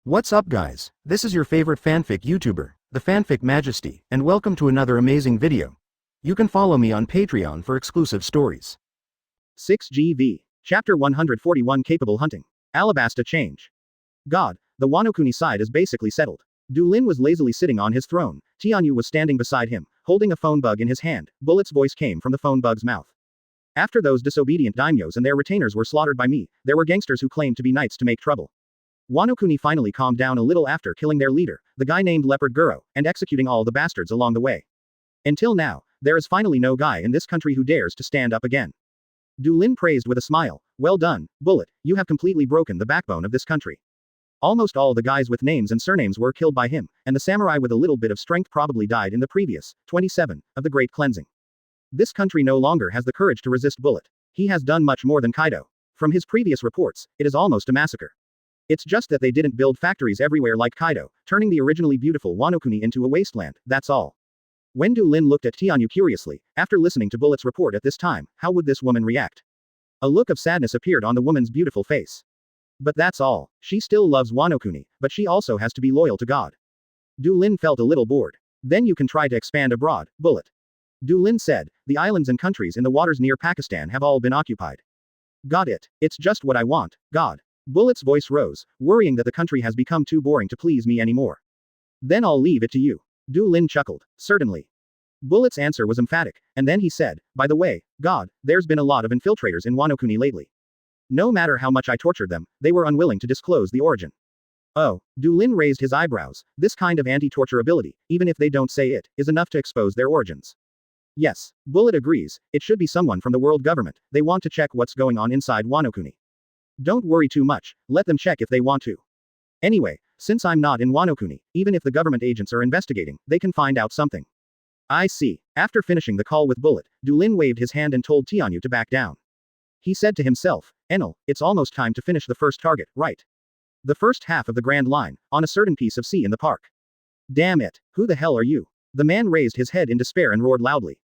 What's up guys, this is your favorite fanfic YouTuber, the Fanfic Majesty, and welcome to another amazing video. You can follow me on Patreon for exclusive stories. 6GV. Chapter 141 Capable Hunting. Alabasta Change. God, the Wano Kuni side is basically settled. Du Lin was lazily sitting on his throne, Tianyu was standing beside him, holding a phone bug in his hand. Bullet's voice came from the phone bug's mouth. After those disobedient daimyos and their retainers were slaughtered by me, there were gangsters who claimed to be knights to make trouble. Wano Kuni finally calmed down a little after killing their leader, the guy named Leopard Guro, and executing all the bastards along the way. Until now, there is finally no guy in this country who dares to stand up again. Du Lin praised with a smile. Well done, Bullet, you have completely broken the backbone of this country. Almost all the guys with names and surnames were killed by him, and the samurai with a little bit of strength probably died in the previous, 27, of the Great Cleansing. This country no longer has the courage to resist Bullet. He has done much more than Kaido. From his previous reports, it is almost a massacre. It's just that they didn't build factories everywhere like Kaido, turning the originally beautiful Wano Kuni into a wasteland, that's all. When Du Lin looked at Tianyu curiously, after listening to Bullet's report at this time, how would this woman react? A look of sadness appeared on the woman's beautiful face. But that's all. She still loves Wano Kuni, but she also has to be loyal to God. Du Lin felt a little bored. Then you can try to expand abroad, Bullet. Du Lin said, the islands and countries in the waters near Pakistan have all been occupied. Got it. It's just what I want, God. Bullet's voice rose, worrying that the country has become too boring to please me anymore. Then I'll leave it to you. Du Lin chuckled. Certainly. Bullet's answer was emphatic, and then he said, by the way, God, there's been a lot of infiltrators in Wano Kuni lately. No matter how much I tortured them, they were unwilling to disclose the origin. Oh, Du Lin raised his eyebrows. This kind of anti-torture ability, even if they don't say it, is enough to expose their origins. Yes, Bullet agrees, it should be someone from the world government. They want to check what's going on inside Wano Kuni. Don't worry too much, let them check if they want to. Anyway, since I'm not in Wano Kuni, even if the government agents are investigating, they can find out something. I see. After finishing the call with Bullet, Du Lin waved his hand and told Tianyu to back down. He said to himself, Enel, it's almost time to finish the first target, right? The first half of the Grand Line, on a certain piece of sea in the park. Damn it, who the hell are you? The man raised his head in despair and roared loudly.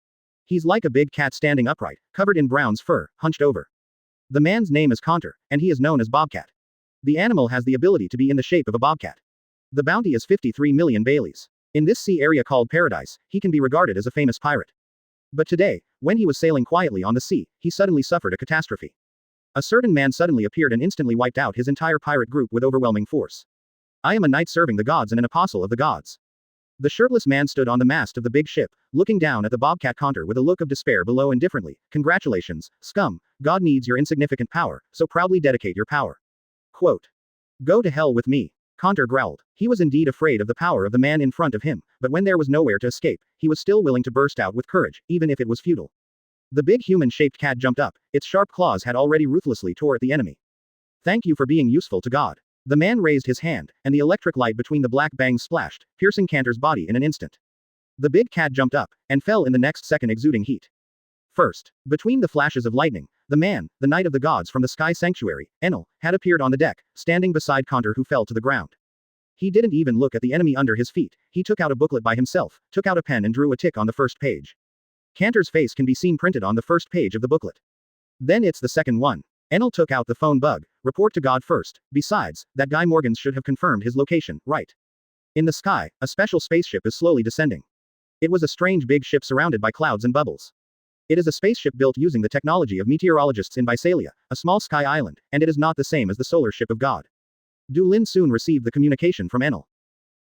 He's like a big cat standing upright, covered in Brown's fur, hunched over. The man's name is Conter, and he is known as Bobcat. The animal has the ability to be in the shape of a bobcat. The bounty is 53 million Baileys. In this sea area called Paradise, he can be regarded as a famous pirate. But today, when he was sailing quietly on the sea, he suddenly suffered a catastrophe. A certain man suddenly appeared and instantly wiped out his entire pirate group with overwhelming force. I am a knight serving the gods and an apostle of the gods. The shirtless man stood on the mast of the big ship, looking down at the bobcat Conter with a look of despair below indifferently. Congratulations, scum, God needs your insignificant power, so proudly dedicate your power. Quote. Go to hell with me. Conter growled. He was indeed afraid of the power of the man in front of him, but when there was nowhere to escape, he was still willing to burst out with courage, even if it was futile. The big human-shaped cat jumped up, its sharp claws had already ruthlessly tore at the enemy. Thank you for being useful to God. The man raised his hand, and the electric light between the black bangs splashed, piercing Cantor's body in an instant. The big cat jumped up, and fell in the next second exuding heat. First, between the flashes of lightning, the man, the knight of the gods from the sky sanctuary, Enel, had appeared on the deck, standing beside Conter who fell to the ground. He didn't even look at the enemy under his feet, he took out a booklet by himself, took out a pen and drew a tick on the first page. Cantor's face can be seen printed on the first page of the booklet. Then it's the second one. Enel took out the phone bug. Report to God first. Besides, that guy Morgans should have confirmed his location, right? In the sky, a special spaceship is slowly descending. It was a strange big ship surrounded by clouds and bubbles. It is a spaceship built using the technology of meteorologists in Visalia, a small sky island, and it is not the same as the solar ship of God. Du Lin soon received the communication from Enel.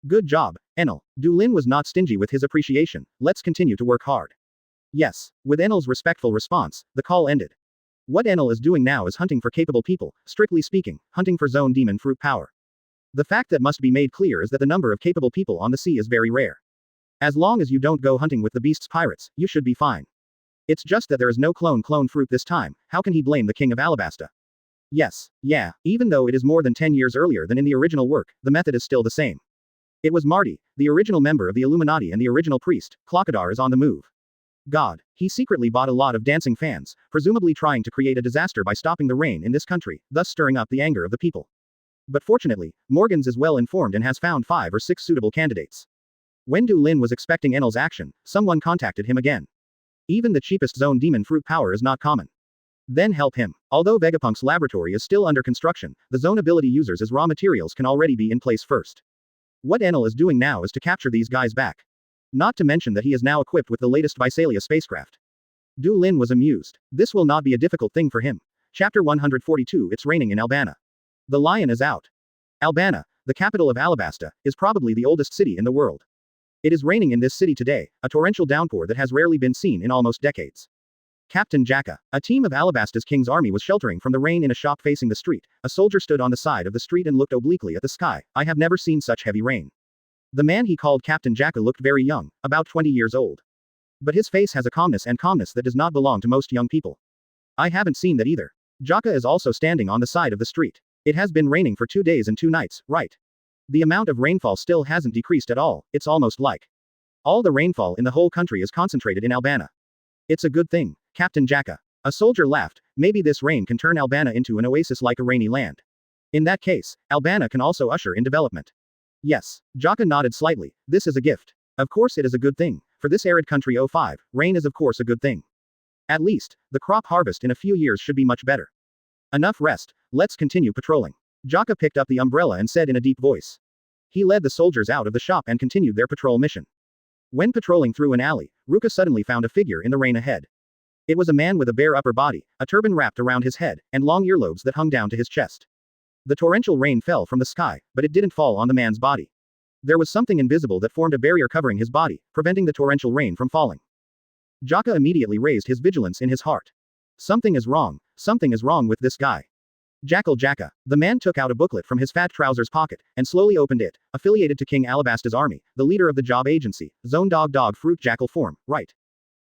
Good job, Enel. Du Lin was not stingy with his appreciation. Let's continue to work hard. Yes. With Enel's respectful response, the call ended. What Enel is doing now is hunting for capable people, strictly speaking, hunting for zone demon fruit power. The fact that must be made clear is that the number of capable people on the sea is very rare. As long as you don't go hunting with the beast's pirates, you should be fine. It's just that there is no clone fruit this time. How can he blame the king of Alabasta? Yes, yeah, even though it is more than 10 years earlier than in the original work, the method is still the same. It was Marty, the original member of the Illuminati and the original priest. Klokadar is on the move. God, he secretly bought a lot of dancing fans, presumably trying to create a disaster by stopping the rain in this country, thus stirring up the anger of the people. But fortunately, Morgans is well informed and has found 5 or 6 suitable candidates. When Du Lin was expecting Enel's action, someone contacted him again. Even the cheapest zone demon fruit power is not common. Then help him. Although Vegapunk's laboratory is still under construction, the zone ability users as raw materials can already be in place first. What Enel is doing now is to capture these guys back. Not to mention that he is now equipped with the latest Visalia spacecraft. Du Lin was amused. This will not be a difficult thing for him. Chapter 142. It's raining in Albana. The lion is out. Albana, the capital of Alabasta, is probably the oldest city in the world. It is raining in this city today, a torrential downpour that has rarely been seen in almost decades. Captain Jacka, a team of Alabasta's king's army was sheltering from the rain in a shop facing the street. A soldier stood on the side of the street and looked obliquely at the sky. I have never seen such heavy rain. The man he called Captain Jacka looked very young, about 20 years old. But his face has a calmness that does not belong to most young people. I haven't seen that either. Jacka is also standing on the side of the street. It has been raining for 2 days and 2 nights, right? The amount of rainfall still hasn't decreased at all. It's almost like all the rainfall in the whole country is concentrated in Albana. It's a good thing, Captain Jacka. A soldier laughed. Maybe this rain can turn Albana into an oasis like a rainy land. In that case, Albana can also usher in development. Yes. Jacka nodded slightly. This is a gift. Of course it is a good thing. For this arid country 05, rain is of course a good thing. At least, the crop harvest in a few years should be much better. Enough rest, let's continue patrolling. Jacka picked up the umbrella and said in a deep voice. He led the soldiers out of the shop and continued their patrol mission. When patrolling through an alley, Ruka suddenly found a figure in the rain ahead. It was a man with a bare upper body, a turban wrapped around his head, and long earlobes that hung down to his chest. The torrential rain fell from the sky, but it didn't fall on the man's body. There was something invisible that formed a barrier covering his body, preventing the torrential rain from falling. Jacka immediately raised his vigilance in his heart. Something is wrong with this guy. Jackal Jacka. The man took out a booklet from his fat trousers pocket, and slowly opened it. Affiliated to King Alabasta's army, the leader of the job agency, Zone Dog Fruit Jackal form, right.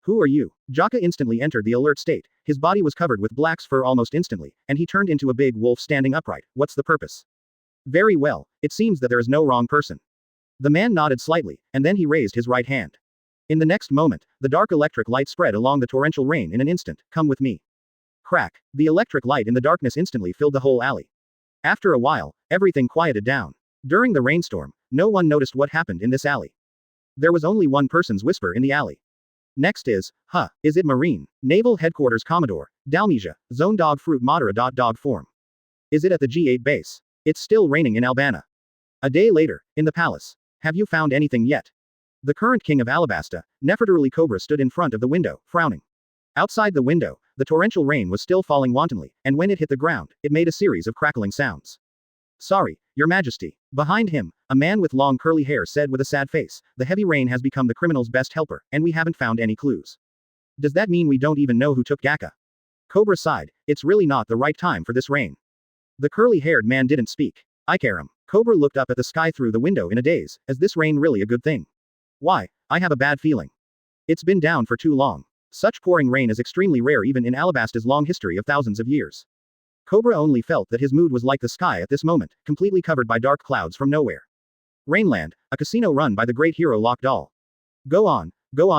Who are you? Jacka instantly entered the alert state. His body was covered with black's fur almost instantly, and he turned into a big wolf standing upright. What's the purpose? Very well, it seems that there is no wrong person. The man nodded slightly, and then he raised his right hand. In the next moment, the dark electric light spread along the torrential rain in an instant. Come with me. Crack. The electric light in the darkness instantly filled the whole alley. After a while, everything quieted down. During the rainstorm, no one noticed what happened in this alley. There was only one person's whisper in the alley. Next is it Marine, Naval Headquarters Commodore, Dalmesia, Zone Dog Fruit Madara. Dog form. Is it at the G8 base? It's still raining in Albana. A day later, in the palace. Have you found anything yet? The current king of Alabasta, Nefertari Cobra stood in front of the window, frowning. Outside the window, the torrential rain was still falling wantonly, and when it hit the ground, it made a series of crackling sounds. Sorry, Your Majesty. Behind him, a man with long curly hair said with a sad face, the heavy rain has become the criminal's best helper, and we haven't found any clues. Does that mean we don't even know who took Gakka? Cobra sighed, it's really not the right time for this rain. The curly-haired man didn't speak. Ikaram. Cobra looked up at the sky through the window in a daze. Is this rain really a good thing? Why, I have a bad feeling. It's been down for too long. Such pouring rain is extremely rare even in Alabasta's long history of thousands of years. Cobra only felt that his mood was like the sky at this moment, completely covered by dark clouds from nowhere. Rainland, a casino run by the great hero Lock Doll. Go on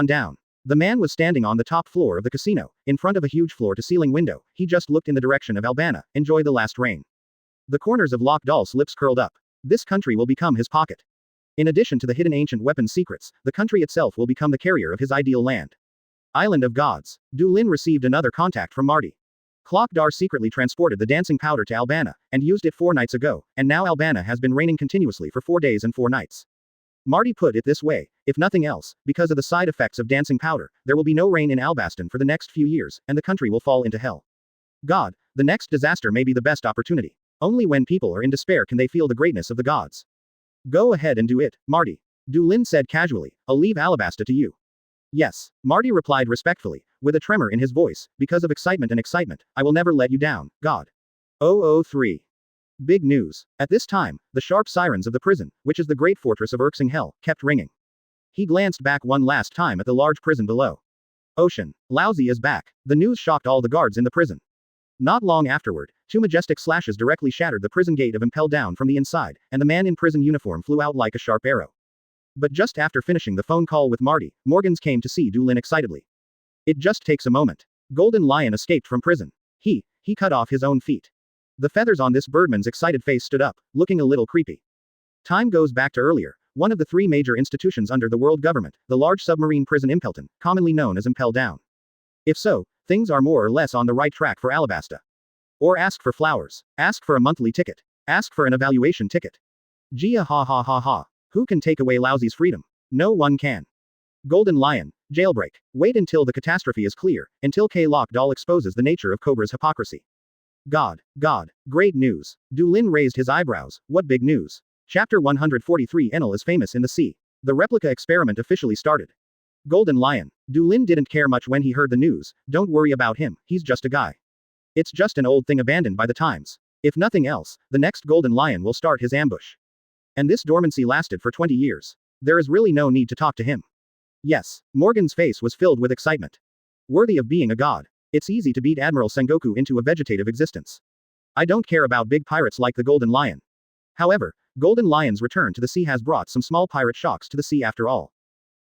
down. The man was standing on the top floor of the casino, in front of a huge floor-to-ceiling window. He just looked in the direction of Albana. Enjoy the last rain. The corners of Lock Doll's lips curled up. This country will become his pocket. In addition to the hidden ancient weapons secrets, the country itself will become the carrier of his ideal land. Island of Gods. Du Lin received another contact from Marty. Clock Dar secretly transported the dancing powder to Albana, and used it 4 nights ago, and now Albana has been raining continuously for 4 days and 4 nights. Marty put it this way, if nothing else, because of the side effects of dancing powder, there will be no rain in Albaston for the next few years, and the country will fall into hell. God, the next disaster may be the best opportunity. Only when people are in despair can they feel the greatness of the gods. Go ahead and do it, Marty. Du Lin said casually, I'll leave Alabasta to you. Yes, Marty replied respectfully, with a tremor in his voice, because of excitement, I will never let you down, God. 003. Big news. At this time, the sharp sirens of the prison, which is the great fortress of Irksing Hell, kept ringing. He glanced back one last time at the large prison below. Ocean. Lousy is back. The news shocked all the guards in the prison. Not long afterward, 2 majestic slashes directly shattered the prison gate of Impel down from the inside, and the man in prison uniform flew out like a sharp arrow. But just after finishing the phone call with Marty, Morgans came to see Du Lin excitedly. It just takes a moment. Golden Lion escaped from prison. He cut off his own feet. The feathers on this birdman's excited face stood up, looking a little creepy. Time goes back to earlier, one of the 3 major institutions under the world government, the large submarine prison Impelton, commonly known as Impel Down. If so, Things are more or less on the right track for Alabasta. Or ask for flowers. Ask for a monthly ticket. Ask for an evaluation ticket. Gia ha ha ha ha. Who can take away Lousy's freedom? No one can. Golden Lion, jailbreak. Wait until the catastrophe is clear, until K-Lock Doll exposes the nature of Cobra's hypocrisy. God, great news. Du Lin raised his eyebrows. What big news? Chapter 143. Enel is famous in the sea. The replica experiment officially started. Golden Lion. Du Lin didn't care much when he heard the news. Don't worry about him, he's just a guy. It's just an old thing abandoned by the times. If nothing else, the next Golden Lion will start his ambush. And this dormancy lasted for 20 years. There is really no need to talk to him. Yes, Morgan's face was filled with excitement. Worthy of being a god. It's easy to beat Admiral Sengoku into a vegetative existence. I don't care about big pirates like the Golden Lion. However, Golden Lion's return to the sea has brought some small pirate shocks to the sea after all.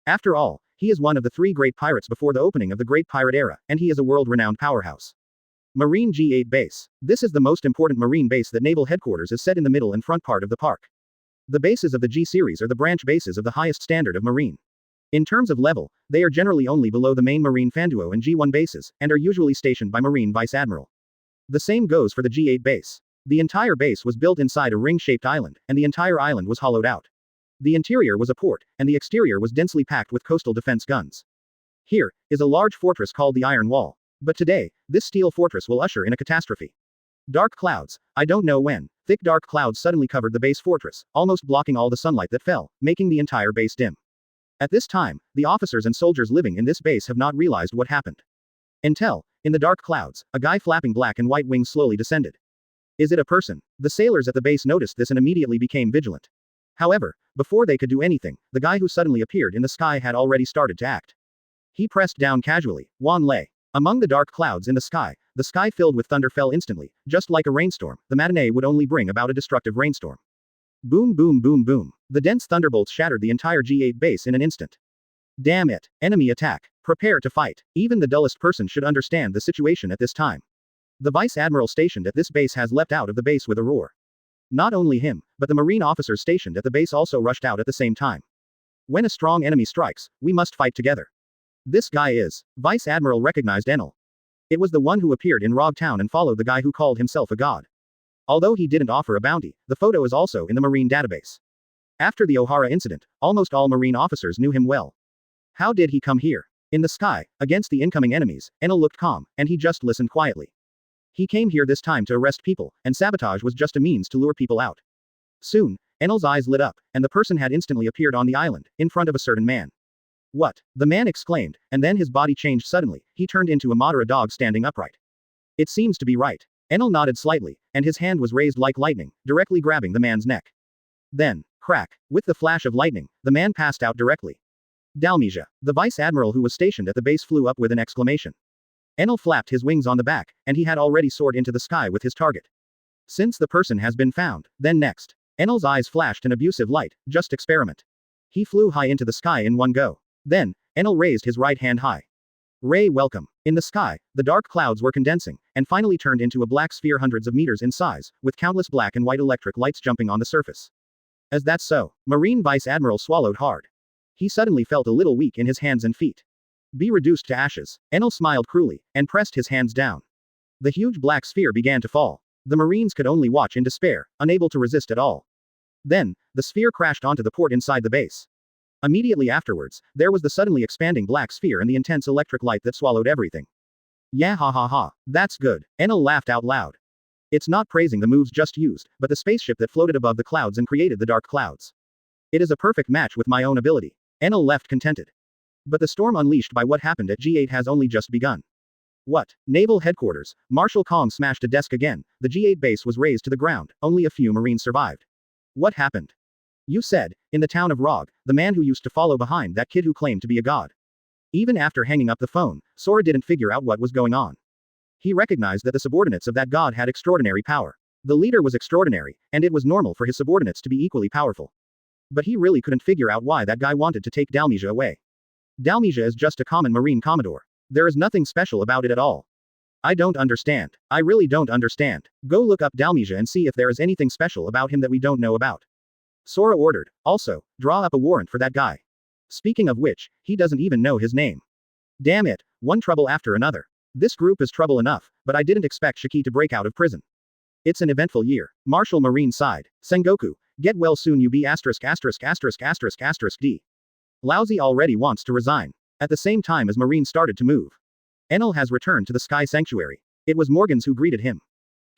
After all, he is one of the 3 great pirates before the opening of the Great Pirate Era, and he is a world-renowned powerhouse. Marine G8 Base. This is the most important marine base that Naval Headquarters is set in the middle and front part of the park. The bases of the G series are the branch bases of the highest standard of marine. In terms of level, they are generally only below the main Marine Fanduo and G1 bases, and are usually stationed by Marine Vice Admiral. The same goes for the G8 base. The entire base was built inside a ring-shaped island, and the entire island was hollowed out. The interior was a port, and the exterior was densely packed with coastal defense guns. Here is a large fortress called the Iron Wall. But today, this steel fortress will usher in a catastrophe. Dark clouds. I don't know when. Thick dark clouds suddenly covered the base fortress, almost blocking all the sunlight that fell, making the entire base dim. At this time, the officers and soldiers living in this base have not realized what happened. Until, in the dark clouds, a guy flapping black and white wings slowly descended. Is it a person? The sailors at the base noticed this and immediately became vigilant. However, before they could do anything, the guy who suddenly appeared in the sky had already started to act. He pressed down casually. Wan lay. Among the dark clouds in the sky filled with thunder fell instantly, just like a rainstorm. The matinee would only bring about a destructive rainstorm. Boom boom boom boom. The dense thunderbolts shattered the entire G8 base in an instant. Damn it. Enemy attack. Prepare to fight. Even the dullest person should understand the situation at this time. The Vice Admiral stationed at this base has leapt out of the base with a roar. Not only him, but the Marine officers stationed at the base also rushed out at the same time. When a strong enemy strikes, we must fight together. This guy is. Vice Admiral recognized Enel. It was the one who appeared in Rog Town and followed the guy who called himself a god. Although he didn't offer a bounty, the photo is also in the Marine database. After the Ohara incident, almost all Marine officers knew him well. How did he come here? In the sky, against the incoming enemies, Enel looked calm, and he just listened quietly. He came here this time to arrest people, and sabotage was just a means to lure people out. Soon, Enel's eyes lit up, and the person had instantly appeared on the island, in front of a certain man. What? The man exclaimed, and then his body changed suddenly. He turned into a Madara dog standing upright. It seems to be right. Enel nodded slightly, and his hand was raised like lightning, directly grabbing the man's neck. Then, crack, with the flash of lightning, the man passed out directly. Dalmesia. The Vice Admiral who was stationed at the base flew up with an exclamation. Enel flapped his wings on the back, and he had already soared into the sky with his target. Since the person has been found, then next. Enel's eyes flashed an abusive light. Just experiment. He flew high into the sky in one go. Then, Enel raised his right hand high. Ray welcome. In the sky, the dark clouds were condensing, and finally turned into a black sphere hundreds of meters in size, with countless black and white electric lights jumping on the surface. As that's so, Marine Vice Admiral swallowed hard. He suddenly felt a little weak in his hands and feet. Be reduced to ashes. Enel smiled cruelly, and pressed his hands down. The huge black sphere began to fall. The Marines could only watch in despair, unable to resist at all. Then, the sphere crashed onto the port inside the base. Immediately afterwards, there was the suddenly expanding black sphere and the intense electric light that swallowed everything. Yeah ha ha ha. That's good. Enel laughed out loud. It's not praising the moves just used, but the spaceship that floated above the clouds and created the dark clouds. It is a perfect match with my own ability. Enel left contented. But the storm unleashed by what happened at G8 has only just begun. What? Naval Headquarters. Marshal Kong smashed a desk again. The G8 base was razed to the ground. Only a few Marines survived. What happened? You said, in the town of Rog, the man who used to follow behind that kid who claimed to be a god. Even after hanging up the phone, Sora didn't figure out what was going on. He recognized that the subordinates of that god had extraordinary power. The leader was extraordinary, and it was normal for his subordinates to be equally powerful. But he really couldn't figure out why that guy wanted to take Dalmesia away. Dalmesia is just a common Marine Commodore. There is nothing special about it at all. I don't understand. I really don't understand. Go look up Dalmesia and see if there is anything special about him that we don't know about. Sora ordered. Also, draw up a warrant for that guy. Speaking of which, he doesn't even know his name. Damn it, one trouble after another. This group is trouble enough, but I didn't expect Shiki to break out of prison. It's an eventful year. Marshal Marine sighed. Sengoku, get well soon you be asterisk asterisk asterisk asterisk asterisk D. Lousy already wants to resign. At the same time as Marine started to move. Enel has returned to the Sky Sanctuary. It was Morgans who greeted him.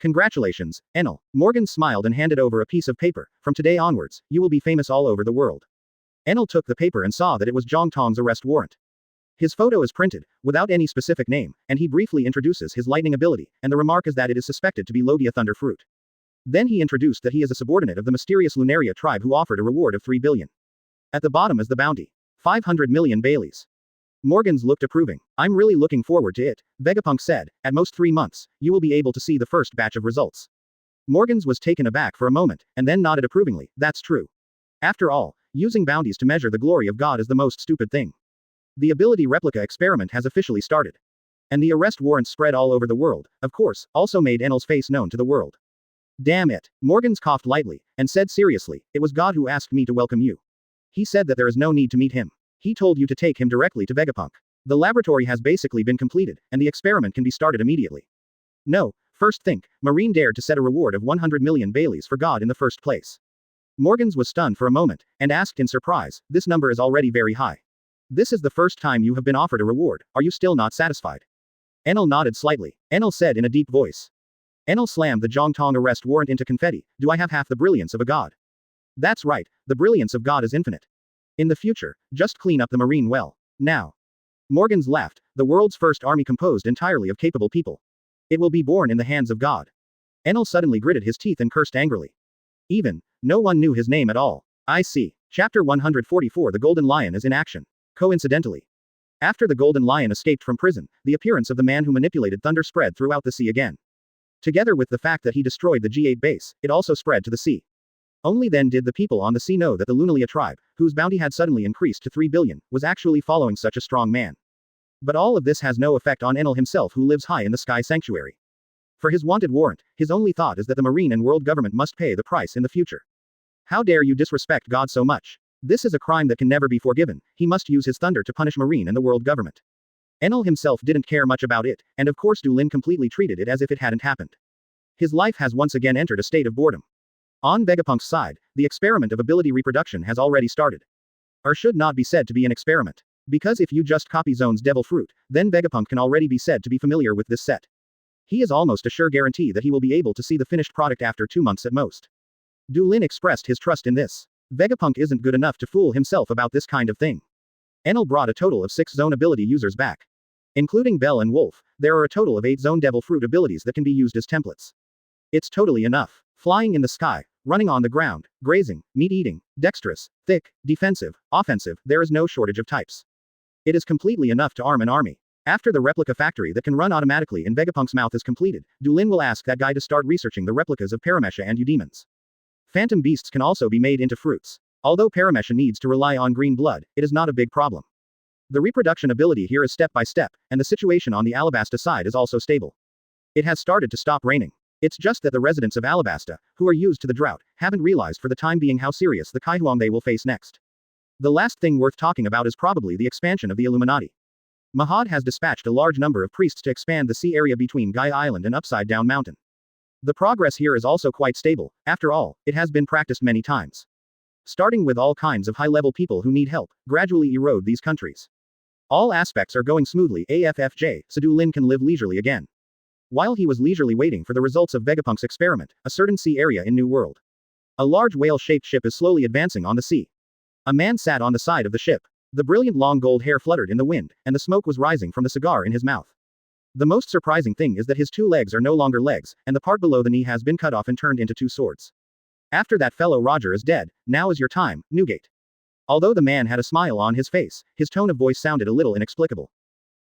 Congratulations, Enel. Morgan smiled and handed over a piece of paper. From today onwards, you will be famous all over the world. Enel took the paper and saw that it was Zhang Tong's arrest warrant. His photo is printed, without any specific name, and he briefly introduces his lightning ability, and the remark is that it is suspected to be Logia Thunder Fruit. Then he introduced that he is a subordinate of the mysterious Lunaria tribe who offered a reward of 3 billion. At the bottom is the bounty. 500 million Baileys. Morgans looked approving. I'm really looking forward to it, Vegapunk said. At most 3 months, you will be able to see the first batch of results. Morgans was taken aback for a moment, and then nodded approvingly. That's true. After all, using bounties to measure the glory of God is the most stupid thing. The ability replica experiment has officially started. And the arrest warrants spread all over the world, of course, also made Enel's face known to the world. Damn it. Morgans coughed lightly, and said seriously, it was God who asked me to welcome you. He said that there is no need to meet him. He told you to take him directly to Vegapunk. The laboratory has basically been completed, and the experiment can be started immediately. No, first think, Marine dared to set a reward of 100 million Baileys for God in the first place. Morgans was stunned for a moment, and asked in surprise, this number is already very high. This is the first time you have been offered a reward, are you still not satisfied? Enel nodded slightly. Enel said in a deep voice. Enel slammed the Zhang Tong arrest warrant into confetti, do I have half the brilliance of a god? That's right, the brilliance of God is infinite. In the future, just clean up the marine well. Now. Morgans laughed, the world's first army composed entirely of capable people. It will be born in the hands of God. Enel suddenly gritted his teeth and cursed angrily. No one knew his name at all. I see. Chapter 144 The Golden Lion is in action. Coincidentally. After the Golden Lion escaped from prison, the appearance of the man who manipulated thunder spread throughout the sea again. Together with the fact that he destroyed the G8 base, it also spread to the sea. Only then did the people on the sea know that the Lunalia tribe, whose bounty had suddenly increased to 3 billion, was actually following such a strong man. But all of this has no effect on Enel himself who lives high in the Sky Sanctuary. For his wanted warrant, his only thought is that the Marine and world government must pay the price in the future. How dare you disrespect God so much? This is a crime that can never be forgiven, he must use his thunder to punish Marine and the world government. Enel himself didn't care much about it, and of course Dulin completely treated it as if it hadn't happened. His life has once again entered a state of boredom. On Vegapunk's side, the experiment of ability reproduction has already started. Or should not be said to be an experiment. Because if you just copy Zone's devil fruit, then Vegapunk can already be said to be familiar with this set. He is almost a sure guarantee that he will be able to see the finished product after 2 months at most. Dulin expressed his trust in this. Vegapunk isn't good enough to fool himself about this kind of thing. Enel brought a total of 6 Zone ability users back. Including Bell and Wolf, there are a total of 8 Zone devil fruit abilities that can be used as templates. It's totally enough. Flying in the sky, running on the ground, grazing, meat-eating, dexterous, thick, defensive, offensive, there is no shortage of types. It is completely enough to arm an army. After the replica factory that can run automatically in Vegapunk's mouth is completed, Dulin will ask that guy to start researching the replicas of Paramesha and Eudemons. Phantom beasts can also be made into fruits. Although Paramesha needs to rely on green blood, it is not a big problem. The reproduction ability here is step by step, and the situation on the Alabasta side is also stable. It has started to stop raining. It's just that the residents of Alabasta, who are used to the drought, haven't realized for the time being how serious the Kaihuang they will face next. The last thing worth talking about is probably the expansion of the Illuminati. Mahad has dispatched a large number of priests to expand the sea area between Gaia Island and Upside Down Mountain. The progress here is also quite stable, after all, it has been practiced many times. Starting with all kinds of high-level people who need help, gradually erode these countries. All aspects are going smoothly AFFJ, so Dulin can live leisurely again. While he was leisurely waiting for the results of Vegapunk's experiment, a certain sea area in New World. A large whale-shaped ship is slowly advancing on the sea. A man sat on the side of the ship. The brilliant long gold hair fluttered in the wind, and the smoke was rising from the cigar in his mouth. The most surprising thing is that his 2 legs are no longer legs, and the part below the knee has been cut off and turned into 2 swords. After that fellow Roger is dead, now is your time, Newgate. Although the man had a smile on his face, his tone of voice sounded a little inexplicable.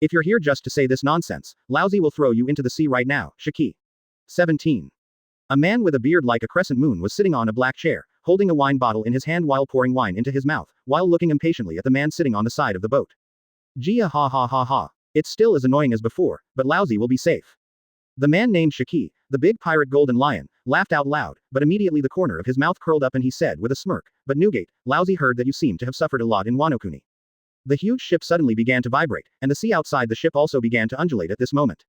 If you're here just to say this nonsense, Lousy will throw you into the sea right now, Shiki. 17. A man with a beard like a crescent moon was sitting on a black chair, holding a wine bottle in his hand while pouring wine into his mouth, while looking impatiently at the man sitting on the side of the boat. Gia ha ha ha ha. It's still as annoying as before, but Lousy will be safe. The man named Shiki, the big pirate golden lion, laughed out loud, but immediately the corner of his mouth curled up and he said with a smirk, but Newgate, Lousy heard that you seem to have suffered a lot in Wanokuni. The huge ship suddenly began to vibrate, and the sea outside the ship also began to undulate at this moment.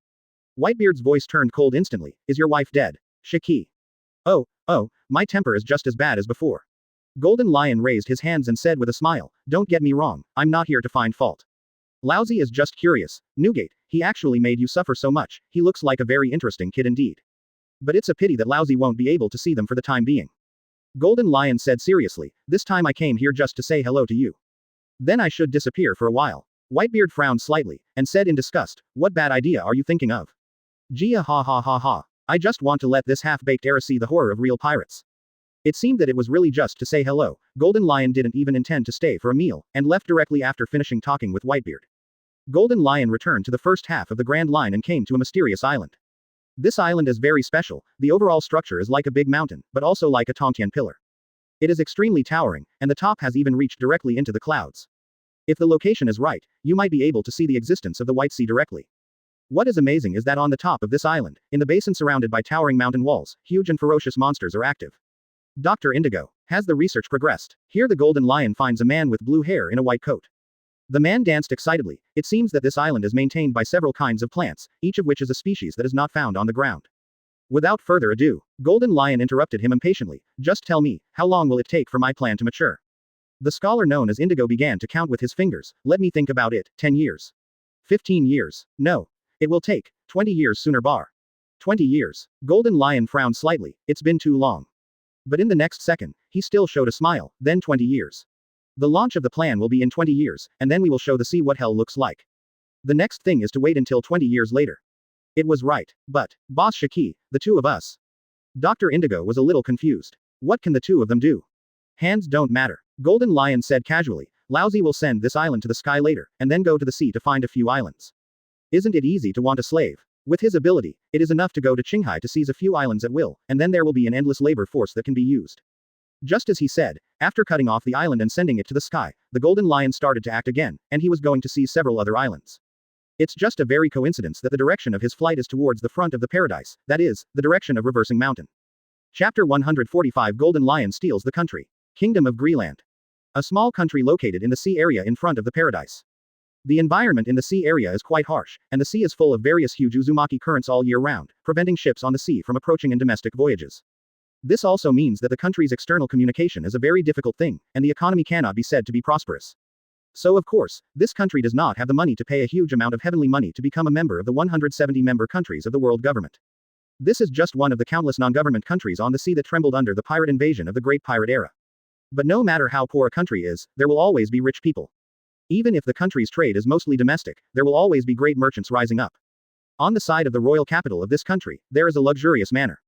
Whitebeard's voice turned cold instantly. Is your wife dead? Shiki. Oh, my temper is just as bad as before. Golden Lion raised his hands and said with a smile, don't get me wrong, I'm not here to find fault. Lousy is just curious. Newgate, he actually made you suffer so much, he looks like a very interesting kid indeed. But it's a pity that Lousy won't be able to see them for the time being. Golden Lion said seriously, this time I came here just to say hello to you. Then I should disappear for a while. Whitebeard frowned slightly, and said in disgust, what bad idea are you thinking of? Gia ha ha ha ha. I just want to let this half-baked era see the horror of real pirates. It seemed that it was really just to say hello. Golden Lion didn't even intend to stay for a meal, and left directly after finishing talking with Whitebeard. Golden Lion returned to the first half of the Grand Line and came to a mysterious island. This island is very special. The overall structure is like a big mountain, but also like a Tongtian pillar. It is extremely towering, and the top has even reached directly into the clouds. If the location is right, you might be able to see the existence of the White Sea directly. What is amazing is that on the top of this island, in the basin surrounded by towering mountain walls, huge and ferocious monsters are active. Dr. Indigo. Has the research progressed? Here the Golden Lion finds a man with blue hair in a white coat. The man danced excitedly. It seems that this island is maintained by several kinds of plants, each of which is a species that is not found on the ground. Without further ado, Golden Lion interrupted him impatiently. Just tell me, how long will it take for my plan to mature? The scholar known as Indigo began to count with his fingers. Let me think about it. 10 years. 15 years. No. It will take 20 years sooner bar. 20 years. Golden Lion frowned slightly. It's been too long. But in the next second, he still showed a smile. Then 20 years. The launch of the plan will be in 20 years, and then we will show the sea what hell looks like. The next thing is to wait until 20 years later. It was right. But, Boss Shiki, the two of us. Dr. Indigo was a little confused. What can the two of them do? Hands don't matter. Golden Lion said casually, Lousy will send this island to the sky later, and then go to the sea to find a few islands. Isn't it easy to want a slave? With his ability, it is enough to go to Qinghai to seize a few islands at will, and then there will be an endless labor force that can be used. Just as he said, after cutting off the island and sending it to the sky, the Golden Lion started to act again, and he was going to seize several other islands. It's just a very coincidence that the direction of his flight is towards the front of the paradise, that is, the direction of reversing mountain. Chapter 145 Golden Lion steals the country. Kingdom of Greenland. A small country located in the sea area in front of the paradise. The environment in the sea area is quite harsh, and the sea is full of various huge Uzumaki currents all year round, preventing ships on the sea from approaching in domestic voyages. This also means that the country's external communication is a very difficult thing, and the economy cannot be said to be prosperous. So of course, this country does not have the money to pay a huge amount of heavenly money to become a member of the 170 member countries of the world government. This is just one of the countless non-government countries on the sea that trembled under the pirate invasion of the Great Pirate Era. But no matter how poor a country is, there will always be rich people. Even if the country's trade is mostly domestic, there will always be great merchants rising up. On the side of the royal capital of this country, there is a luxurious manor.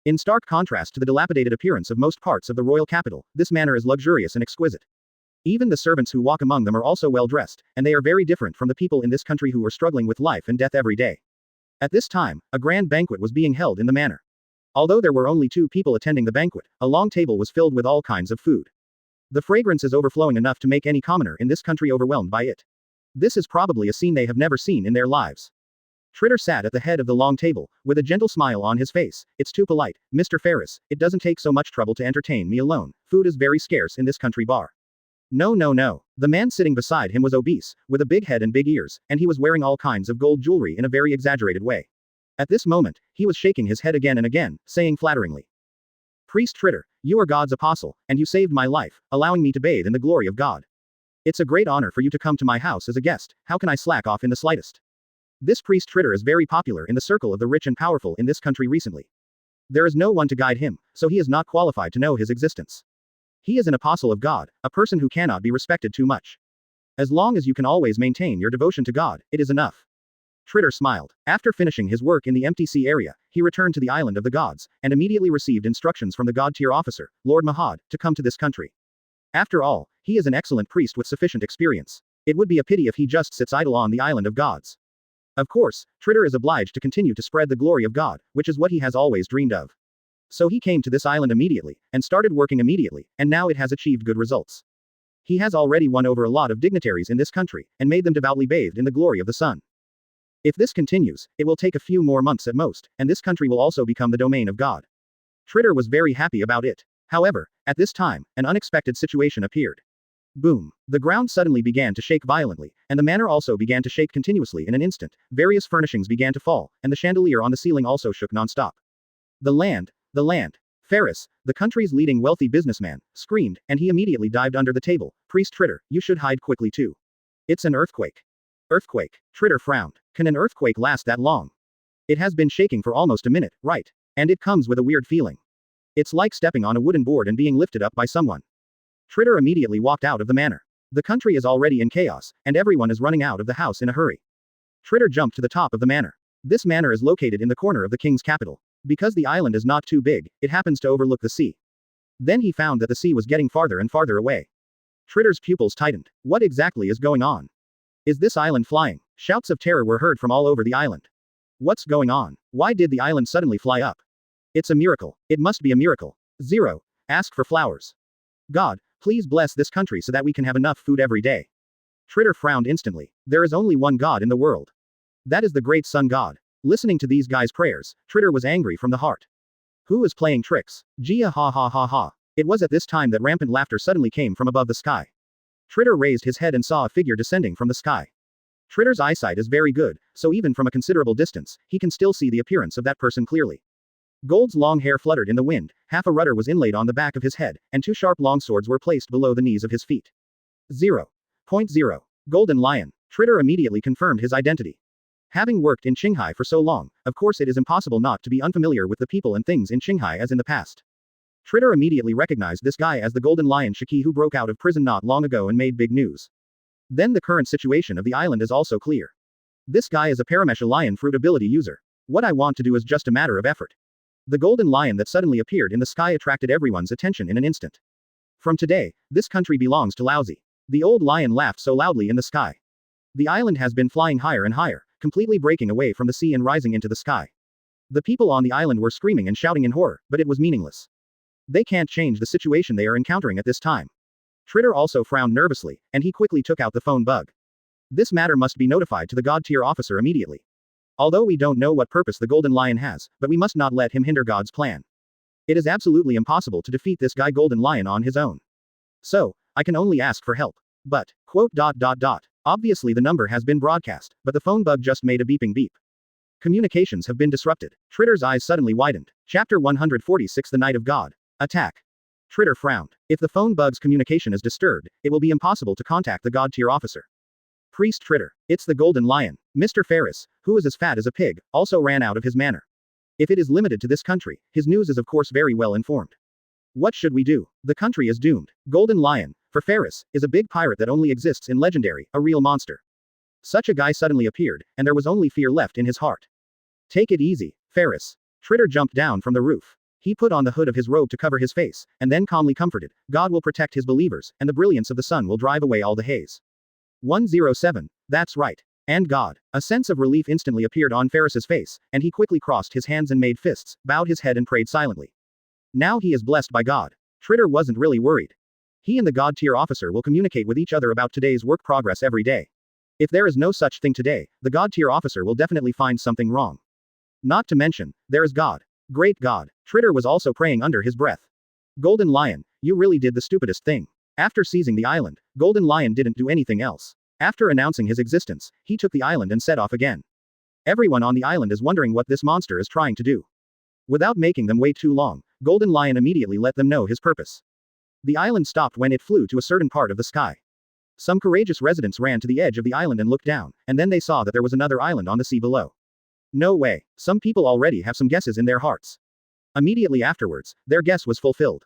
In stark contrast to the dilapidated appearance of most parts of the royal capital, this manor is luxurious and exquisite. Even the servants who walk among them are also well dressed, and they are very different from the people in this country who are struggling with life and death every day. At this time, a grand banquet was being held in the manor. Although there were only 2 people attending the banquet, a long table was filled with all kinds of food. The fragrance is overflowing enough to make any commoner in this country overwhelmed by it. This is probably a scene they have never seen in their lives. Tritter sat at the head of the long table, with a gentle smile on his face. It's too polite, Mr. Ferris, it doesn't take so much trouble to entertain me alone. Food is very scarce in this country bar. No. The man sitting beside him was obese, with a big head and big ears, and he was wearing all kinds of gold jewelry in a very exaggerated way. At this moment, he was shaking his head again and again, saying flatteringly, Priest Tritter, you are God's apostle, and you saved my life, allowing me to bathe in the glory of God. It's a great honor for you to come to my house as a guest. How can I slack off in the slightest? This priest Tritter is very popular in the circle of the rich and powerful in this country recently. There is no one to guide him, so he is not qualified to know his existence. He is an apostle of God, a person who cannot be respected too much. As long as you can always maintain your devotion to God, it is enough. Tritter smiled. After finishing his work in the empty sea area, he returned to the island of the gods, and immediately received instructions from the god-tier officer, Lord Mahad, to come to this country. After all, he is an excellent priest with sufficient experience. It would be a pity if he just sits idle on the island of gods. Of course, Tritter is obliged to continue to spread the glory of God, which is what he has always dreamed of. So he came to this island immediately, and started working immediately, and now it has achieved good results. He has already won over a lot of dignitaries in this country, and made them devoutly bathed in the glory of the sun. If this continues, it will take a few more months at most, and this country will also become the domain of God. Tritter was very happy about it. However, at this time, an unexpected situation appeared. Boom. The ground suddenly began to shake violently, and the manor also began to shake continuously in an instant. Various furnishings began to fall, and the chandelier on the ceiling also shook non-stop. The land. The land. Ferris, the country's leading wealthy businessman, screamed, and he immediately dived under the table. Priest Tritter, you should hide quickly too. It's an earthquake. Earthquake. Tritter frowned. Can an earthquake last that long? It has been shaking for almost a minute, right? And it comes with a weird feeling. It's like stepping on a wooden board and being lifted up by someone. Tritter immediately walked out of the manor. The country is already in chaos, and everyone is running out of the house in a hurry. Tritter jumped to the top of the manor. This manor is located in the corner of the king's capital. Because the island is not too big, it happens to overlook the sea. Then he found that the sea was getting farther and farther away. Tritter's pupils tightened. What exactly is going on? Is this island flying? Shouts of terror were heard from all over the island. What's going on? Why did the island suddenly fly up? It's a miracle. It must be a miracle. 0. Ask for flowers. God, please bless this country so that we can have enough food every day. Tritter frowned instantly. There is only one God in the world. That is the great sun god. Listening to these guys' prayers, Tritter was angry from the heart. Who is playing tricks? Gia ha ha ha ha. It was at this time that rampant laughter suddenly came from above the sky. Tritter raised his head and saw a figure descending from the sky. Tritter's eyesight is very good, so even from a considerable distance, he can still see the appearance of that person clearly. Gold's long hair fluttered in the wind, half a rudder was inlaid on the back of his head, and 2 sharp longswords were placed below the knees of his feet. 0.0. Golden Lion. Tritter immediately confirmed his identity. Having worked in Qinghai for so long, of course it is impossible not to be unfamiliar with the people and things in Qinghai as in the past. Tritter immediately recognized this guy as the Golden Lion Shiki who broke out of prison not long ago and made big news. Then the current situation of the island is also clear. This guy is a Paramesha Lion Fruit ability user. What I want to do is just a matter of effort. The Golden Lion that suddenly appeared in the sky attracted everyone's attention in an instant. From today, this country belongs to Laozi. The old lion laughed so loudly in the sky. The island has been flying higher and higher, completely breaking away from the sea and rising into the sky. The people on the island were screaming and shouting in horror, but it was meaningless. They can't change the situation they are encountering at this time. Tritter also frowned nervously, and he quickly took out the phone bug. This matter must be notified to the God-tier officer immediately. Although we don't know what purpose the Golden Lion has, but we must not let him hinder God's plan. It is absolutely impossible to defeat this guy Golden Lion on his own. So, I can only ask for help. But, quote. Obviously the number has been broadcast, but the phone bug just made a beeping beep. Communications have been disrupted. Tritter's eyes suddenly widened. Chapter 146 The Night of God. Attack. Tritter frowned. If the phone bug's communication is disturbed, it will be impossible to contact the God-tier officer. Priest Tritter. It's the Golden Lion. Mr. Ferris, who is as fat as a pig, also ran out of his manor. If it is limited to this country, his news is of course very well informed. What should we do? The country is doomed. Golden Lion, for Ferris, is a big pirate that only exists in Legendary, a real monster. Such a guy suddenly appeared, and there was only fear left in his heart. Take it easy, Ferris. Tritter jumped down from the roof. He put on the hood of his robe to cover his face, and then calmly comforted, God will protect his believers, and the brilliance of the sun will drive away all the haze. 107. That's right. And God. A sense of relief instantly appeared on Ferris's face, and he quickly crossed his hands and made fists, bowed his head and prayed silently. Now he is blessed by God. Tritter wasn't really worried. He and the God-tier officer will communicate with each other about today's work progress every day. If there is no such thing today, the God-tier officer will definitely find something wrong. Not to mention, there is God. Great God. Tritter was also praying under his breath. Golden Lion, you really did the stupidest thing. After seizing the island, Golden Lion didn't do anything else. After announcing his existence, he took the island and set off again. Everyone on the island is wondering what this monster is trying to do. Without making them wait too long, Golden Lion immediately let them know his purpose. The island stopped when it flew to a certain part of the sky. Some courageous residents ran to the edge of the island and looked down, and then they saw that there was another island on the sea below. No way. Some people already have some guesses in their hearts. Immediately afterwards, their guess was fulfilled.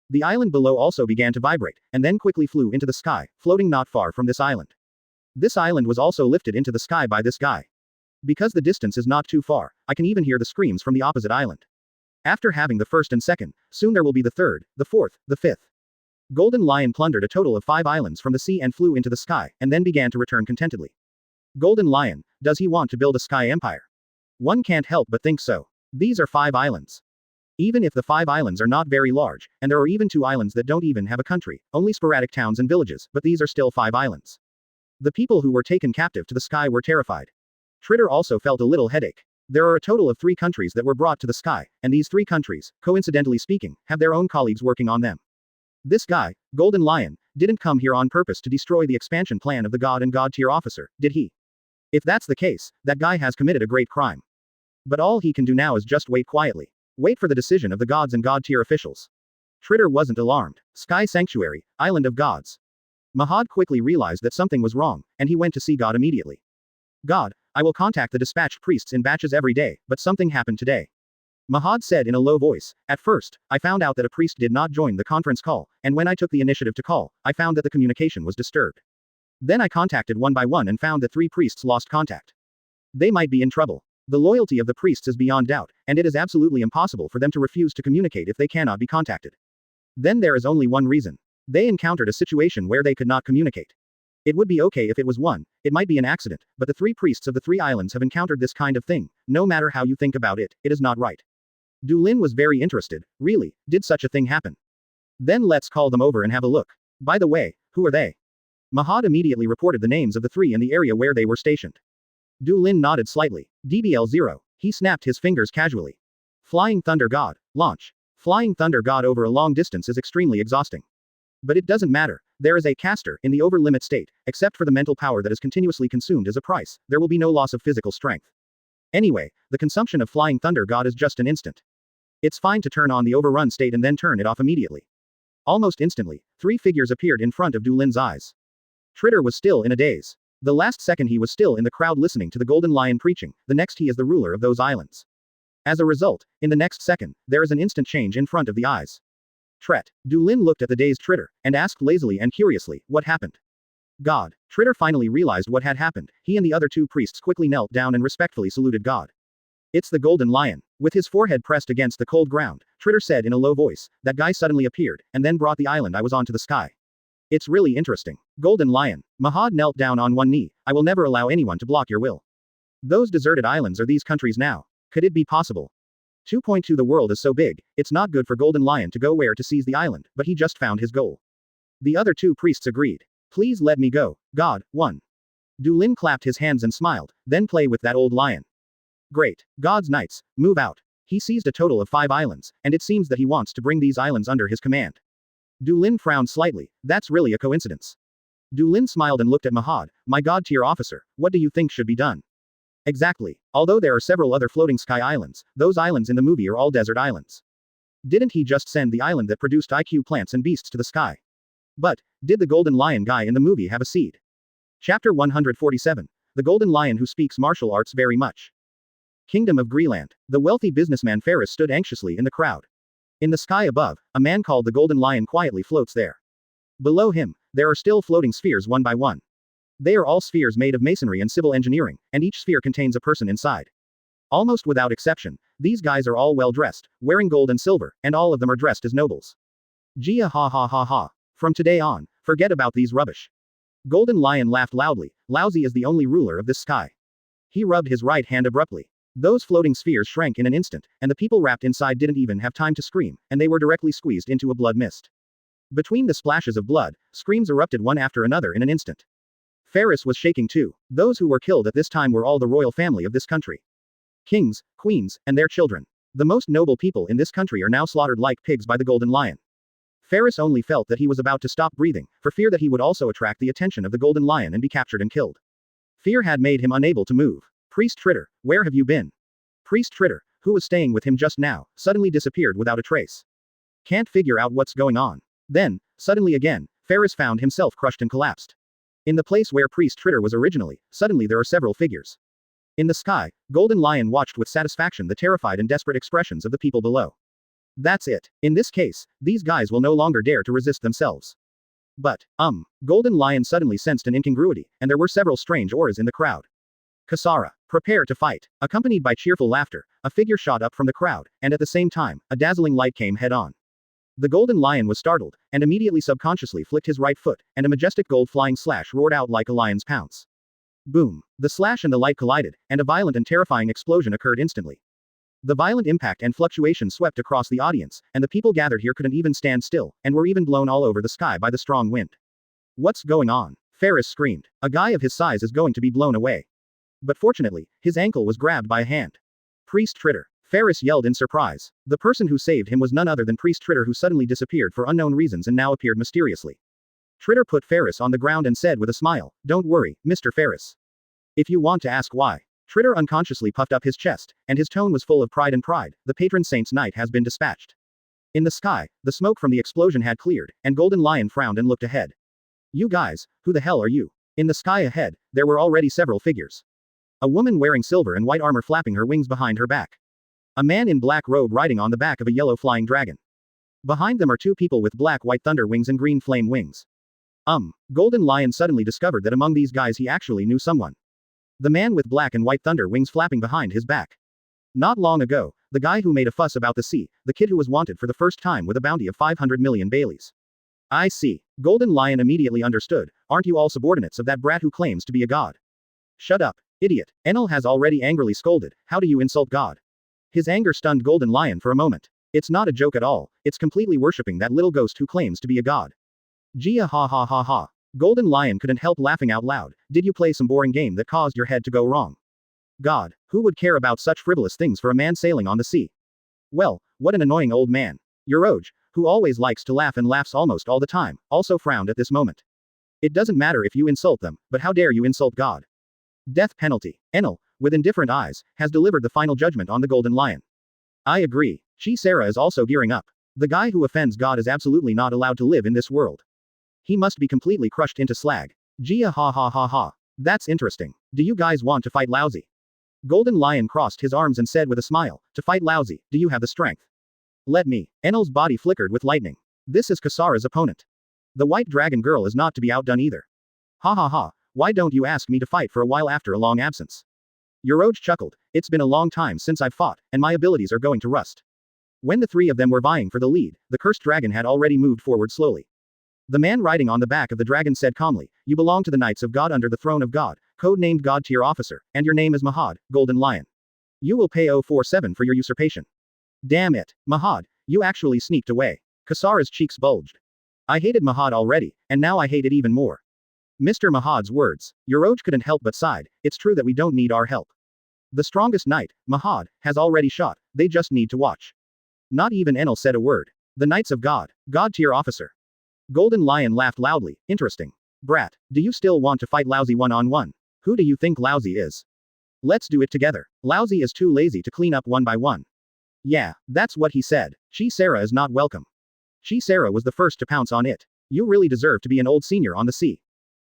The island below also began to vibrate, and then quickly flew into the sky, floating not far from this island. This island was also lifted into the sky by this guy. Because the distance is not too far, I can even hear the screams from the opposite island. After having the first and second, soon there will be the third, the fourth, the fifth. Golden Lion plundered a total of 5 islands from the sea and flew into the sky, and then began to return contentedly. Golden Lion, does he want to build a sky empire? One can't help but think so. These are 5 islands. Even if the 5 islands are not very large, and there are even 2 islands that don't even have a country, only sporadic towns and villages, but these are still 5 islands. The people who were taken captive to the sky were terrified. Tritter also felt a little headache. There are a total of 3 countries that were brought to the sky, and these 3 countries, coincidentally speaking, have their own colleagues working on them. This guy, Golden Lion, didn't come here on purpose to destroy the expansion plan of the god and god tier officer, did he? If that's the case, that guy has committed a great crime. But all he can do now is just wait quietly. Wait for the decision of the gods and god tier officials. Tritter wasn't alarmed. Sky Sanctuary, Island of Gods. Mahad quickly realized that something was wrong, and he went to see God immediately. God, I will contact the dispatched priests in batches every day, but something happened today. Mahad said in a low voice, at first, I found out that a priest did not join the conference call, and when I took the initiative to call, I found that the communication was disturbed. Then I contacted one by one and found that 3 priests lost contact. They might be in trouble. The loyalty of the priests is beyond doubt, and it is absolutely impossible for them to refuse to communicate if they cannot be contacted. Then there is only one reason. They encountered a situation where they could not communicate. It would be okay if it was one, it might be an accident, but the 3 priests of the 3 islands have encountered this kind of thing, no matter how you think about it, it is not right. Du Lin was very interested. Really, did such a thing happen? Then let's call them over and have a look. By the way, who are they? Mahad immediately reported the names of the 3 in the area where they were stationed. Du Lin nodded slightly. DBL-0. He snapped his fingers casually. Flying Thunder God. Launch. Flying Thunder God over a long distance is extremely exhausting. But it doesn't matter. There is a caster in the over-limit state, except for the mental power that is continuously consumed as a price, there will be no loss of physical strength. Anyway, the consumption of Flying Thunder God is just an instant. It's fine to turn on the overrun state and then turn it off immediately. Almost instantly, 3 figures appeared in front of Du Lin's eyes. Tritter was still in a daze. The last second he was still in the crowd listening to the Golden Lion preaching, the next he is the ruler of those islands. As a result, in the next second, there is an instant change in front of the eyes. Tret. Du Lin looked at the dazed Tritter, and asked lazily and curiously, what happened? God. Tritter finally realized what had happened. He and the other 2 priests quickly knelt down and respectfully saluted God. It's the Golden Lion. With his forehead pressed against the cold ground, Tritter said in a low voice, that guy suddenly appeared, and then brought the island I was on to the sky. It's really interesting. Golden Lion. Mahad knelt down on one knee, I will never allow anyone to block your will. Those deserted islands are these countries now. Could it be possible? 2.2 The world is so big, it's not good for Golden Lion to go where to seize the island, but he just found his goal. The other 2 priests agreed. Please let me go, God. 1. Du Lin clapped his hands and smiled, then play with that old lion. Great. God's knights, move out. He seized a total of 5 islands, and it seems that he wants to bring these islands under his command. Du Lin frowned slightly, that's really a coincidence. Du Lin smiled and looked at Mahad, my god tier officer, what do you think should be done? Exactly. Although there are several other floating sky islands, those islands in the movie are all desert islands. Didn't he just send the island that produced IQ plants and beasts to the sky? But, did the Golden Lion guy in the movie have a seed? Chapter 147. The Golden Lion who speaks martial arts very much. Kingdom of Greeland. The wealthy businessman Ferris stood anxiously in the crowd. In the sky above, a man called the Golden Lion quietly floats there. Below him, there are still floating spheres one by one. They are all spheres made of masonry and civil engineering, and each sphere contains a person inside. Almost without exception, these guys are all well dressed, wearing gold and silver, and all of them are dressed as nobles. Gia ha ha ha ha. From today on, forget about these rubbish. Golden Lion laughed loudly, Lousy is the only ruler of this sky. He rubbed his right hand abruptly. Those floating spheres shrank in an instant, and the people wrapped inside didn't even have time to scream, and they were directly squeezed into a blood mist. Between the splashes of blood, screams erupted one after another in an instant. Ferris was shaking too. Those who were killed at this time were all the royal family of this country. Kings, queens, and their children. The most noble people in this country are now slaughtered like pigs by the Golden Lion. Ferris only felt that he was about to stop breathing, for fear that he would also attract the attention of the Golden Lion and be captured and killed. Fear had made him unable to move. Priest Tritter, where have you been? Priest Tritter, who was staying with him just now, suddenly disappeared without a trace. Can't figure out what's going on. Then, suddenly again, Ferris found himself crushed and collapsed. In the place where Priest Tritter was originally, suddenly there are several figures. In the sky, Golden Lion watched with satisfaction the terrified and desperate expressions of the people below. That's it. In this case, these guys will no longer dare to resist themselves. But, Golden Lion suddenly sensed an incongruity, and there were several strange auras in the crowd. Kasara, prepare to fight. Accompanied by cheerful laughter, a figure shot up from the crowd, and at the same time, a dazzling light came head on. The Golden Lion was startled, and immediately subconsciously flicked his right foot, and a majestic gold flying slash roared out like a lion's pounce. Boom. The slash and the light collided, and a violent and terrifying explosion occurred instantly. The violent impact and fluctuation swept across the audience, and the people gathered here couldn't even stand still, and were even blown all over the sky by the strong wind. What's going on? Ferris screamed. A guy of his size is going to be blown away. But fortunately, his ankle was grabbed by a hand. Priest Tritter. Ferris yelled in surprise. The person who saved him was none other than Priest Tritter, who suddenly disappeared for unknown reasons and now appeared mysteriously. Tritter put Ferris on the ground and said with a smile, "Don't worry, Mr. Ferris. If you want to ask why." Tritter unconsciously puffed up his chest, and his tone was full of pride and pride. "The patron saint's knight has been dispatched." In the sky, the smoke from the explosion had cleared, and Golden Lion frowned and looked ahead. "You guys, who the hell are you?" In the sky ahead, there were already several figures. A woman wearing silver and white armor flapping her wings behind her back. A man in black robe riding on the back of a yellow flying dragon. Behind them are two people with black white thunder wings and green flame wings. Golden Lion suddenly discovered that among these guys he actually knew someone. The man with black and white thunder wings flapping behind his back. Not long ago, the guy who made a fuss about the sea, the kid who was wanted for the first time with a bounty of 500 million Baileys. I see. Golden Lion immediately understood. Aren't you all subordinates of that brat who claims to be a god? Shut up, idiot. Enel has already angrily scolded. How do you insult God? His anger stunned Golden Lion for a moment. It's not a joke at all, it's completely worshipping that little ghost who claims to be a god. Gia ha ha ha ha. Golden Lion couldn't help laughing out loud. Did you play some boring game that caused your head to go wrong? God, who would care about such frivolous things for a man sailing on the sea? Well, what an annoying old man. Voyage, who always likes to laugh and laughs almost all the time, also frowned at this moment. It doesn't matter if you insult them, but how dare you insult God? Death penalty. Enel, with indifferent eyes, has delivered the final judgment on the Golden Lion. I agree. Sarah is also gearing up. The guy who offends God is absolutely not allowed to live in this world. He must be completely crushed into slag. Gia ha ha ha ha. That's interesting. Do you guys want to fight Lousy? Golden Lion crossed his arms and said with a smile, to fight Lousy, do you have the strength? Let me. Enel's body flickered with lightning. This is Kasara's opponent. The white dragon girl is not to be outdone either. Ha ha ha, why don't you ask me to fight for a while after a long absence? Voyage chuckled, it's been a long time since I've fought, and my abilities are going to rust. When the three of them were vying for the lead, the cursed dragon had already moved forward slowly. The man riding on the back of the dragon said calmly, you belong to the Knights of God under the throne of God, code-named God Tier Officer, and your name is Mahad, Golden Lion. You will pay 047 for your usurpation. Damn it, Mahad, you actually sneaked away. Kasara's cheeks bulged. I hated Mahad already, and now I hate it even more. Mr. Mahad's words. Voyage couldn't help but sighed, it's true that we don't need our help. The strongest knight, Mahad, has already shot, they just need to watch. Not even Enel said a word. The Knights of God, God Tier Officer. Golden Lion laughed loudly, interesting. Brat, do you still want to fight Lousy one-on-one? Who do you think Lousy is? Let's do it together. Lousy is too lazy to clean up one by one. Yeah, that's what he said. Sarah is not welcome. Sarah was the first to pounce on it. You really deserve to be an old senior on the sea.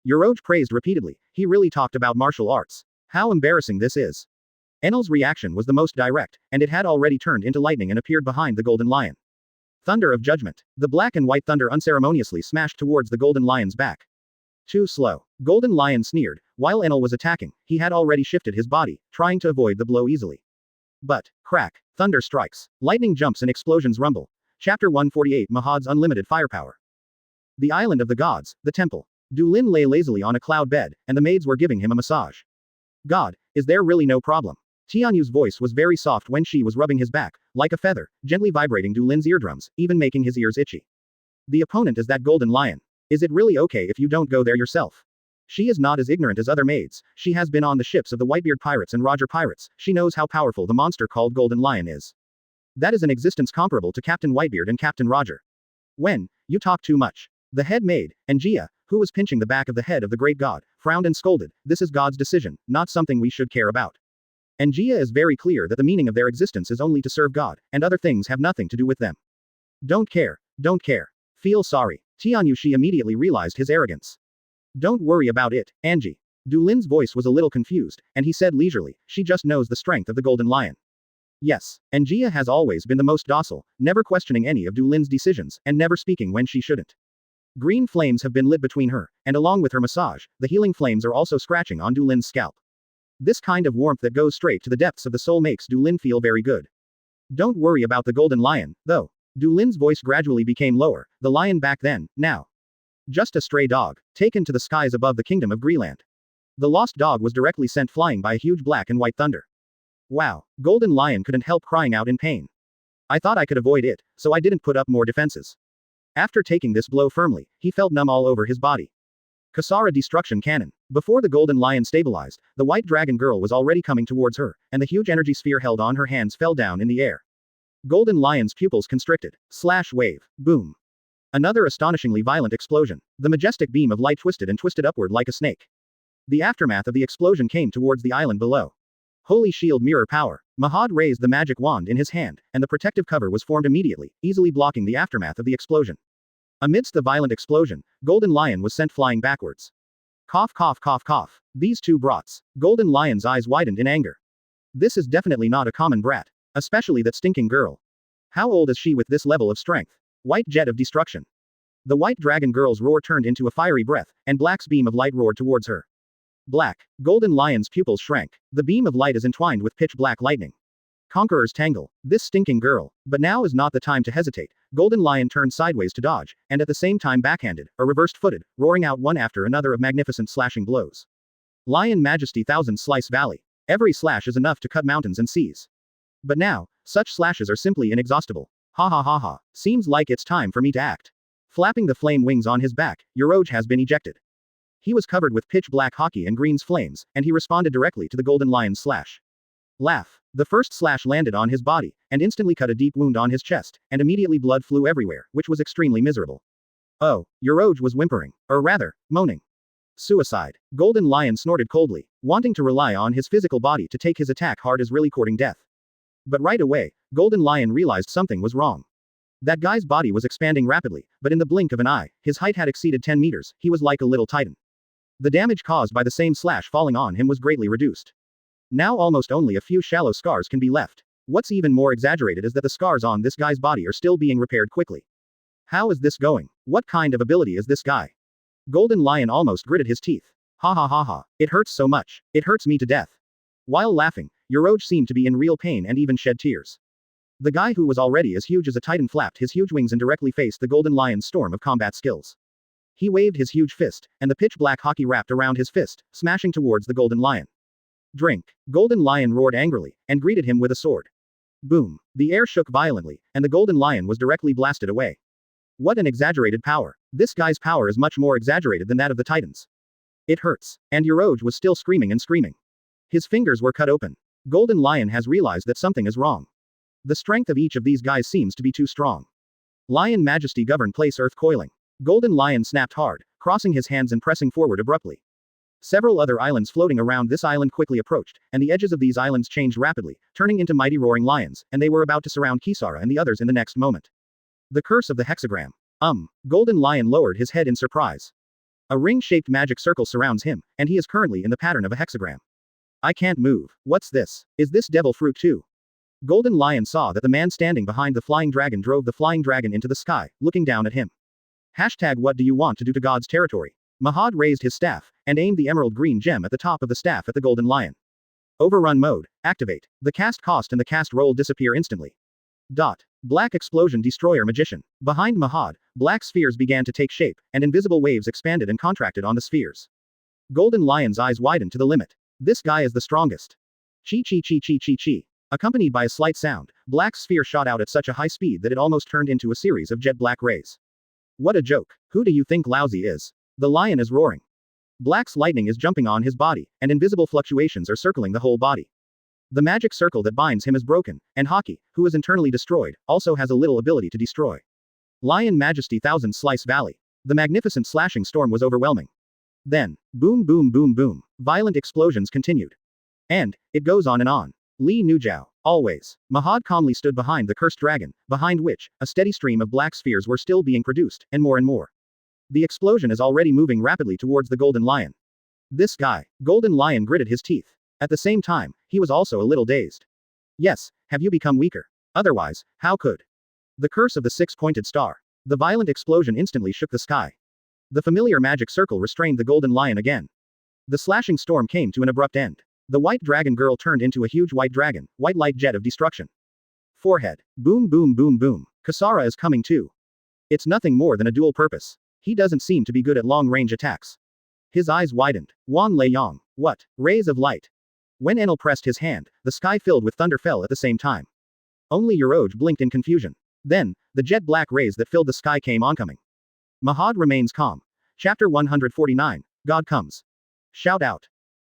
Voyage praised repeatedly, he really talked about martial arts. How embarrassing this is. Enel's reaction was the most direct, and it had already turned into lightning and appeared behind the Golden Lion. Thunder of Judgment. The black and white thunder unceremoniously smashed towards the Golden Lion's back. Too slow. Golden Lion sneered. While Enel was attacking, he had already shifted his body, trying to avoid the blow easily. But, crack. Thunder strikes. Lightning jumps and explosions rumble. Chapter 148 Mahad's Unlimited Firepower. The Island of the Gods, the Temple. Dulin lay lazily on a cloud bed, and the maids were giving him a massage. God, is there really no problem? Tianyu's voice was very soft when she was rubbing his back, like a feather, gently vibrating Dulin's eardrums, even making his ears itchy. The opponent is that Golden Lion. Is it really okay if you don't go there yourself? She is not as ignorant as other maids, she has been on the ships of the Whitebeard pirates and Roger pirates, she knows how powerful the monster called Golden Lion is. That is an existence comparable to Captain Whitebeard and Captain Roger. When, you talk too much. The head maid, Gia, who was pinching the back of the head of the great god, frowned and scolded, this is God's decision, not something we should care about. Gia is very clear that the meaning of their existence is only to serve God, and other things have nothing to do with them. Don't care. Feel sorry. Tianyu she immediately realized his arrogance. Don't worry about it, Angie. Dulin's voice was a little confused, and he said leisurely, she just knows the strength of the Golden Lion. Yes, Gia has always been the most docile, never questioning any of Dulin's decisions, and never speaking when she shouldn't. Green flames have been lit between her, and along with her massage, the healing flames are also scratching on Dulin's scalp. This kind of warmth that goes straight to the depths of the soul makes Dulin feel very good. Don't worry about the Golden Lion, though. Dulin's voice gradually became lower, the lion back then, now. Just a stray dog, taken to the skies above the kingdom of Greenland. The lost dog was directly sent flying by a huge black and white thunder. Wow, Golden Lion couldn't help crying out in pain. I thought I could avoid it, so I didn't put up more defenses. After taking this blow firmly, he felt numb all over his body. Kasara Destruction Cannon. Before the Golden Lion stabilized, the white dragon girl was already coming towards her, and the huge energy sphere held on her hands fell down in the air. Golden Lion's pupils constricted. Slash wave. Boom. Another astonishingly violent explosion. The majestic beam of light twisted and twisted upward like a snake. The aftermath of the explosion came towards the island below. Holy shield mirror power. Mahad raised the magic wand in his hand, and the protective cover was formed immediately, easily blocking the aftermath of the explosion. Amidst the violent explosion, Golden Lion was sent flying backwards. Cough cough cough cough. These two brats. Golden Lion's eyes widened in anger. This is definitely not a common brat. Especially that stinking girl. How old is she with this level of strength? White jet of destruction. The white dragon girl's roar turned into a fiery breath, and Black's beam of light roared towards her. Black. Golden Lion's pupils shrank. The beam of light is entwined with pitch black lightning. Conqueror's tangle. This stinking girl. But now is not the time to hesitate. Golden Lion turned sideways to dodge, and at the same time backhanded, or reversed footed, roaring out one after another of magnificent slashing blows. Lion Majesty Thousand Slice Valley. Every slash is enough to cut mountains and seas. But now, such slashes are simply inexhaustible. Ha ha ha ha. Seems like it's time for me to act. Flapping the flame wings on his back, Voyage has been ejected. He was covered with pitch black hockey and green's flames, and he responded directly to the Golden Lion's slash. Laugh. The first slash landed on his body, and instantly cut a deep wound on his chest, and immediately blood flew everywhere, which was extremely miserable. Oh, Voyage was whimpering, or rather, moaning. Suicide. Golden Lion snorted coldly, wanting to rely on his physical body to take his attack hard as really courting death. But right away, Golden Lion realized something was wrong. That guy's body was expanding rapidly, but in the blink of an eye, his height had exceeded 10 meters, he was like a little titan. The damage caused by the same slash falling on him was greatly reduced. Now almost only a few shallow scars can be left. What's even more exaggerated is that the scars on this guy's body are still being repaired quickly. How is this going? What kind of ability is this guy? Golden Lion almost gritted his teeth. Ha ha ha ha. It hurts so much. It hurts me to death. While laughing, Voyage seemed to be in real pain and even shed tears. The guy who was already as huge as a titan flapped his huge wings and directly faced the Golden Lion's storm of combat skills. He waved his huge fist, and the pitch black hockey wrapped around his fist, smashing towards the Golden Lion. Drink. Golden Lion roared angrily, and greeted him with a sword. Boom. The air shook violently, and the Golden Lion was directly blasted away. What an exaggerated power. This guy's power is much more exaggerated than that of the Titans. It hurts. And Voyage was still screaming and screaming. His fingers were cut open. Golden Lion has realized that something is wrong. The strength of each of these guys seems to be too strong. Lion Majesty govern place earth coiling. Golden Lion snapped hard, crossing his hands and pressing forward abruptly. Several other islands floating around this island quickly approached, and the edges of these islands changed rapidly, turning into mighty roaring lions, and they were about to surround Kisara and the others in the next moment. The curse of the hexagram. Golden Lion lowered his head in surprise. A ring-shaped magic circle surrounds him, and he is currently in the pattern of a hexagram. I can't move. What's this? Is this devil fruit too? Golden Lion saw that the man standing behind the flying dragon drove the flying dragon into the sky, looking down at him. What do you want to do to God's territory? Mahad raised his staff, and aimed the emerald green gem at the top of the staff at the Golden Lion. Overrun mode. Activate. The cast cost and the cast roll disappear instantly. Black explosion destroyer magician. Behind Mahad, black spheres began to take shape, and invisible waves expanded and contracted on the spheres. Golden Lion's eyes widened to the limit. This guy is the strongest. Chi chi chi chi chi chi. Accompanied by a slight sound, black sphere shot out at such a high speed that it almost turned into a series of jet black rays. What a joke. Who do you think Lousy is? The lion is roaring. Black's lightning is jumping on his body, and invisible fluctuations are circling the whole body. The magic circle that binds him is broken, and Hockey, who is internally destroyed, also has a little ability to destroy. Lion Majesty Thousand Slice Valley. The magnificent slashing storm was overwhelming. Then, boom boom boom boom, violent explosions continued. And, it goes on and on. Li Nujiao, always. Mahad calmly stood behind the cursed dragon, behind which, a steady stream of black spheres were still being produced, and more and more. The explosion is already moving rapidly towards the Golden Lion. This guy. Golden Lion gritted his teeth. At the same time, he was also a little dazed. Yes, have you become weaker? Otherwise, how could? The curse of the six-pointed star. The violent explosion instantly shook the sky. The familiar magic circle restrained the Golden Lion again. The slashing storm came to an abrupt end. The white dragon girl turned into a huge white dragon, white light jet of destruction. Forehead. Boom boom boom boom. Kisara is coming too. It's nothing more than a dual purpose. He doesn't seem to be good at long-range attacks. His eyes widened. Wan Lei Yang. What? Rays of light. When Enel pressed his hand, the sky filled with thunder fell at the same time. Only Voyage blinked in confusion. Then, the jet black rays that filled the sky came oncoming. Mahad remains calm. Chapter 149. God comes. Shout out.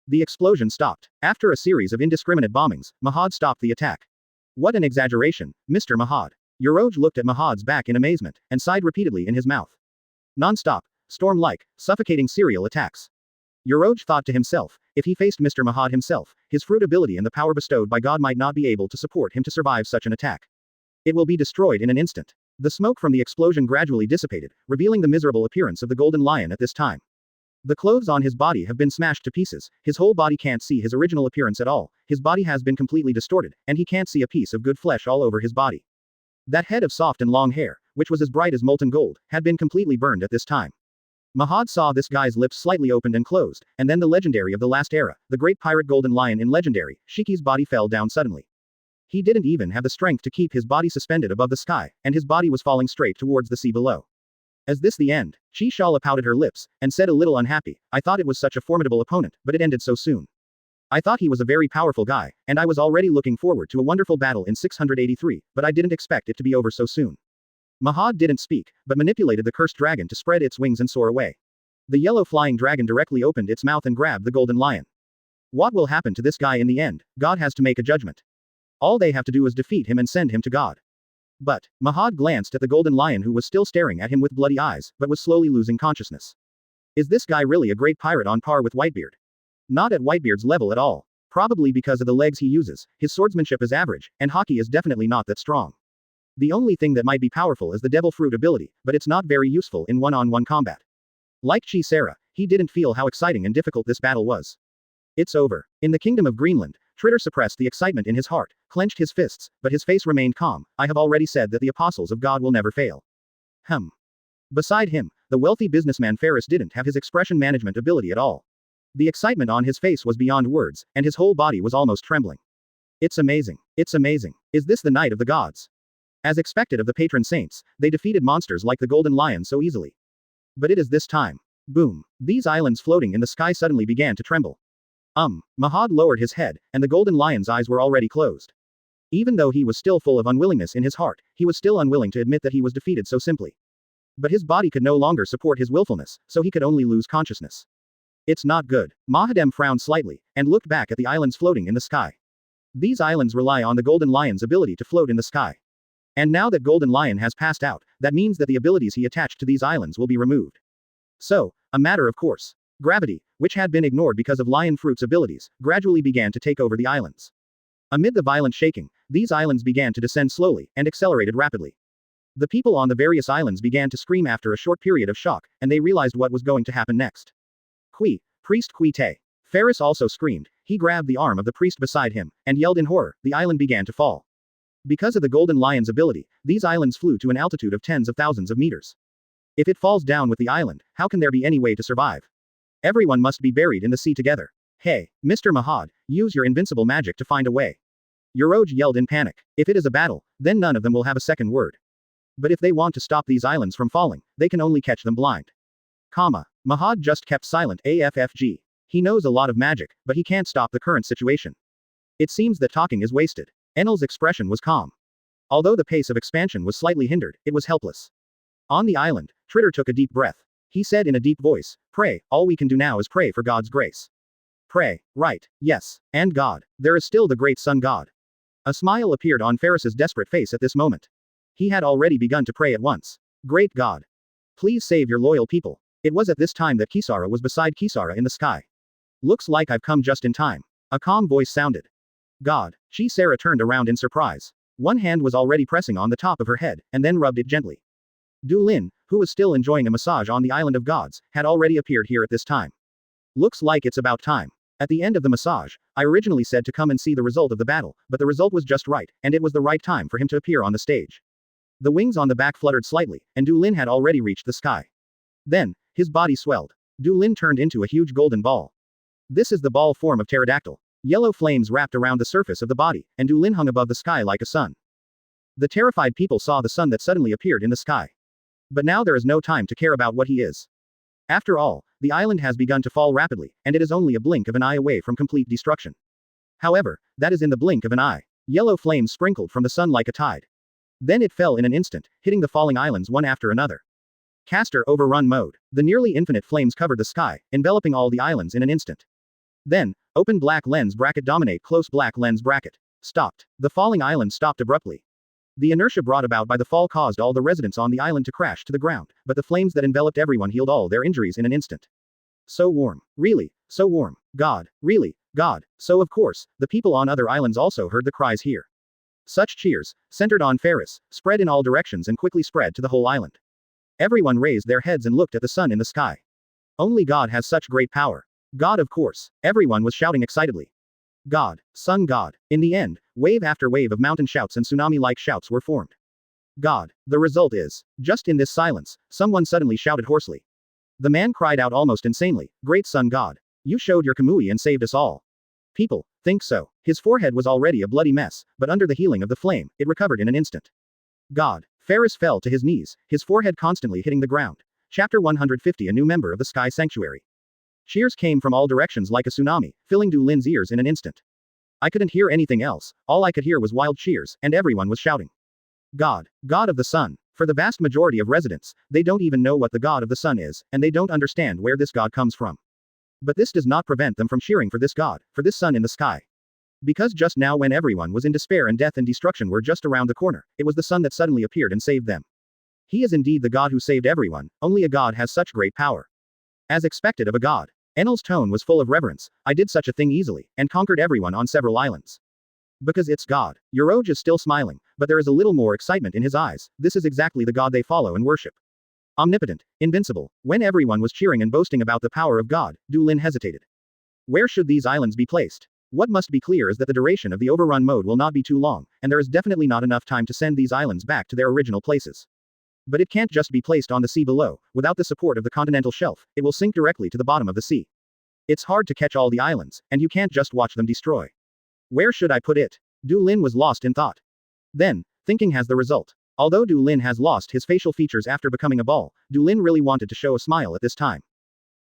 The explosion stopped. After a series of indiscriminate bombings, Mahad stopped the attack. What an exaggeration, Mr. Mahad. Yoroj looked at Mahad's back in amazement, and sighed repeatedly in his mouth. Non-stop, storm-like, suffocating serial attacks. Yoroj thought to himself, if he faced Mr. Mahad himself, his fruit ability and the power bestowed by God might not be able to support him to survive such an attack. It will be destroyed in an instant. The smoke from the explosion gradually dissipated, revealing the miserable appearance of the golden lion at this time. The clothes on his body have been smashed to pieces, his whole body can't see his original appearance at all, his body has been completely distorted, and he can't see a piece of good flesh all over his body. That head of soft and long hair, which was as bright as molten gold, had been completely burned at this time. Mahad saw this guy's lips slightly opened and closed, and then the legendary of the last era, the great pirate golden lion in legendary, Shiki's body fell down suddenly. He didn't even have the strength to keep his body suspended above the sky, and his body was falling straight towards the sea below. Is this the end? Chi Shala pouted her lips, and said a little unhappy, I thought it was such a formidable opponent, but it ended so soon. I thought he was a very powerful guy, and I was already looking forward to a wonderful battle in 683, but I didn't expect it to be over so soon. Mahad didn't speak, but manipulated the cursed dragon to spread its wings and soar away. The yellow flying dragon directly opened its mouth and grabbed the golden lion. What will happen to this guy in the end? God has to make a judgment. All they have to do is defeat him and send him to God. But, Mahad glanced at the golden lion who was still staring at him with bloody eyes, but was slowly losing consciousness. Is this guy really a great pirate on par with Whitebeard? Not at Whitebeard's level at all. Probably because of the legs he uses, his swordsmanship is average, and hockey is definitely not that strong. The only thing that might be powerful is the devil fruit ability, but it's not very useful in one-on-one combat. Like Chi Sara, he didn't feel how exciting and difficult this battle was. It's over. In the kingdom of Greenland, Tritter suppressed the excitement in his heart, clenched his fists, but his face remained calm. I have already said that the apostles of God will never fail. Beside him, the wealthy businessman Ferris didn't have his expression management ability at all. The excitement on his face was beyond words, and his whole body was almost trembling. It's amazing. It's amazing. Is this the night of the gods? As expected of the patron saints, they defeated monsters like the golden lion so easily. But it is this time. Boom. These islands floating in the sky suddenly began to tremble. Mahad lowered his head, and the golden lion's eyes were already closed. Even though he was still full of unwillingness in his heart, he was still unwilling to admit that he was defeated so simply. But his body could no longer support his willfulness, so he could only lose consciousness. It's not good. Mahadem frowned slightly, and looked back at the islands floating in the sky. These islands rely on the golden lion's ability to float in the sky. And now that golden lion has passed out, that means that the abilities he attached to these islands will be removed. So, a matter of course. Gravity, which had been ignored because of lion fruit's abilities, gradually began to take over the islands. Amid the violent shaking, these islands began to descend slowly, and accelerated rapidly. The people on the various islands began to scream after a short period of shock, and they realized what was going to happen next. Priest Kui Te. Ferris also screamed. He grabbed the arm of the priest beside him, and yelled in horror. The island began to fall. Because of the golden lion's ability, these islands flew to an altitude of tens of thousands of meters. If it falls down with the island, how can there be any way to survive? Everyone must be buried in the sea together. Hey, Mr. Mahad, use your invincible magic to find a way. Yoroj yelled in panic. If it is a battle, then none of them will have a second word. But if they want to stop these islands from falling, they can only catch them blind. Mahad just kept silent. AFFG. He knows a lot of magic, but he can't stop the current situation. It seems that talking is wasted. Enel's expression was calm. Although the pace of expansion was slightly hindered, it was helpless. On the island, Tritter took a deep breath. He said in a deep voice, pray, all we can do now is pray for God's grace. Pray, right, yes, and God. There is still the great sun god. A smile appeared on Ferris's desperate face at this moment. He had already begun to pray at once. Great God. Please save your loyal people. It was at this time that Kisara was beside Kisara in the sky. Looks like I've come just in time. A calm voice sounded. God. Chi Sara turned around in surprise. One hand was already pressing on the top of her head, and then rubbed it gently. Du Lin, who was still enjoying a massage on the Island of Gods, had already appeared here at this time. Looks like it's about time. At the end of the massage, I originally said to come and see the result of the battle, but the result was just right, and it was the right time for him to appear on the stage. The wings on the back fluttered slightly, and Du Lin had already reached the sky. Then, his body swelled. Du Lin turned into a huge golden ball. This is the ball form of pterodactyl. Yellow flames wrapped around the surface of the body, and Du Lin hung above the sky like a sun. The terrified people saw the sun that suddenly appeared in the sky. But now there is no time to care about what he is. After all, the island has begun to fall rapidly, and it is only a blink of an eye away from complete destruction. However, that is in the blink of an eye. Yellow flames sprinkled from the sun like a tide. Then it fell in an instant, hitting the falling islands one after another. Caster overrun mode. The nearly infinite flames covered the sky, enveloping all the islands in an instant. Then, open black lens bracket dominate close black lens bracket. Stopped. The falling island stopped abruptly. The inertia brought about by the fall caused all the residents on the island to crash to the ground, but the flames that enveloped everyone healed all their injuries in an instant. So warm. Really, so warm. God, really, God. So of course, the people on other islands also heard the cries here. Such cheers, centered on Ferris, spread in all directions and quickly spread to the whole island. Everyone raised their heads and looked at the sun in the sky. Only God has such great power. God, of course. Everyone was shouting excitedly. God, Sun God. In the end, wave after wave of mountain shouts and tsunami-like shouts were formed. God. The result is, just in this silence, someone suddenly shouted hoarsely. The man cried out almost insanely, Great Sun God. You showed your Kamui and saved us all. People, think so. His forehead was already a bloody mess, but under the healing of the flame, it recovered in an instant. God. Ferris fell to his knees, his forehead constantly hitting the ground. Chapter 150. A new member of the Sky Sanctuary. Cheers came from all directions like a tsunami, filling Du Lin's ears in an instant. I couldn't hear anything else, all I could hear was wild cheers, and everyone was shouting. God. God of the sun. For the vast majority of residents, they don't even know what the God of the sun is, and they don't understand where this God comes from. But this does not prevent them from cheering for this God, for this sun in the sky. Because just now when everyone was in despair and death and destruction were just around the corner, it was the sun that suddenly appeared and saved them. He is indeed the God who saved everyone, only a God has such great power. As expected of a God. Enel's tone was full of reverence. I did such a thing easily, and conquered everyone on several islands. Because it's God. Voyage is still smiling, but there is a little more excitement in his eyes. This is exactly the God they follow and worship. Omnipotent, invincible. When everyone was cheering and boasting about the power of God, Du Lin hesitated. Where should these islands be placed? What must be clear is that the duration of the overrun mode will not be too long, and there is definitely not enough time to send these islands back to their original places. But it can't just be placed on the sea below. Without the support of the continental shelf, it will sink directly to the bottom of the sea. It's hard to catch all the islands, and you can't just watch them destroy. Where should I put it? Du Lin was lost in thought. Then, thinking has the result. Although Du Lin has lost his facial features after becoming a ball, Du Lin really wanted to show a smile at this time.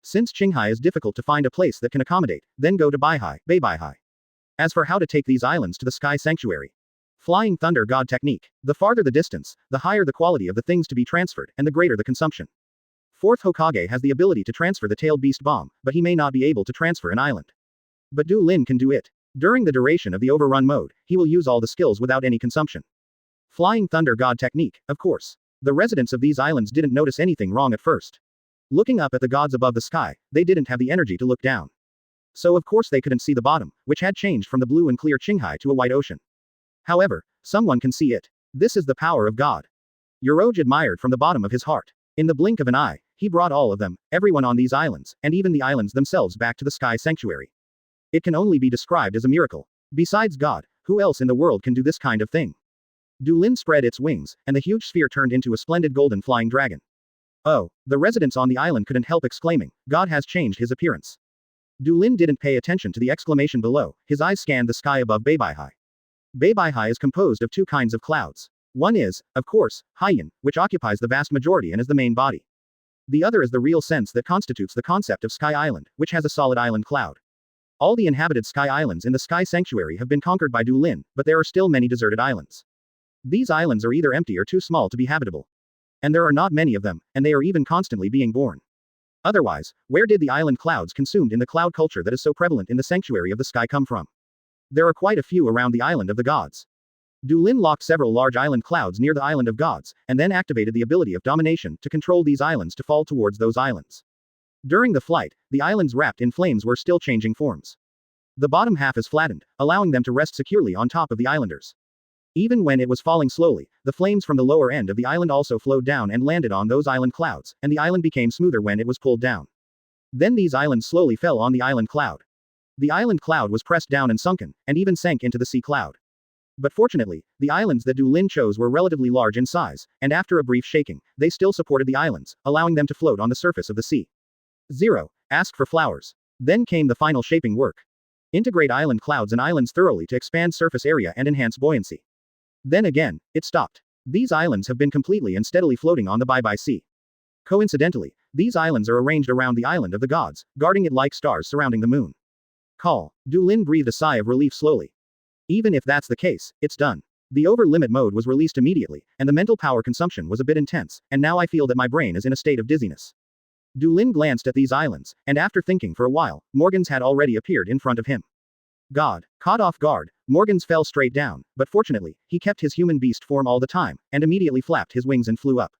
Since Qinghai is difficult to find a place that can accommodate, then go to Beihai. As for how to take these islands to the Sky Sanctuary. Flying Thunder God technique. The farther the distance, the higher the quality of the things to be transferred, and the greater the consumption. Fourth Hokage has the ability to transfer the tailed beast bomb, but he may not be able to transfer an island. But Du Lin can do it. During the duration of the overrun mode, he will use all the skills without any consumption. Flying Thunder God technique, of course. The residents of these islands didn't notice anything wrong at first. Looking up at the gods above the sky, they didn't have the energy to look down. So of course they couldn't see the bottom, which had changed from the blue and clear Qinghai to a white ocean. However, someone can see it. This is the power of God. Voyage admired from the bottom of his heart. In the blink of an eye, he brought all of them, everyone on these islands, and even the islands themselves back to the Sky Sanctuary. It can only be described as a miracle. Besides God, who else in the world can do this kind of thing? Du Lin spread its wings, and the huge sphere turned into a splendid golden flying dragon. Oh, the residents on the island couldn't help exclaiming, God has changed his appearance. Du Lin didn't pay attention to the exclamation below, his eyes scanned the sky above Beihai. Beihai is composed of two kinds of clouds. One is, of course, Haiyan, which occupies the vast majority and is the main body. The other is the real sense that constitutes the concept of Sky Island, which has a solid island cloud. All the inhabited Sky Islands in the Sky Sanctuary have been conquered by Du Lin, but there are still many deserted islands. These islands are either empty or too small to be habitable. And there are not many of them, and they are even constantly being born. Otherwise, where did the island clouds consumed in the cloud culture that is so prevalent in the sanctuary of the sky come from? There are quite a few around the island of the gods. Du Lin locked several large island clouds near the island of gods, and then activated the ability of domination to control these islands to fall towards those islands. During the flight, the islands wrapped in flames were still changing forms. The bottom half is flattened, allowing them to rest securely on top of the islanders. Even when it was falling slowly, the flames from the lower end of the island also flowed down and landed on those island clouds, and the island became smoother when it was pulled down. Then these islands slowly fell on the island cloud. The island cloud was pressed down and sunken, and even sank into the sea cloud. But fortunately, the islands that Du Lin chose were relatively large in size, and after a brief shaking, they still supported the islands, allowing them to float on the surface of the sea. 0. Ask for flowers. Then came the final shaping work. Integrate island clouds and islands thoroughly to expand surface area and enhance buoyancy. Then again, it stopped. These islands have been completely and steadily floating on the Bye-Bye Sea. Coincidentally, these islands are arranged around the island of the gods, guarding it like stars surrounding the moon. Call. Du Lin breathed a sigh of relief slowly. Even if that's the case, it's done. The over-limit mode was released immediately, and the mental power consumption was a bit intense, and now I feel that my brain is in a state of dizziness. Du Lin glanced at these islands, and after thinking for a while, Morgans had already appeared in front of him. God. Caught off guard, Morgans fell straight down, but fortunately, he kept his human beast form all the time, and immediately flapped his wings and flew up.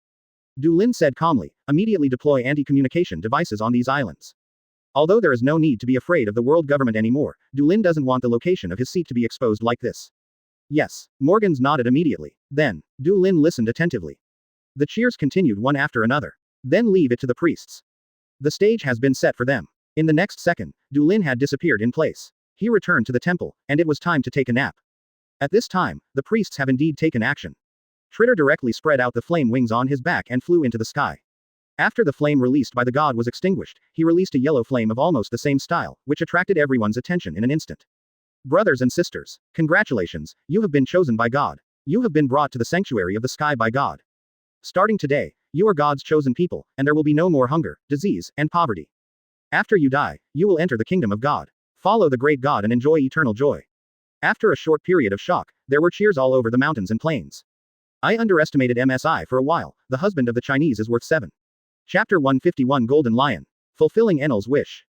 Du Lin said calmly, immediately deploy anti-communication devices on these islands. Although there is no need to be afraid of the world government anymore, Du Lin doesn't want the location of his seat to be exposed like this. Yes. Morgans nodded immediately. Then, Du Lin listened attentively. The cheers continued one after another. Then leave it to the priests. The stage has been set for them. In the next second, Du Lin had disappeared in place. He returned to the temple, and it was time to take a nap. At this time, the priests have indeed taken action. Tritter directly spread out the flame wings on his back and flew into the sky. After the flame released by the god was extinguished, he released a yellow flame of almost the same style, which attracted everyone's attention in an instant. Brothers and sisters, congratulations, you have been chosen by God. You have been brought to the sanctuary of the sky by God. Starting today, you are God's chosen people, and there will be no more hunger, disease, and poverty. After you die, you will enter the kingdom of God. Follow the great God and enjoy eternal joy. After a short period of shock, there were cheers all over the mountains and plains. I underestimated MSI for a while, the husband of the Chinese is worth 7. Chapter 151 Golden Lion. Fulfilling Enel's wish.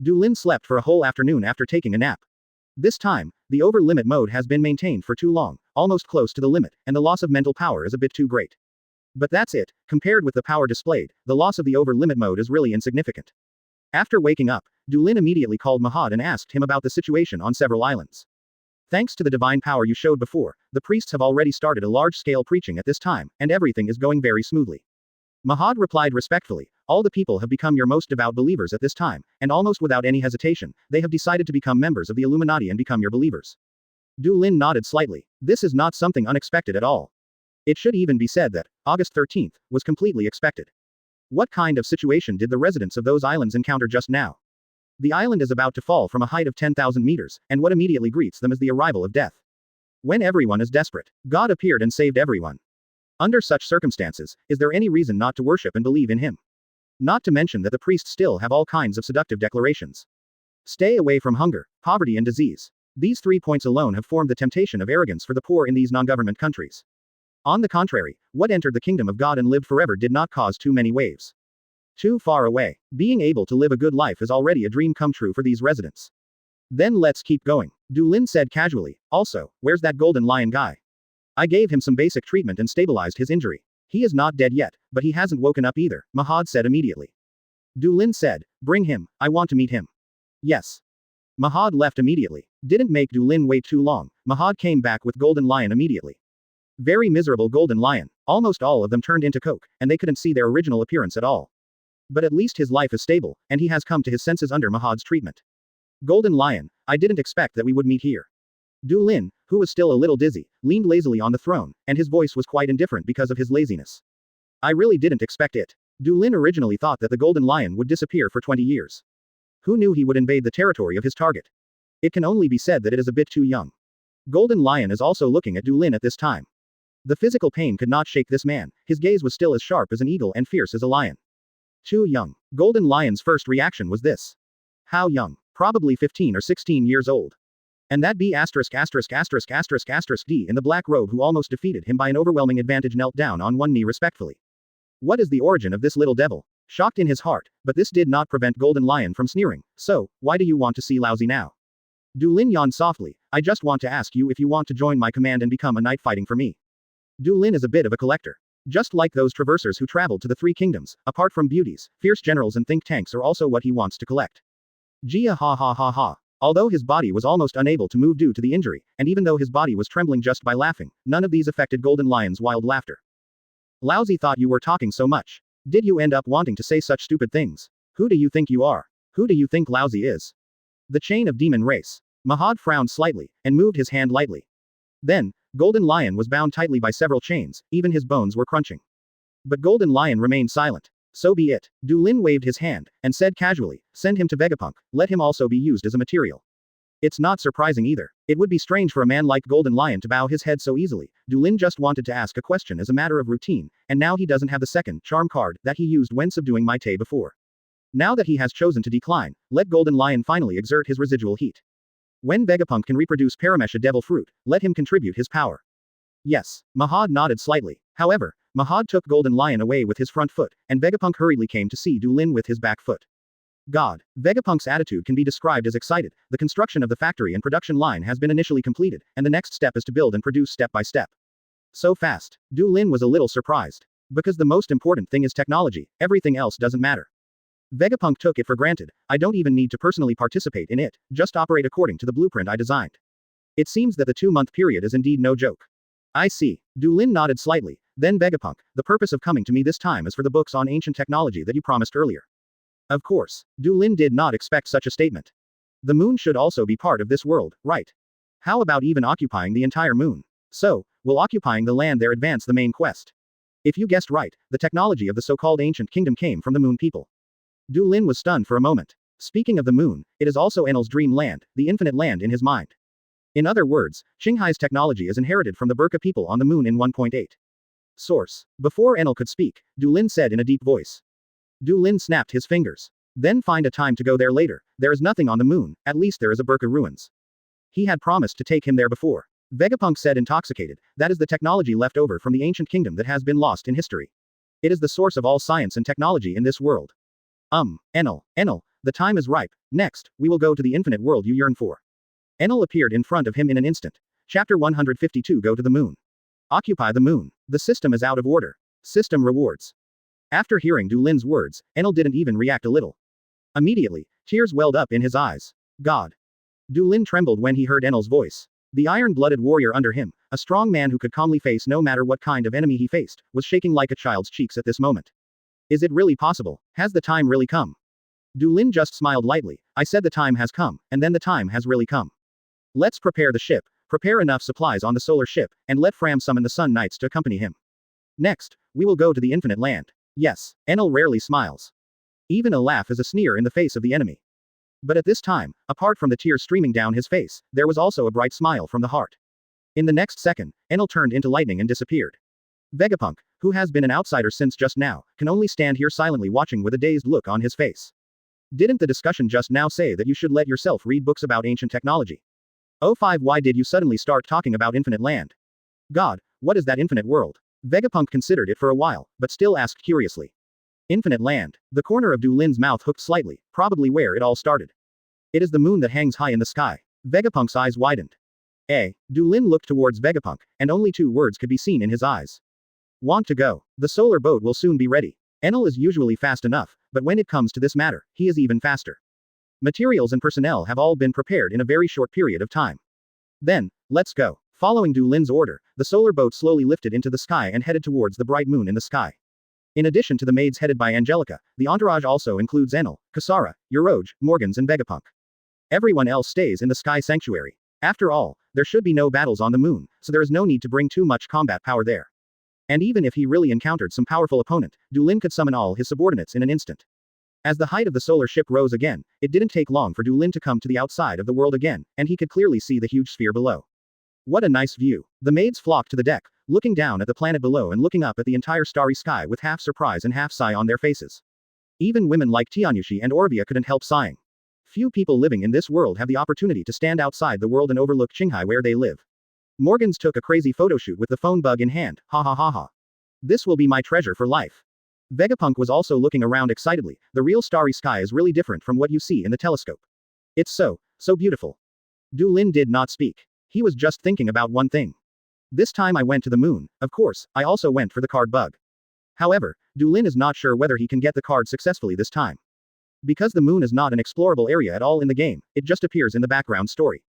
Du Lin slept for a whole afternoon after taking a nap. This time, the over-limit mode has been maintained for too long, almost close to the limit, and the loss of mental power is a bit too great. But that's it, compared with the power displayed, the loss of the over-limit mode is really insignificant. After waking up, Du Lin immediately called Mahad and asked him about the situation on several islands. Thanks to the divine power you showed before, the priests have already started a large-scale preaching at this time, and everything is going very smoothly. Mahad replied respectfully, all the people have become your most devout believers at this time, and almost without any hesitation, they have decided to become members of the Illuminati and become your believers. Du Lin nodded slightly. This is not something unexpected at all. It should even be said that, August 13th, was completely expected. What kind of situation did the residents of those islands encounter just now? The island is about to fall from a height of 10,000 meters, and what immediately greets them is the arrival of death. When everyone is desperate, God appeared and saved everyone. Under such circumstances, is there any reason not to worship and believe in him? Not to mention that the priests still have all kinds of seductive declarations. Stay away from hunger, poverty and disease. These 3 points alone have formed the temptation of arrogance for the poor in these non-government countries. On the contrary, what entered the kingdom of God and lived forever did not cause too many waves. Too far away. Being able to live a good life is already a dream come true for these residents. Then let's keep going. Du Lin said casually, also, where's that golden lion guy? I gave him some basic treatment and stabilized his injury. He is not dead yet, but he hasn't woken up either, Mahad said immediately. Du Lin said, bring him, I want to meet him. Yes. Mahad left immediately. Didn't make Du Lin wait too long, Mahad came back with Golden Lion immediately. Very miserable Golden Lion. Almost all of them turned into coke, and they couldn't see their original appearance at all. But at least his life is stable, and he has come to his senses under Mahad's treatment. Golden Lion, I didn't expect that we would meet here. Du Lin, who was still a little dizzy, leaned lazily on the throne, and his voice was quite indifferent because of his laziness. I really didn't expect it. Du Lin originally thought that the Golden Lion would disappear for 20 years. Who knew he would invade the territory of his target? It can only be said that it is a bit too young. Golden Lion is also looking at Du Lin at this time. The physical pain could not shake this man, his gaze was still as sharp as an eagle and fierce as a lion. Too young. Golden Lion's first reaction was this. How young? Probably 15 or 16 years old. And that B*********** D in the black robe who almost defeated him by an overwhelming advantage knelt down on one knee respectfully. What is the origin of this little devil? Shocked in his heart, but this did not prevent Golden Lion from sneering, so, why do you want to see Lousy now? Du Lin yawned softly, I just want to ask you if you want to join my command and become a knight fighting for me. Du Lin is a bit of a collector. Just like those traversers who traveled to the 3 kingdoms, apart from beauties, fierce generals and think tanks are also what he wants to collect. Gia ha ha ha ha. Although his body was almost unable to move due to the injury, and even though his body was trembling just by laughing, none of these affected Golden Lion's wild laughter. Lousy thought you were talking so much. Did you end up wanting to say such stupid things? Who do you think you are? Who do you think Lousy is? The chain of demon race. Mahad frowned slightly, and moved his hand lightly. Then, Golden Lion was bound tightly by several chains, even his bones were crunching. But Golden Lion remained silent. So be it. Du Lin waved his hand, and said casually, send him to Vegapunk, let him also be used as a material. It's not surprising either. It would be strange for a man like Golden Lion to bow his head so easily. Du Lin just wanted to ask a question as a matter of routine, and now he doesn't have the second charm card that he used when subduing Mai Tai before. Now that he has chosen to decline, let Golden Lion finally exert his residual heat. When Vegapunk can reproduce Paramesha Devil Fruit, let him contribute his power. Yes. Mahad nodded slightly. However, Mahad took Golden Lion away with his front foot, and Vegapunk hurriedly came to see Du Lin with his back foot. God. Vegapunk's attitude can be described as excited. The construction of the factory and production line has been initially completed, and the next step is to build and produce step by step. So fast. Du Lin was a little surprised. Because the most important thing is technology, everything else doesn't matter. Vegapunk took it for granted. I don't even need to personally participate in it, just operate according to the blueprint I designed. It seems that the 2-month period is indeed no joke. I see. Du Lin nodded slightly. Then Vegapunk, the purpose of coming to me this time is for the books on ancient technology that you promised earlier. Of course. Du Lin did not expect such a statement. The moon should also be part of this world, right? How about even occupying the entire moon? So, will occupying the land there advance the main quest? If you guessed right, the technology of the so-called ancient kingdom came from the moon people. Du Lin was stunned for a moment. Speaking of the moon, it is also Enel's dream land, the infinite land in his mind. In other words, Qinghai's technology is inherited from the Burka people on the moon in 1.8. Source. Before Enel could speak, Du Lin said in a deep voice. Du Lin snapped his fingers. Then find a time to go there later. There is nothing on the moon, at least there is a Burka ruins. He had promised to take him there before. Vegapunk said intoxicated, that is the technology left over from the ancient kingdom that has been lost in history. It is the source of all science and technology in this world. Enel, the time is ripe. Next, we will go to the infinite world you yearn for. Enel appeared in front of him in an instant. Chapter 152 Go to the moon. Occupy the moon. The system is out of order. System rewards. After hearing Du Lin's words, Enel didn't even react a little. Immediately, tears welled up in his eyes. God. Du Lin trembled when he heard Enel's voice. The iron-blooded warrior under him, a strong man who could calmly face no matter what kind of enemy he faced, was shaking like a child's cheeks at this moment. Is it really possible? Has the time really come? Du Lin just smiled lightly. I said the time has come, and then the time has really come. Let's prepare the ship, prepare enough supplies on the solar ship, and let Fram summon the Sun Knights to accompany him. Next, we will go to the infinite land. Yes, Enel rarely smiles. Even a laugh is a sneer in the face of the enemy. But at this time, apart from the tears streaming down his face, there was also a bright smile from the heart. In the next second, Enel turned into lightning and disappeared. Vegapunk, who has been an outsider since just now, can only stand here silently watching with a dazed look on his face. Didn't the discussion just now say that you should let yourself read books about ancient technology? Oh 5 Why did you suddenly start talking about infinite land? God, what is that infinite world? Vegapunk considered it for a while, but still asked curiously. Infinite land. The corner of Du Lin's mouth hooked slightly, probably where it all started. It is the moon that hangs high in the sky. Vegapunk's eyes widened. Du Lin looked towards Vegapunk, and only 2 words could be seen in his eyes. Want to go. The solar boat will soon be ready. Enel is usually fast enough, but when it comes to this matter, he is even faster. Materials and personnel have all been prepared in a very short period of time. Then, let's go. Following Du Lin's order, the solar boat slowly lifted into the sky and headed towards the bright moon in the sky. In addition to the maids headed by Angelica, the entourage also includes Enel, Kasara, Euroj, Morgans and Vegapunk. Everyone else stays in the sky sanctuary. After all, there should be no battles on the moon, so there is no need to bring too much combat power there. And even if he really encountered some powerful opponent, Du Lin could summon all his subordinates in an instant. As the height of the solar ship rose again, it didn't take long for Du Lin to come to the outside of the world again, and he could clearly see the huge sphere below. What a nice view. The maids flocked to the deck, looking down at the planet below and looking up at the entire starry sky with half surprise and half sigh on their faces. Even women like Tianyushi and Orvia couldn't help sighing. Few people living in this world have the opportunity to stand outside the world and overlook Qinghai where they live. Morgans took a crazy photoshoot with the phone bug in hand, ha ha ha ha. This will be my treasure for life. Vegapunk was also looking around excitedly. The real starry sky is really different from what you see in the telescope. It's so beautiful. Du Lin did not speak. He was just thinking about one thing. This time I went to the moon, of course, I also went for the card bug. However, Du Lin is not sure whether he can get the card successfully this time. Because the moon is not an explorable area at all in the game, it just appears in the background story.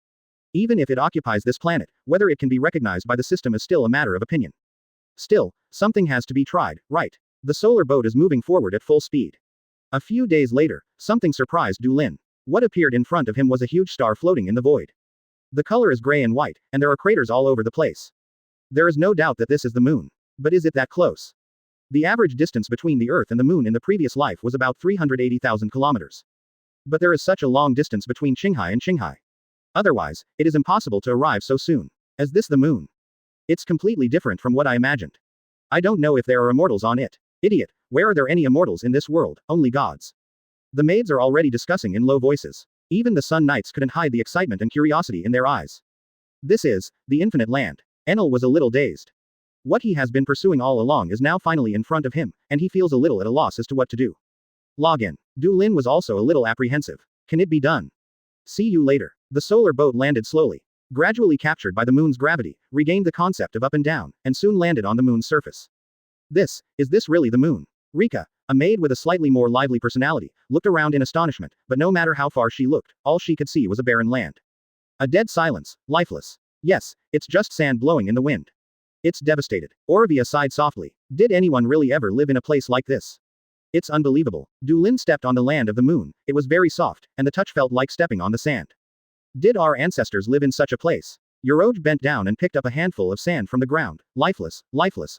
Even if it occupies this planet, whether it can be recognized by the system is still a matter of opinion. Still, something has to be tried, right? The solar boat is moving forward at full speed. A few days later, something surprised Du Lin. What appeared in front of him was a huge star floating in the void. The color is gray and white, and there are craters all over the place. There is no doubt that this is the moon. But is it that close? The average distance between the Earth and the moon in the previous life was about 380,000 kilometers. But there is such a long distance between Qinghai and Qinghai. Otherwise, it is impossible to arrive so soon. Is this the moon? It's completely different from what I imagined. I don't know if there are immortals on it. Idiot, where are there any immortals in this world? Only gods. The maids are already discussing in low voices. Even the Sun Knights couldn't hide the excitement and curiosity in their eyes. This is the infinite land. Enel was a little dazed. What he has been pursuing all along is now finally in front of him, and he feels a little at a loss as to what to do. Login. Du Lin was also a little apprehensive. Can it be done? See you later. The solar boat landed slowly. Gradually captured by the moon's gravity, regained the concept of up and down, and soon landed on the moon's surface. Is this really the moon? Rika, a maid with a slightly more lively personality, looked around in astonishment, but no matter how far she looked, all she could see was a barren land. A dead silence, lifeless. Yes, it's just sand blowing in the wind. It's devastated. Orvia sighed softly. Did anyone really ever live in a place like this? It's unbelievable. Du Lin stepped on the land of the moon. It was very soft, and the touch felt like stepping on the sand. Did our ancestors live in such a place? Yoroj bent down and picked up a handful of sand from the ground, lifeless,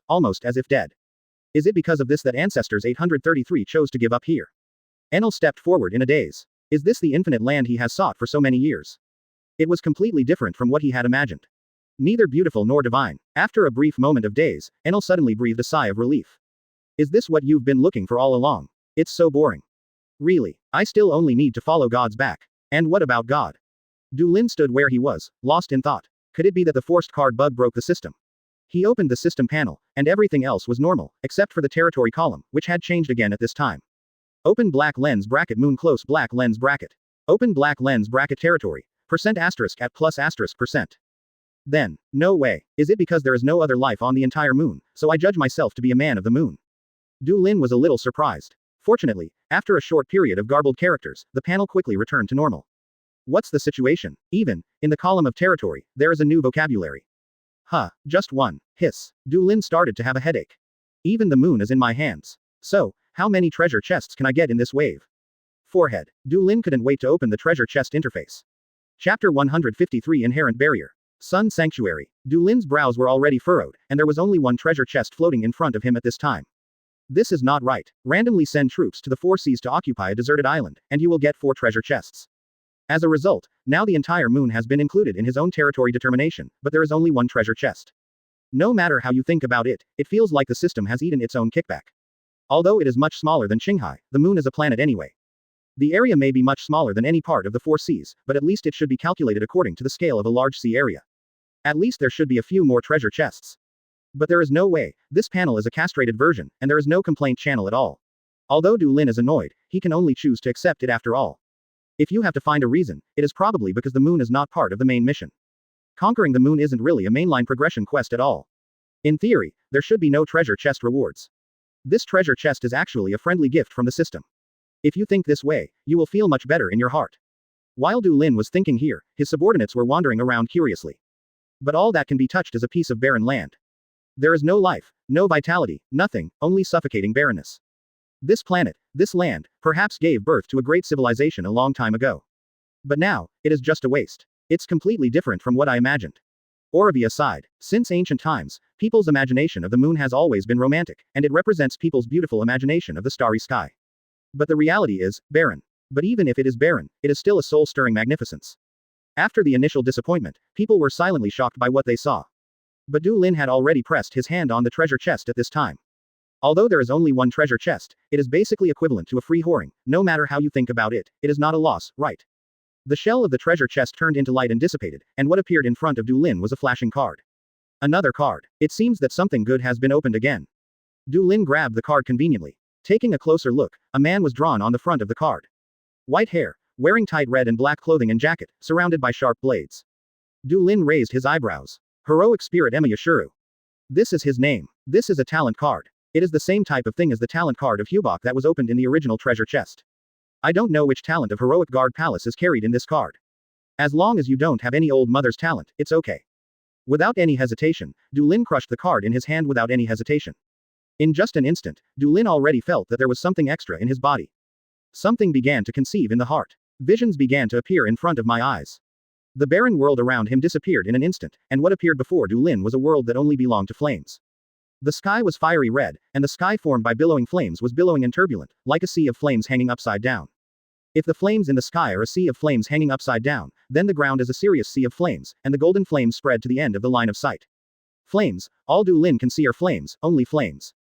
almost as if dead. Is it because of this that ancestors 833 chose to give up here? Enel stepped forward in a daze. Is this the infinite land he has sought for so many years? It was completely different from what he had imagined. Neither beautiful nor divine. After a brief moment of daze, Enel suddenly breathed a sigh of relief. Is this what you've been looking for all along? It's so boring. Really, I still only need to follow God's back. And what about God? Du Lin stood where he was, lost in thought. Could it be that the forced card bug broke the system? He opened the system panel, and everything else was normal, except for the territory column, which had changed again at this time. Open black lens bracket moon close black lens bracket. Open black lens bracket territory. Percent asterisk at plus asterisk percent. Then, no way. Is it because there is no other life on the entire moon, so I judge myself to be a man of the moon? Du Lin was a little surprised. Fortunately, after a short period of garbled characters, the panel quickly returned to normal. What's the situation? Even, in the column of territory, there is a new vocabulary. Just one. Hiss. Du Lin started to have a headache. Even the moon is in my hands. So, how many treasure chests can I get in this wave? Forehead. Du Lin couldn't wait to open the treasure chest interface. Chapter 153 Inherent Barrier. Sun Sanctuary. Du Lin's brows were already furrowed, and there was only one treasure chest floating in front of him at this time. This is not right. Randomly send troops to the four seas to occupy a deserted island, and you will get 4 treasure chests. As a result, now the entire moon has been included in his own territory determination, but there is only one treasure chest. No matter how you think about it, it feels like the system has eaten its own kickback. Although it is much smaller than Qinghai, the moon is a planet anyway. The area may be much smaller than any part of the 4 seas, but at least it should be calculated according to the scale of a large sea area. At least there should be a few more treasure chests. But there is no way. This panel is a castrated version, and there is no complaint channel at all. Although Du Lin is annoyed, he can only choose to accept it after all. If you have to find a reason, it is probably because the moon is not part of the main mission. Conquering the moon isn't really a mainline progression quest at all. In theory, there should be no treasure chest rewards. This treasure chest is actually a friendly gift from the system. If you think this way, you will feel much better in your heart. While Du Lin was thinking here, his subordinates were wandering around curiously. But all that can be touched is a piece of barren land. There is no life, no vitality, nothing, only suffocating barrenness. This planet, this land, perhaps gave birth to a great civilization a long time ago. But now, it is just a waste. It's completely different from what I imagined. Orvia sighed. Since ancient times, people's imagination of the moon has always been romantic, and it represents people's beautiful imagination of the starry sky. But the reality is, barren. But even if it is barren, it is still a soul-stirring magnificence. After the initial disappointment, people were silently shocked by what they saw. But Du Lin had already pressed his hand on the treasure chest at this time. Although there is only one treasure chest, it is basically equivalent to a free whoring. No matter how you think about it, it is not a loss, right? The shell of the treasure chest turned into light and dissipated, and what appeared in front of Du Lin was a flashing card. Another card. It seems that something good has been opened again. Du Lin grabbed the card conveniently. Taking a closer look, a man was drawn on the front of the card. White hair, wearing tight red and black clothing and jacket, surrounded by sharp blades. Du Lin raised his eyebrows. Heroic Spirit Ema Yashuru. This is his name. This is a talent card. It is the same type of thing as the talent card of Hubok that was opened in the original treasure chest. I don't know which talent of Heroic Guard Palace is carried in this card. As long as you don't have any old mother's talent, it's okay. Without any hesitation, Du Lin crushed the card in his hand without any hesitation. In just an instant, Du Lin already felt that there was something extra in his body. Something began to conceive in the heart. Visions began to appear in front of my eyes. The barren world around him disappeared in an instant, and what appeared before Du Lin was a world that only belonged to flames. The sky was fiery red, and the sky formed by billowing flames was billowing and turbulent, like a sea of flames hanging upside down. If the flames in the sky are a sea of flames hanging upside down, then the ground is a serious sea of flames, and the golden flames spread to the end of the line of sight. Flames, all Du Lin can see are flames, only flames.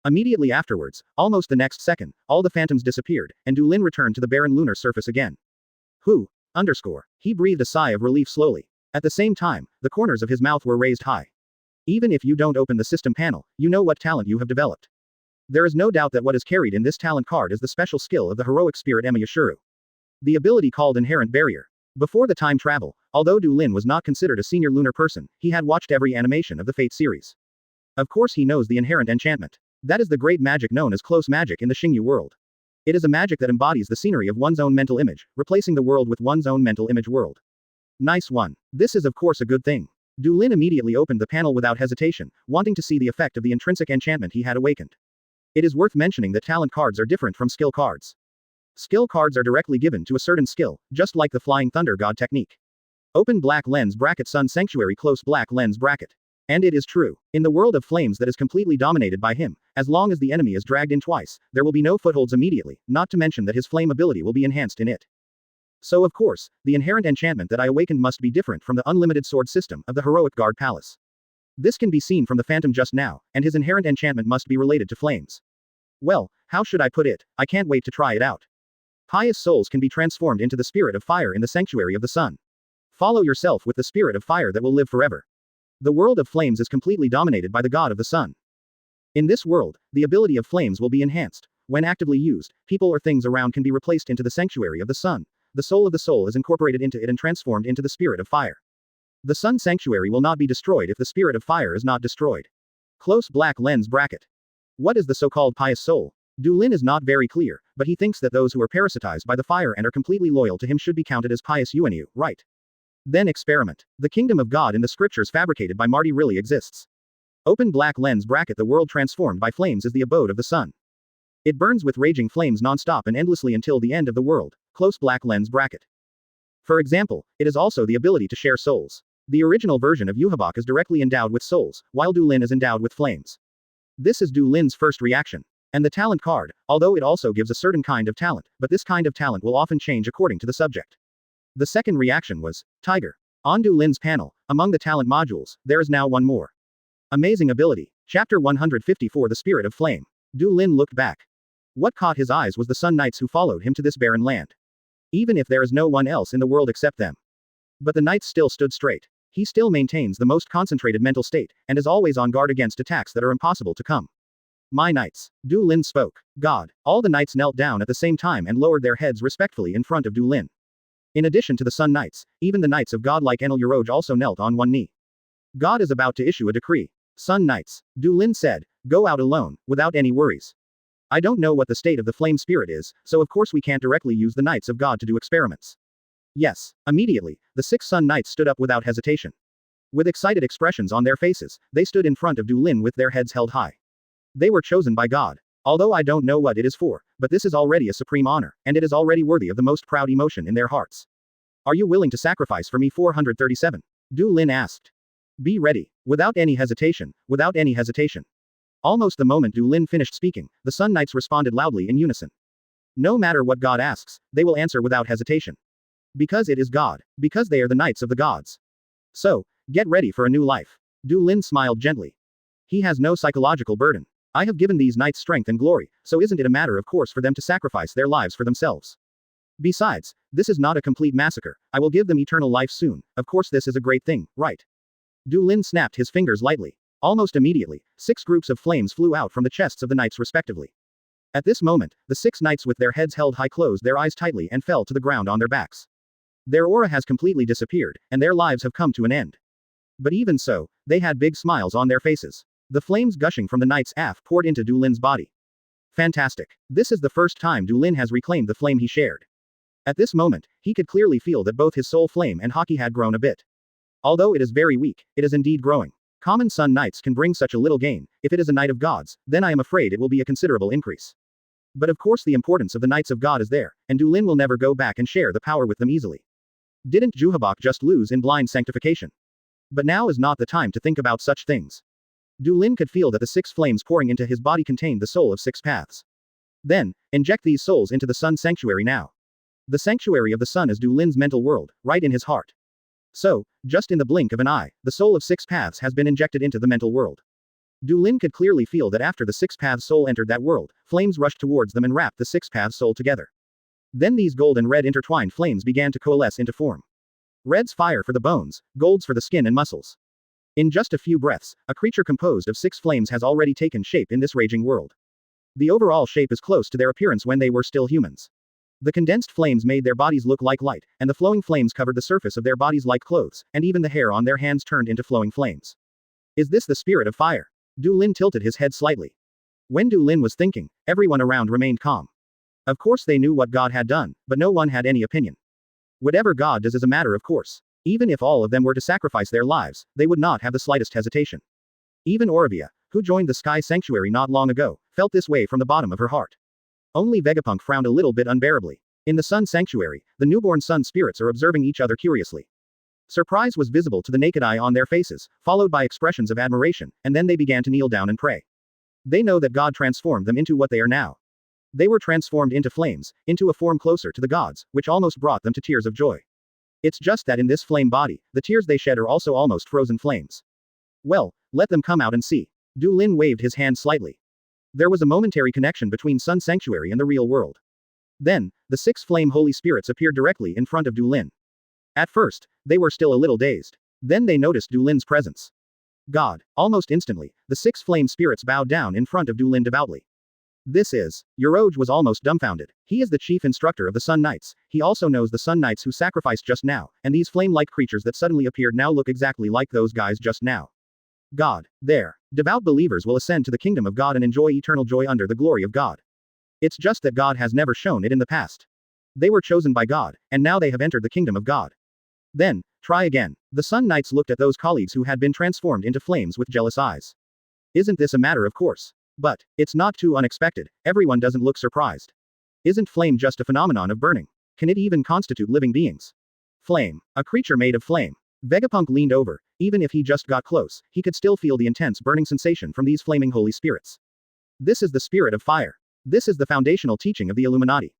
Immediately afterwards, almost the next second, all the phantoms disappeared, and Du Lin returned to the barren lunar surface again. He breathed a sigh of relief slowly. At the same time, the corners of his mouth were raised high. Even if you don't open the system panel, you know what talent you have developed. There is no doubt that what is carried in this talent card is the special skill of the heroic spirit Emma Yashuru. The ability called Inherent Barrier. Before the time travel, although Du Lin was not considered a senior lunar person, he had watched every animation of the Fate series. Of course he knows the inherent enchantment. That is the great magic known as close magic in the Xingyu world. It is a magic that embodies the scenery of one's own mental image, replacing the world with one's own mental image world. Nice one. This is of course a good thing. Du Lin immediately opened the panel without hesitation, wanting to see the effect of the intrinsic enchantment he had awakened. It is worth mentioning that talent cards are different from skill cards. Skill cards are directly given to a certain skill, just like the Flying Thunder God technique. Open black lens bracket Sun Sanctuary close black lens bracket. And it is true. In the world of flames that is completely dominated by him, as long as the enemy is dragged in twice, there will be no footholds immediately, not to mention that his flame ability will be enhanced in it. So of course, the inherent enchantment that I awakened must be different from the unlimited sword system of the heroic guard palace. This can be seen from the phantom just now, and his inherent enchantment must be related to flames. Well, how should I put it? I can't wait to try it out. Pious souls can be transformed into the spirit of fire in the sanctuary of the sun. Follow yourself with the spirit of fire that will live forever. The world of flames is completely dominated by the god of the sun. In this world, the ability of flames will be enhanced. When actively used, people or things around can be replaced into the sanctuary of the sun. The soul of the soul is incorporated into it and transformed into the spirit of fire. The sun sanctuary will not be destroyed if the spirit of fire is not destroyed. Close black lens bracket. What is the so-called pious soul? Du Lin is not very clear, but he thinks that those who are parasitized by the fire and are completely loyal to him should be counted as pious UNU, right? Then experiment. The kingdom of God in the scriptures fabricated by Marty really exists. Open black lens bracket. The world transformed by flames is the abode of the sun. It burns with raging flames non-stop and endlessly until the end of the world. Close black lens bracket. For example, it is also the ability to share souls. The original version of Yuhabak is directly endowed with souls, while Du Lin is endowed with flames. This is Du Lin's first reaction. And the talent card, although it also gives a certain kind of talent, but this kind of talent will often change according to the subject. The second reaction was Tiger. On Du Lin's panel, among the talent modules, there is now one more. Amazing ability. Chapter 154 The Spirit of Flame. Du Lin looked back. What caught his eyes was the Sun Knights who followed him to this barren land. Even if there is no one else in the world except them. But the Knights still stood straight. He still maintains the most concentrated mental state, and is always on guard against attacks that are impossible to come. My knights. Du Lin spoke. God. All the knights knelt down at the same time and lowered their heads respectfully in front of Du Lin. In addition to the Sun Knights, even the knights of God like Enel Uroj also knelt on one knee. God is about to issue a decree. Sun Knights. Du Lin said, go out alone, without any worries. I don't know what the state of the flame spirit is, so of course we can't directly use the knights of God to do experiments. Yes. Immediately, the 6 Sun Knights stood up without hesitation. With excited expressions on their faces, they stood in front of Du Lin with their heads held high. They were chosen by God. Although I don't know what it is for, but this is already a supreme honor, and it is already worthy of the most proud emotion in their hearts. Are you willing to sacrifice for me? 437. Du Lin asked. Be ready. Without any hesitation, without any hesitation. Almost the moment Du Lin finished speaking, the Sun Knights responded loudly in unison. No matter what God asks, they will answer without hesitation. Because it is God. Because they are the knights of the gods. So, get ready for a new life. Du Lin smiled gently. He has no psychological burden. I have given these knights strength and glory, so isn't it a matter of course for them to sacrifice their lives for themselves? Besides, this is not a complete massacre. I will give them eternal life soon. Of course this is a great thing, right? Du Lin snapped his fingers lightly. Almost immediately, 6 groups of flames flew out from the chests of the knights respectively. At this moment, the 6 knights with their heads held high closed their eyes tightly and fell to the ground on their backs. Their aura has completely disappeared, and their lives have come to an end. But even so, they had big smiles on their faces. The flames gushing from the knight's aff poured into Du Lin's body. Fantastic. This is the first time Du Lin has reclaimed the flame he shared. At this moment, he could clearly feel that both his soul flame and haki had grown a bit. Although it is very weak, it is indeed growing. Common Sun Knights can bring such a little gain. If it is a Knight of Gods, then I am afraid it will be a considerable increase. But of course the importance of the Knights of God is there, and Du Lin will never go back and share the power with them easily. Didn't Juhabak just lose in blind sanctification? But now is not the time to think about such things. Du Lin could feel that the 6 flames pouring into his body contained the soul of 6 paths. Then, inject these souls into the sun sanctuary now. The sanctuary of the sun is Du Lin's mental world, right in his heart. So, just in the blink of an eye, the soul of 6 paths has been injected into the mental world. Du Lin could clearly feel that after the 6 paths soul entered that world, flames rushed towards them and wrapped the 6 paths soul together. Then these gold and red intertwined flames began to coalesce into form. Red's fire for the bones, gold's for the skin and muscles. In just a few breaths, a creature composed of 6 flames has already taken shape in this raging world. The overall shape is close to their appearance when they were still humans. The condensed flames made their bodies look like light, and the flowing flames covered the surface of their bodies like clothes, and even the hair on their hands turned into flowing flames. Is this the spirit of fire? Du Lin tilted his head slightly. When Du Lin was thinking, everyone around remained calm. Of course they knew what God had done, but no one had any opinion. Whatever God does is a matter of course. Even if all of them were to sacrifice their lives, they would not have the slightest hesitation. Even Orovia, who joined the Sky Sanctuary not long ago, felt this way from the bottom of her heart. Only Vegapunk frowned a little bit unbearably. In the Sun Sanctuary, the newborn sun spirits are observing each other curiously. Surprise was visible to the naked eye on their faces, followed by expressions of admiration, and then they began to kneel down and pray. They know that God transformed them into what they are now. They were transformed into flames, into a form closer to the gods, which almost brought them to tears of joy. It's just that in this flame body, the tears they shed are also almost frozen flames. Well, let them come out and see. Du Lin waved his hand slightly. There was a momentary connection between Sun Sanctuary and the real world. Then, the 6 flame holy spirits appeared directly in front of Du Lin. At first, they were still a little dazed. Then they noticed Du Lin's presence. God. Almost instantly, the 6 flame spirits bowed down in front of Du Lin devoutly. This is. Yoroj was almost dumbfounded. He is the chief instructor of the Sun Knights. He also knows the Sun Knights who sacrificed just now, and these flame-like creatures that suddenly appeared now look exactly like those guys just now. God. There. Devout believers will ascend to the kingdom of God and enjoy eternal joy under the glory of God. It's just that God has never shown it in the past. They were chosen by God, and now they have entered the kingdom of God. Then, try again. The Sun Knights looked at those colleagues who had been transformed into flames with jealous eyes. Isn't this a matter of course? But, it's not too unexpected, everyone doesn't look surprised. Isn't flame just a phenomenon of burning? Can it even constitute living beings? Flame. A creature made of flame. Vegapunk leaned over. Even if he just got close, he could still feel the intense burning sensation from these flaming holy spirits. This is the spirit of fire. This is the foundational teaching of the Illuminati.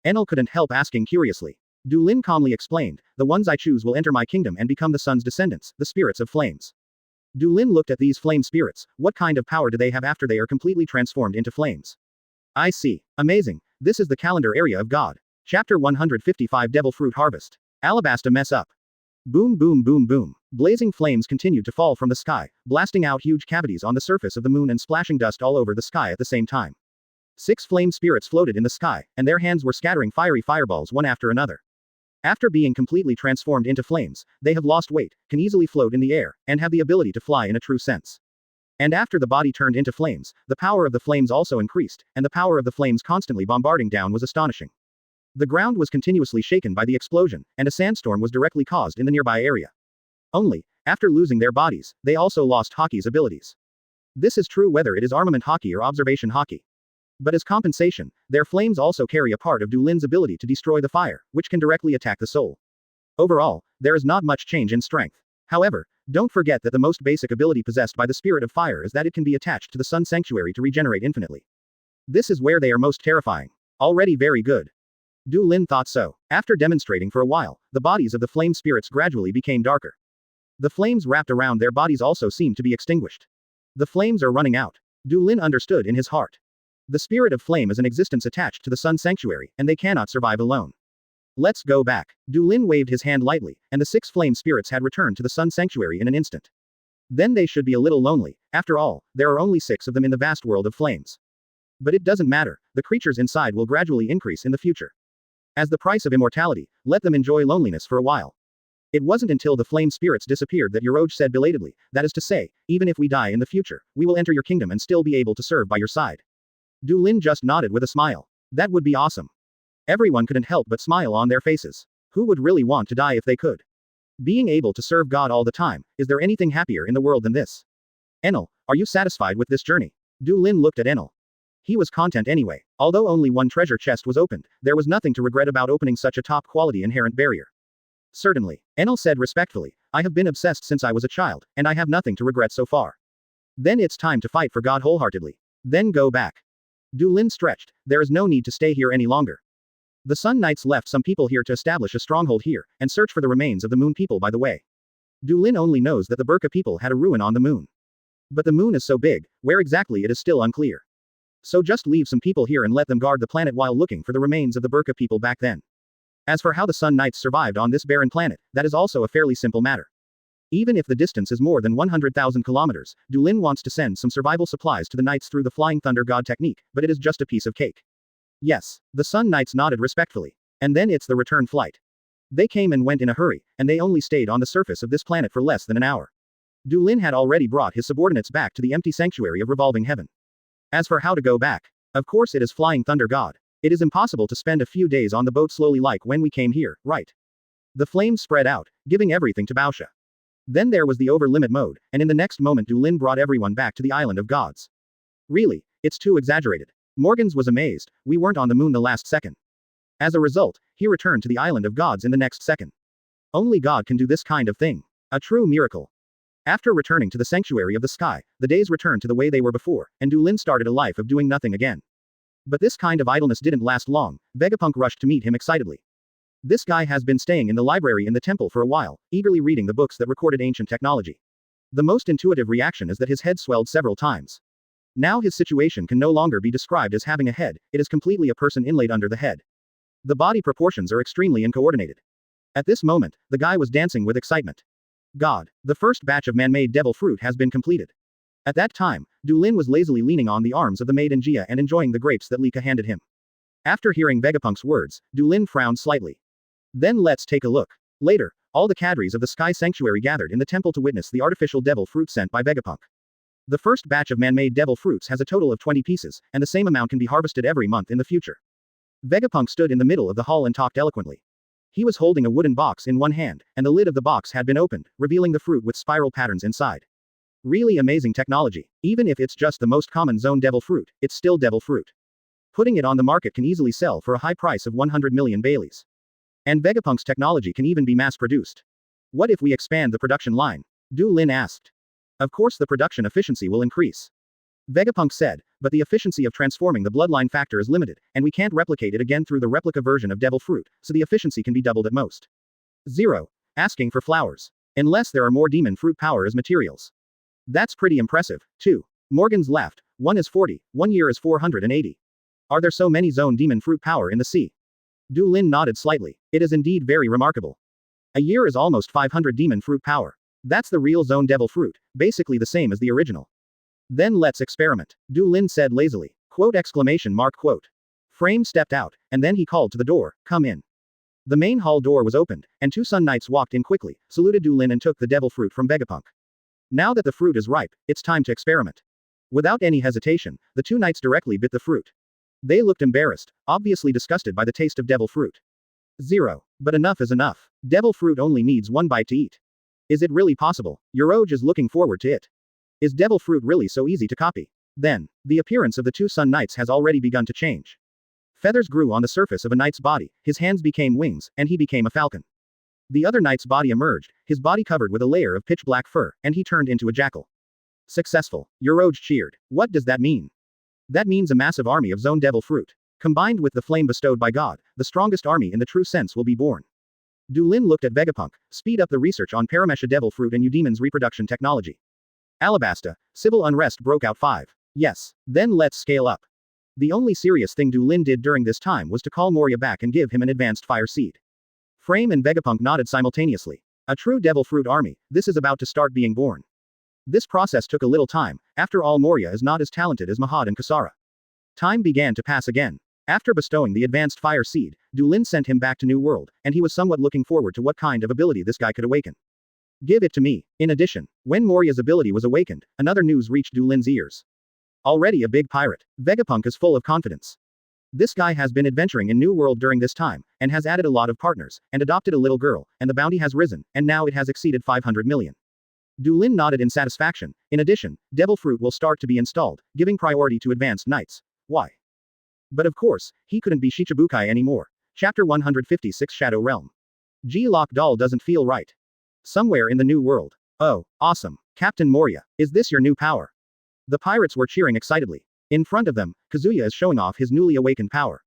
Enel couldn't help asking curiously. Du Lin calmly explained, the ones I choose will enter my kingdom and become the sun's descendants, the spirits of flames. Du Lin looked at these flame spirits. What kind of power do they have after they are completely transformed into flames? I see. Amazing. This is the calendar area of God. Chapter 155 Devil Fruit Harvest. Alabasta mess up. Boom boom boom boom. Blazing flames continued to fall from the sky, blasting out huge cavities on the surface of the moon and splashing dust all over the sky at the same time. 6 flame spirits floated in the sky, and their hands were scattering fiery fireballs one after another. After being completely transformed into flames, they have lost weight, can easily float in the air, and have the ability to fly in a true sense. And after the body turned into flames, the power of the flames also increased, and the power of the flames constantly bombarding down was astonishing. The ground was continuously shaken by the explosion, and a sandstorm was directly caused in the nearby area. Only, after losing their bodies, they also lost Hockey's abilities. This is true whether it is armament hockey or observation hockey. But as compensation, their flames also carry a part of Du Lin's ability to destroy the fire, which can directly attack the soul. Overall, there is not much change in strength. However, don't forget that the most basic ability possessed by the spirit of fire is that it can be attached to the Sun Sanctuary to regenerate infinitely. This is where they are most terrifying. Already very good. Du Lin thought so. After demonstrating for a while, the bodies of the flame spirits gradually became darker. The flames wrapped around their bodies also seemed to be extinguished. The flames are running out. Du Lin understood in his heart. The spirit of flame is an existence attached to the Sun Sanctuary, and they cannot survive alone. Let's go back. Du Lin waved his hand lightly, and the 6 flame spirits had returned to the Sun Sanctuary in an instant. Then they should be a little lonely. After all, there are only 6 of them in the vast world of flames. But it doesn't matter, the creatures inside will gradually increase in the future. As the price of immortality, let them enjoy loneliness for a while. It wasn't until the flame spirits disappeared that Yoroj said belatedly, that is to say, even if we die in the future, we will enter your kingdom and still be able to serve by your side. Du Lin just nodded with a smile. That would be awesome. Everyone couldn't help but smile on their faces. Who would really want to die if they could? Being able to serve God all the time, is there anything happier in the world than this? Enel, are you satisfied with this journey? Du Lin looked at Enel. He was content anyway. Although only one treasure chest was opened, there was nothing to regret about opening such a top-quality inherent barrier. Certainly, Enel said respectfully, I have been obsessed since I was a child, and I have nothing to regret so far. Then it's time to fight for God wholeheartedly. Then go back. Du Lin stretched, there is no need to stay here any longer. The Sun Knights left some people here to establish a stronghold here, and search for the remains of the Moon people by the way. Du Lin only knows that the Burka people had a ruin on the Moon. But the Moon is so big, where exactly it is still unclear. So just leave some people here and let them guard the planet while looking for the remains of the Burka people back then. As for how the Sun Knights survived on this barren planet, that is also a fairly simple matter. Even if the distance is more than 100,000 kilometers, Dulin wants to send some survival supplies to the knights through the Flying Thunder God technique, but it is just a piece of cake. Yes, the Sun Knights nodded respectfully. And then it's the return flight. They came and went in a hurry, and they only stayed on the surface of this planet for less than an hour. Dulin had already brought his subordinates back to the empty sanctuary of revolving heaven. As for how to go back, of course it is Flying Thunder God. It is impossible to spend a few days on the boat slowly like when we came here, right? The flames spread out, giving everything to Baosha. Then there was the over-limit mode, and in the next moment Dulin brought everyone back to the Island of Gods. Really, it's too exaggerated. Morgans was amazed, we weren't on the moon the last second. As a result, he returned to the Island of Gods in the next second. Only God can do this kind of thing. A true miracle. After returning to the sanctuary of the sky, the days returned to the way they were before, and Dulin started a life of doing nothing again. But this kind of idleness didn't last long. Vegapunk rushed to meet him excitedly. This guy has been staying in the library in the temple for a while, eagerly reading the books that recorded ancient technology. The most intuitive reaction is that his head swelled several times. Now his situation can no longer be described as having a head, it is completely a person inlaid under the head. The body proportions are extremely uncoordinated. At this moment, the guy was dancing with excitement. God, the first batch of man-made devil fruit has been completed. At that time, Dulin was lazily leaning on the arms of the maiden Jia and enjoying the grapes that Nica handed him. After hearing Vegapunk's words, Dulin frowned slightly. Then let's take a look. Later, all the cadres of the Sky Sanctuary gathered in the temple to witness the artificial devil fruit sent by Vegapunk. The first batch of man-made devil fruits has a total of 20 pieces, and the same amount can be harvested every month in the future. Vegapunk stood in the middle of the hall and talked eloquently. He was holding a wooden box in one hand, and the lid of the box had been opened, revealing the fruit with spiral patterns inside. Really amazing technology. Even if it's just the most common zone devil fruit, it's still devil fruit. Putting it on the market can easily sell for a high price of 100 million Baileys. And Vegapunk's technology can even be mass-produced. What if we expand the production line? Dulin asked. Of course the production efficiency will increase. Vegapunk said, but the efficiency of transforming the bloodline factor is limited, and we can't replicate it again through the replica version of devil fruit, so the efficiency can be doubled at most. 0. Asking for flowers. Unless there are more demon fruit power as materials. That's pretty impressive. 2. Morgans laughed. 1 is 40, 1 year is 480. Are there so many zone demon fruit power in the sea? Dulin nodded slightly. It is indeed very remarkable. A year is almost 500 demon fruit power. That's the real zone devil fruit, basically the same as the original. Then let's experiment, Dulin said lazily. Quote exclamation mark quote. Frame stepped out, and then he called to the door, come in. The main hall door was opened, and 2 Sun Knights walked in quickly, saluted Dulin and took the devil fruit from Vegapunk. Now that the fruit is ripe, it's time to experiment. Without any hesitation, the 2 knights directly bit the fruit. They looked embarrassed, obviously disgusted by the taste of devil fruit. 0. But enough is enough. Devil fruit only needs 1 bite to eat. Is it really possible? Voyage is looking forward to it. Is devil fruit really so easy to copy? Then, the appearance of the 2 Sun Knights has already begun to change. Feathers grew on the surface of a knight's body, his hands became wings, and he became a falcon. The other knight's body emerged, his body covered with a layer of pitch-black fur, and he turned into a jackal. Successful. Voyage cheered. What does that mean? That means a massive army of zone devil fruit. Combined with the flame bestowed by God, the strongest army in the true sense will be born. Dulin looked at Vegapunk, speed up the research on Paramesha devil fruit and Eudemon's reproduction technology. Alabasta, civil unrest broke out 5. Yes. Then let's scale up. The only serious thing Dulin did during this time was to call Moria back and give him an advanced fire seed. Frame and Vegapunk nodded simultaneously. A true devil fruit army, this is about to start being born. This process took a little time, after all Moria is not as talented as Mahad and Kasara. Time began to pass again. After bestowing the advanced fire seed, Dulin sent him back to New World, and he was somewhat looking forward to what kind of ability this guy could awaken. Give it to me. In addition, when Moria's ability was awakened, another news reached Dulin's ears. Already a big pirate, Vegapunk is full of confidence. This guy has been adventuring in New World during this time, and has added a lot of partners, and adopted a little girl, and the bounty has risen, and now it has exceeded 500 million. Dulin nodded in satisfaction. In addition, devil fruit will start to be installed, giving priority to advanced knights. Why? But of course, he couldn't be Shichibukai anymore. Chapter 156 Shadow Realm. G-Lock doll doesn't feel right. Somewhere in the New World. Oh, awesome. Captain Moria, is this your new power? The pirates were cheering excitedly. In front of them, Kazuya is showing off his newly awakened power.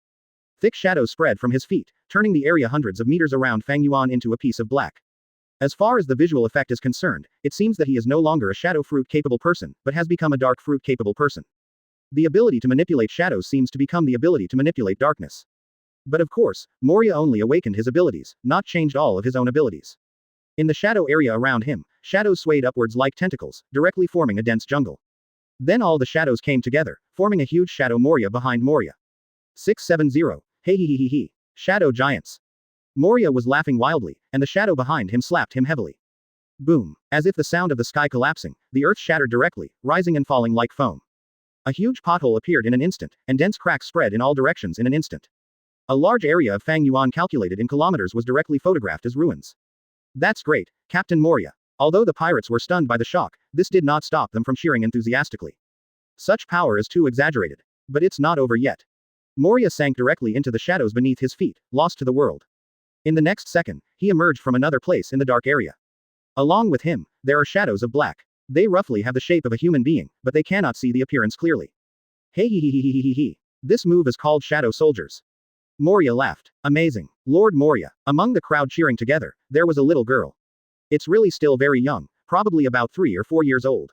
Thick shadows spread from his feet, turning the area hundreds of meters around Fang Yuan into a piece of black. As far as the visual effect is concerned, it seems that he is no longer a shadow fruit capable person, but has become a dark fruit capable person. The ability to manipulate shadows seems to become the ability to manipulate darkness. But of course, Moria only awakened his abilities, not changed all of his own abilities. In the shadow area around him, shadows swayed upwards like tentacles, directly forming a dense jungle. Then all the shadows came together, forming a huge shadow Moria behind Moria. 670. Hey hee hee hee hee. Shadow giants. Moria was laughing wildly, and the shadow behind him slapped him heavily. Boom. As if the sound of the sky collapsing, the earth shattered directly, rising and falling like foam. A huge pothole appeared in an instant, and dense cracks spread in all directions in an instant. A large area of Fang Yuan calculated in kilometers was directly photographed as ruins. That's great, Captain Moria. Although the pirates were stunned by the shock, this did not stop them from cheering enthusiastically. Such power is too exaggerated. But it's not over yet. Moria sank directly into the shadows beneath his feet, lost to the world. In the next second, he emerged from another place in the dark area. Along with him, there are shadows of black. They roughly have the shape of a human being, but they cannot see the appearance clearly. Hey hee hee hee hee hee hee. This move is called Shadow Soldiers. Moria laughed. Amazing. Lord Moria. Among the crowd cheering together, there was a little girl. It's really still very young, probably about 3 or 4 years old.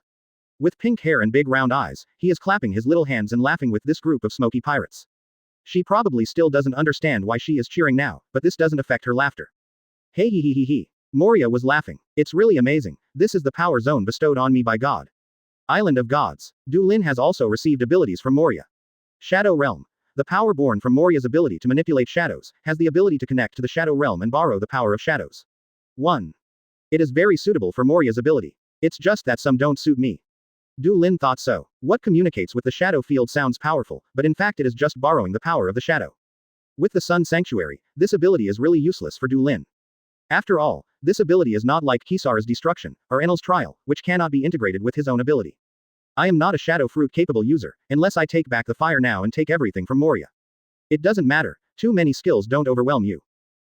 With pink hair and big round eyes, he is clapping his little hands and laughing with this group of smoky pirates. She probably still doesn't understand why she is cheering now, but this doesn't affect her laughter. Hey hee hee hee hee. Moria was laughing. It's really amazing. This is the power zone bestowed on me by God. Island of Gods. Du Lin has also received abilities from Moria. Shadow Realm. The power born from Moria's ability to manipulate shadows, has the ability to connect to the Shadow Realm and borrow the power of shadows. 1. It is very suitable for Moria's ability. It's just that some don't suit me. Du Lin thought so. What communicates with the shadow field sounds powerful, but in fact it is just borrowing the power of the shadow. With the Sun Sanctuary, this ability is really useless for Du Lin. After all, this ability is not like Kisara's destruction, or Enel's trial, which cannot be integrated with his own ability. I am not a shadow fruit capable user, unless I take back the fire now and take everything from Moria. It doesn't matter, too many skills don't overwhelm you.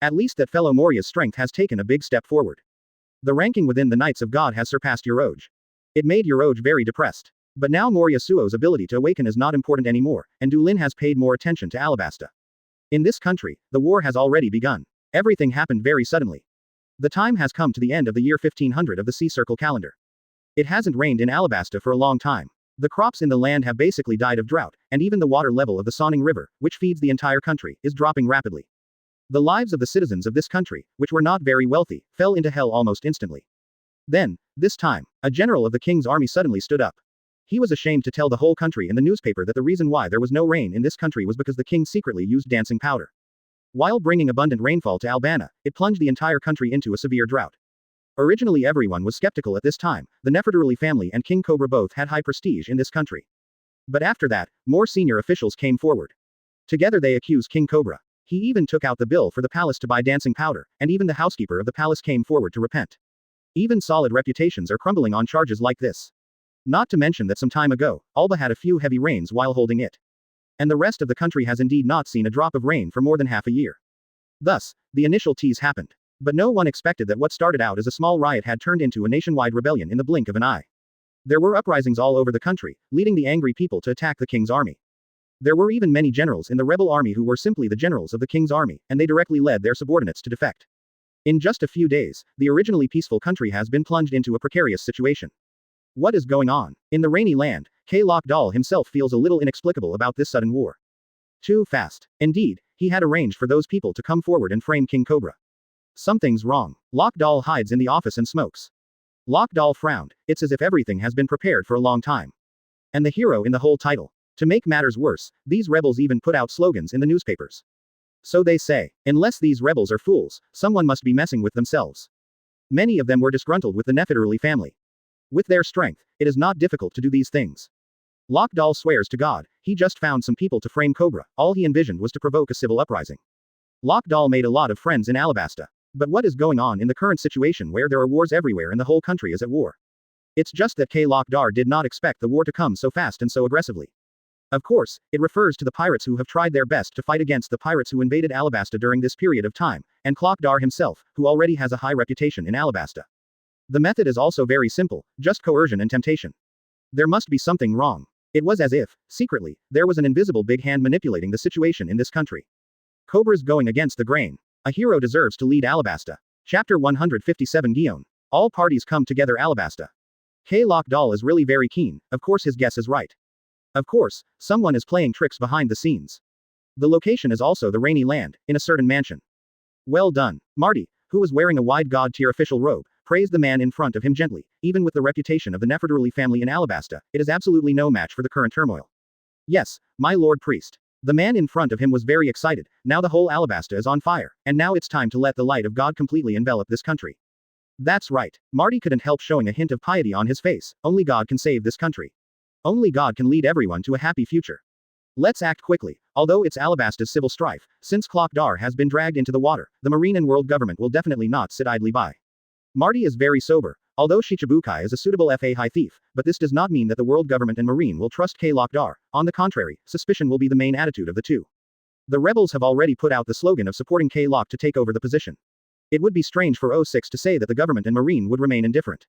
At least that fellow Moria's strength has taken a big step forward. The ranking within the Knights of God has surpassed Yoroj. It made Yoroj very depressed. But now Moria Suo's ability to awaken is not important anymore, and Du Lin has paid more attention to Alabasta. In this country, the war has already begun. Everything happened very suddenly. The time has come to the end of the year 1500 of the Sea Circle calendar. It hasn't rained in Alabasta for a long time. The crops in the land have basically died of drought, and even the water level of the Sonning River, which feeds the entire country, is dropping rapidly. The lives of the citizens of this country, which were not very wealthy, fell into hell almost instantly. Then, this time, a general of the king's army suddenly stood up. He was ashamed to tell the whole country in the newspaper that the reason why there was no rain in this country was because the king secretly used dancing powder. While bringing abundant rainfall to Albana, it plunged the entire country into a severe drought. Originally everyone was skeptical at this time, the Nefertari family and King Cobra both had high prestige in this country. But after that, more senior officials came forward. Together they accused King Cobra. He even took out the bill for the palace to buy dancing powder, and even the housekeeper of the palace came forward to repent. Even solid reputations are crumbling on charges like this. Not to mention that some time ago, Alba had a few heavy rains while holding it. And the rest of the country has indeed not seen a drop of rain for more than half a year. Thus, the initial tease happened. But no one expected that what started out as a small riot had turned into a nationwide rebellion in the blink of an eye. There were uprisings all over the country, leading the angry people to attack the king's army. There were even many generals in the rebel army who were simply the generals of the king's army, and they directly led their subordinates to defect. In just a few days, the originally peaceful country has been plunged into a precarious situation. What is going on? In the rainy land, K-Lock Doll himself feels a little inexplicable about this sudden war. Too fast. Indeed, he had arranged for those people to come forward and frame King Cobra. Something's wrong. Lock Doll hides in the office and smokes. Lock Doll frowned. It's as if everything has been prepared for a long time. And the hero in the whole title. To make matters worse, these rebels even put out slogans in the newspapers. So they say, unless these rebels are fools, someone must be messing with themselves. Many of them were disgruntled with the Nefertari family. With their strength, it is not difficult to do these things. Lock Doll swears to God, he just found some people to frame Cobra, all he envisioned was to provoke a civil uprising. Lock Doll made a lot of friends in Alabasta. But what is going on in the current situation where there are wars everywhere and the whole country is at war? It's just that K-Lock Dar did not expect the war to come so fast and so aggressively. Of course, it refers to the pirates who have tried their best to fight against the pirates who invaded Alabasta during this period of time, and Clock Dar himself, who already has a high reputation in Alabasta. The method is also very simple, just coercion and temptation. There must be something wrong. It was as if, secretly, there was an invisible big hand manipulating the situation in this country. Cobra's going against the grain. A hero deserves to lead Alabasta. Chapter 157 Guion. All parties come together Alabasta. K-Lock Doll is really very keen, of course his guess is right. Of course, someone is playing tricks behind the scenes. The location is also the rainy land, in a certain mansion. Well done, Marty, who was wearing a wide god-tier official robe, praised the man in front of him gently. Even with the reputation of the Nefertari family in Alabasta, it is absolutely no match for the current turmoil. Yes, my lord priest. The man in front of him was very excited. Now the whole Alabasta is on fire, and now it's time to let the light of God completely envelop this country. That's right. Marty couldn't help showing a hint of piety on his face. Only God can save this country. Only God can lead everyone to a happy future. Let's act quickly. Although it's Alabasta's civil strife, since Clockdar has been dragged into the water, the Marine and world government will definitely not sit idly by. Marty is very sober. Although Shichibukai is a suitable FA high thief, but this does not mean that the world government and Marine will trust Clockdar. On the contrary, suspicion will be the main attitude of the two. The rebels have already put out the slogan of supporting Lock to take over the position. It would be strange for O6 to say that the government and Marine would remain indifferent.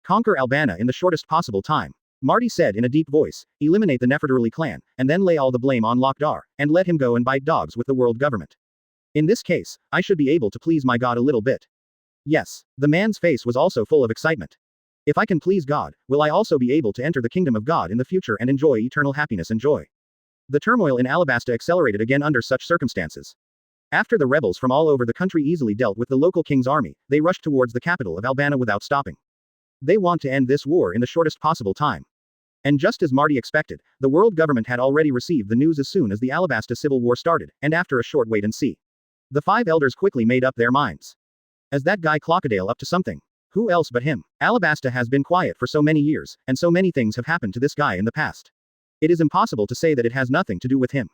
Conquer Albana in the shortest possible time. Marty said in a deep voice, eliminate the Nefertari clan, and then lay all the blame on Lockdar, and let him go and bite dogs with the world government. In this case, I should be able to please my God a little bit. Yes, the man's face was also full of excitement. If I can please God, will I also be able to enter the kingdom of God in the future and enjoy eternal happiness and joy? The turmoil in Alabasta accelerated again under such circumstances. After the rebels from all over the country easily dealt with the local king's army, they rushed towards the capital of Albana without stopping. They want to end this war in the shortest possible time. And just as Marty expected, the world government had already received the news as soon as the Alabasta civil war started, and after a short wait and see. The five elders quickly made up their minds. Is that guy Clockadale up to something? Who else but him? Alabasta has been quiet for so many years, and so many things have happened to this guy in the past. It is impossible to say that it has nothing to do with him.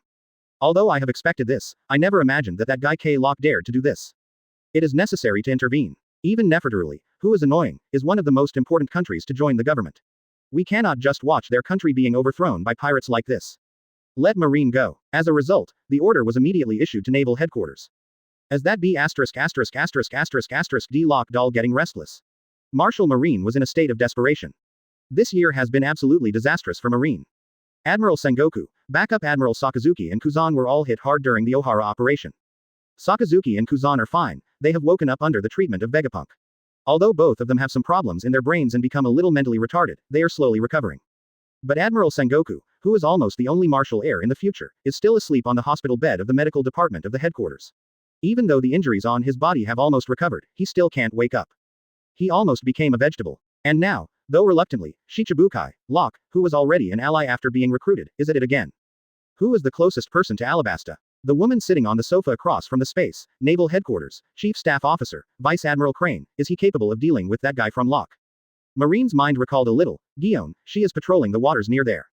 Although I have expected this, I never imagined that guy Lock dared to do this. It is necessary to intervene. Even Nefertari, who is annoying, is one of the most important countries to join the government. We cannot just watch their country being overthrown by pirates like this. Let Marine go. As a result, the order was immediately issued to naval headquarters. As that D Lock doll getting restless. Marshal Marine was in a state of desperation. This year has been absolutely disastrous for Marine. Admiral Sengoku, backup Admiral Sakazuki and Kuzan were all hit hard during the Ohara operation. Sakazuki and Kuzan are fine, they have woken up under the treatment of Vegapunk. Although both of them have some problems in their brains and become a little mentally retarded, they are slowly recovering. But Admiral Sengoku, who is almost the only martial heir in the future, is still asleep on the hospital bed of the medical department of the headquarters. Even though the injuries on his body have almost recovered, he still can't wake up. He almost became a vegetable. And now, though reluctantly, Shichibukai, Locke, who was already an ally after being recruited, is at it again. Who is the closest person to Alabasta? The woman sitting on the sofa across from the space, naval headquarters, chief staff officer, Vice Admiral Crane, is he capable of dealing with that guy from Locke? Marine's mind recalled a little, Guion, she is patrolling the waters near there.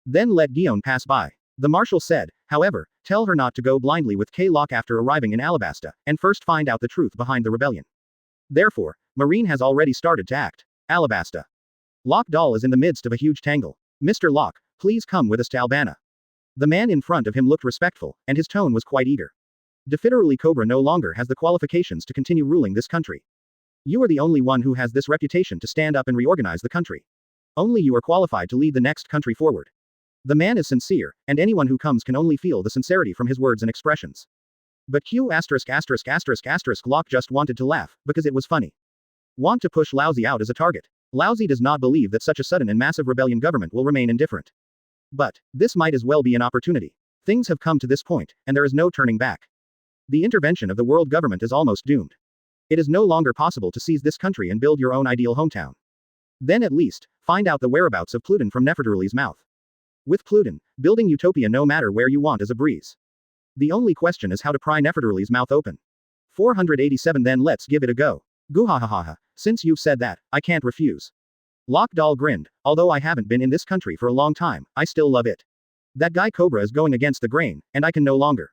Then let Guion pass by. The marshal said, however, tell her not to go blindly with Locke after arriving in Alabasta, and first find out the truth behind the rebellion. Therefore, Marine has already started to act. Alabasta. Locke Doll is in the midst of a huge tangle. Mr. Locke, please come with us to Albana. The man in front of him looked respectful, and his tone was quite eager. Definitively Cobra no longer has the qualifications to continue ruling this country. You are the only one who has this reputation to stand up and reorganize the country. Only you are qualified to lead the next country forward. The man is sincere, and anyone who comes can only feel the sincerity from his words and expressions. But Locke just wanted to laugh, because it was funny. Want to push Lousy out as a target. Lousy does not believe that such a sudden and massive rebellion government will remain indifferent. But, this might as well be an opportunity. Things have come to this point, and there is no turning back. The intervention of the world government is almost doomed. It is no longer possible to seize this country and build your own ideal hometown. Then at least, find out the whereabouts of Pluton from Nefertari's mouth. With Pluton, building utopia no matter where you want is a breeze. The only question is how to pry Nefertari's mouth open. 487 Then let's give it a go. Guhahaha, since you've said that, I can't refuse. Locke Doll grinned, although I haven't been in this country for a long time, I still love it. That guy Cobra is going against the grain, and I can no longer.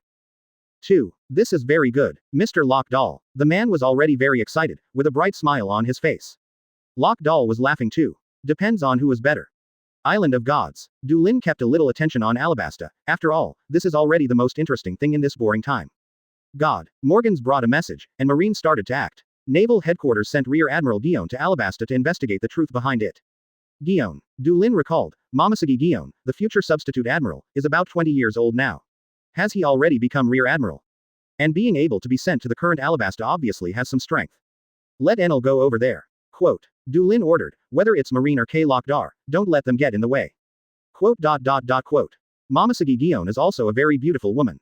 2. This is very good, Mr. Locke Doll. The man was already very excited, with a bright smile on his face. Locke Doll was laughing too. Depends on who is better. Island of Gods. Dulin kept a little attention on Alabasta. After all, this is already the most interesting thing in this boring time. God. Morgans brought a message, and Marine started to act. Naval headquarters sent Rear Admiral Guion to Alabasta to investigate the truth behind it. Guion. Dulin recalled, Momosuke Guion, the future substitute admiral, is about 20 years old now. Has he already become Rear Admiral? And being able to be sent to the current Alabasta obviously has some strength. Let Enel go over there. Quote. Dulin ordered, whether it's Marine or Locke Dar, don't let them get in the way. Quote. Momosuke Guion is also a very beautiful woman.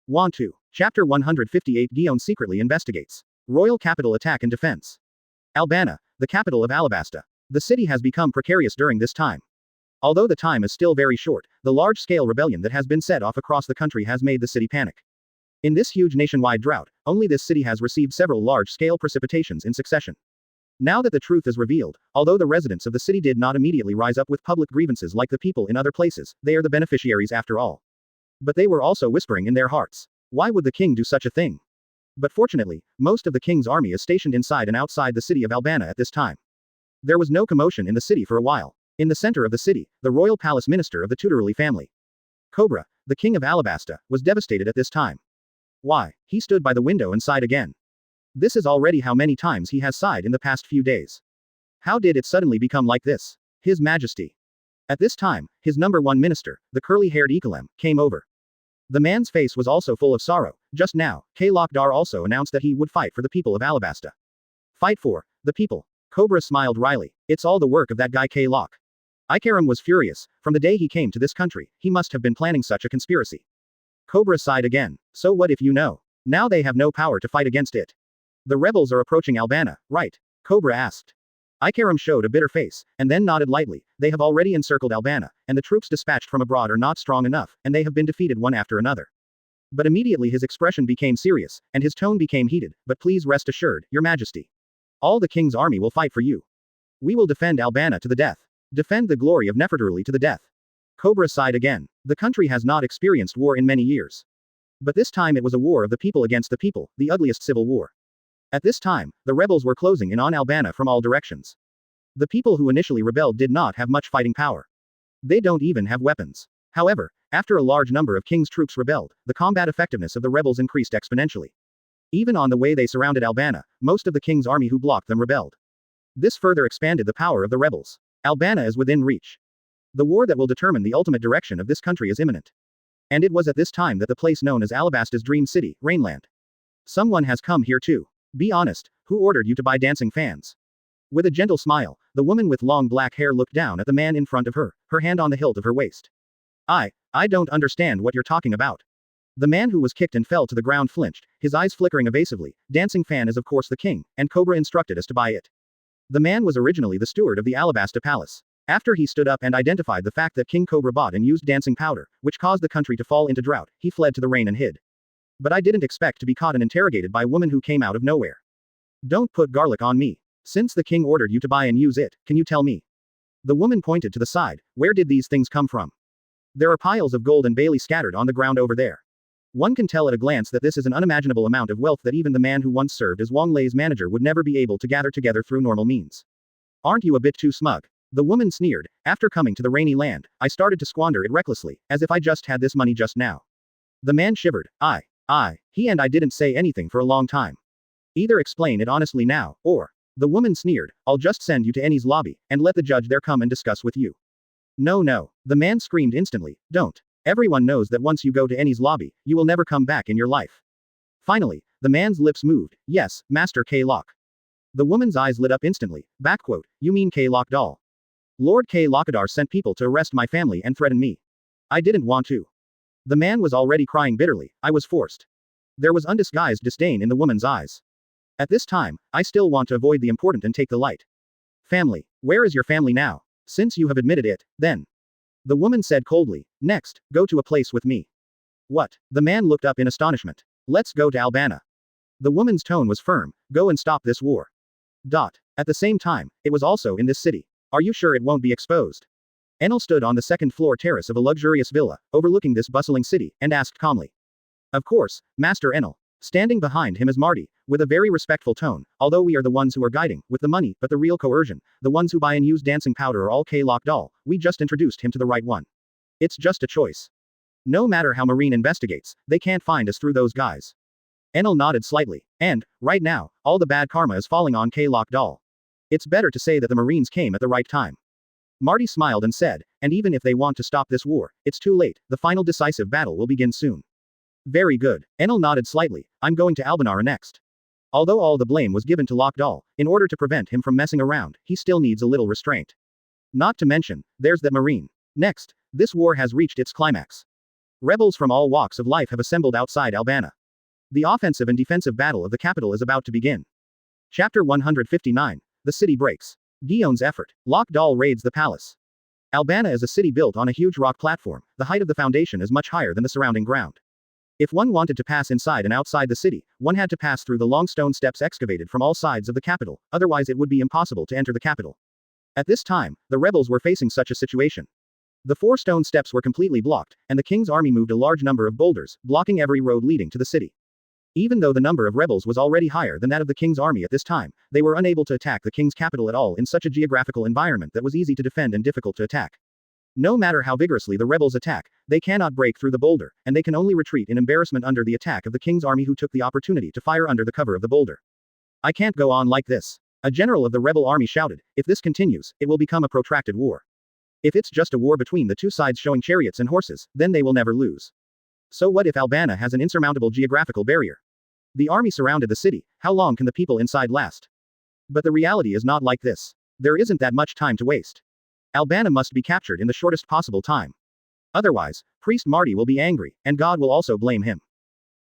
1-2. Chapter 158 Guion secretly investigates. Royal Capital Attack and Defense. Albana, the capital of Alabasta. The city has become precarious during this time. Although the time is still very short, the large-scale rebellion that has been set off across the country has made the city panic. In this huge nationwide drought, only this city has received several large-scale precipitations in succession. Now that the truth is revealed, although the residents of the city did not immediately rise up with public grievances like the people in other places, they are the beneficiaries after all. But they were also whispering in their hearts. Why would the king do such a thing? But fortunately, most of the king's army is stationed inside and outside the city of Albana at this time. There was no commotion in the city for a while. In the center of the city, the royal palace minister of the Tutorali family, Cobra, the king of Alabasta, was devastated at this time. Why? He stood by the window and sighed again. This is already how many times he has sighed in the past few days. How did it suddenly become like this? His Majesty. At this time, his number one minister, the curly-haired Ikalem, came over. The man's face was also full of sorrow. Just now, Kalokdar also announced that he would fight for the people of Alabasta. Fight for the people. Cobra smiled wryly. It's all the work of that guy Kalok. Ikaram was furious. From the day he came to this country, he must have been planning such a conspiracy. Cobra sighed again. So what if you know? Now they have no power to fight against it. The rebels are approaching Albana, right? Cobra asked. Ikaram showed a bitter face, and then nodded lightly. They have already encircled Albana, and the troops dispatched from abroad are not strong enough, and they have been defeated one after another. But immediately his expression became serious, and his tone became heated. But please rest assured, Your Majesty. All the king's army will fight for you. We will defend Albana to the death. Defend the glory of Nefertari to the death. Cobra sighed again. The country has not experienced war in many years. But this time it was a war of the people against the people, the ugliest civil war. At this time, the rebels were closing in on Albana from all directions. The people who initially rebelled did not have much fighting power. They don't even have weapons. However, after a large number of king's troops rebelled, the combat effectiveness of the rebels increased exponentially. Even on the way they surrounded Albana, most of the king's army who blocked them rebelled. This further expanded the power of the rebels. Albana is within reach. The war that will determine the ultimate direction of this country is imminent. And it was at this time that the place known as Alabasta's Dream City, Rainland. Someone has come here too. Be honest, who ordered you to buy dancing fans? With a gentle smile, the woman with long black hair looked down at the man in front of her, her hand on the hilt of her waist. I don't understand what you're talking about. The man who was kicked and fell to the ground flinched, his eyes flickering evasively. Dancing fan is of course the king, and Cobra instructed us to buy it. The man was originally the steward of the Alabasta Palace. After he stood up and identified the fact that King Cobra bought and used dancing powder, which caused the country to fall into drought, he fled to the rain and hid. But I didn't expect to be caught and interrogated by a woman who came out of nowhere. Don't put garlic on me. Since the king ordered you to buy and use it, can you tell me? The woman pointed to the side. Where did these things come from? There are piles of gold and barley scattered on the ground over there. One can tell at a glance that this is an unimaginable amount of wealth that even the man who once served as Wang Lei's manager would never be able to gather together through normal means. Aren't you a bit too smug? The woman sneered. After coming to the rainy land, I started to squander it recklessly, as if I just had this money just now. The man shivered. He and I didn't say anything for a long time. Either explain it honestly now, or. The woman sneered. I'll just send you to Annie's lobby, and let the judge there come and discuss with you. No. The man screamed instantly. Don't. Everyone knows that once you go to Annie's lobby, you will never come back in your life. Finally, the man's lips moved. Yes, Master Kalok. The woman's eyes lit up instantly. Backquote. You mean Kalokdal? Lord Kalokadar sent people to arrest my family and threaten me. I didn't want to. The man was already crying bitterly. I was forced. There was undisguised disdain in the woman's eyes. At this time, I still want to avoid the important and take the light. Family. Where is your family now? Since you have admitted it, then. The woman said coldly. Next, go to a place with me. What? The man looked up in astonishment. Let's go to Albana. The woman's tone was firm. Go and stop this war. At the same time, it was also in this city. Are you sure it won't be exposed? Enel stood on the second-floor terrace of a luxurious villa, overlooking this bustling city, and asked calmly. Of course, Master Enel. Standing behind him is Marty, with a very respectful tone, although we are the ones who are guiding, with the money, but the real coercion, the ones who buy and use dancing powder are all Kalokdal, we just introduced him to the right one. It's just a choice. No matter how Marine investigates, they can't find us through those guys. Enel nodded slightly. And, right now, all the bad karma is falling on Kalokdal. It's better to say that the Marines came at the right time. Marty smiled and said, and even if they want to stop this war, it's too late, the final decisive battle will begin soon. Very good. Enel nodded slightly. I'm going to Albanara next. Although all the blame was given to Lokdal, in order to prevent him from messing around, he still needs a little restraint. Not to mention, there's that Marine. Next, this war has reached its climax. Rebels from all walks of life have assembled outside Albana. The offensive and defensive battle of the capital is about to begin. Chapter 159. The city breaks. Gion's effort. Lock Doll raids the palace. Albana is a city built on a huge rock platform. The height of the foundation is much higher than the surrounding ground. If one wanted to pass inside and outside the city, one had to pass through the long stone steps excavated from all sides of the capital, otherwise it would be impossible to enter the capital. At this time, the rebels were facing such a situation. The 4 stone steps were completely blocked, and the king's army moved a large number of boulders, blocking every road leading to the city. Even though the number of rebels was already higher than that of the king's army at this time, they were unable to attack the king's capital at all in such a geographical environment that was easy to defend and difficult to attack. No matter how vigorously the rebels attack, they cannot break through the boulder, and they can only retreat in embarrassment under the attack of the king's army who took the opportunity to fire under the cover of the boulder. I can't go on like this. A general of the rebel army shouted, if this continues, it will become a protracted war. If it's just a war between the two sides showing chariots and horses, then they will never lose. So what if Albana has an insurmountable geographical barrier? The army surrounded the city, how long can the people inside last? But the reality is not like this. There isn't that much time to waste. Albana must be captured in the shortest possible time. Otherwise, Priest Marty will be angry, and God will also blame him.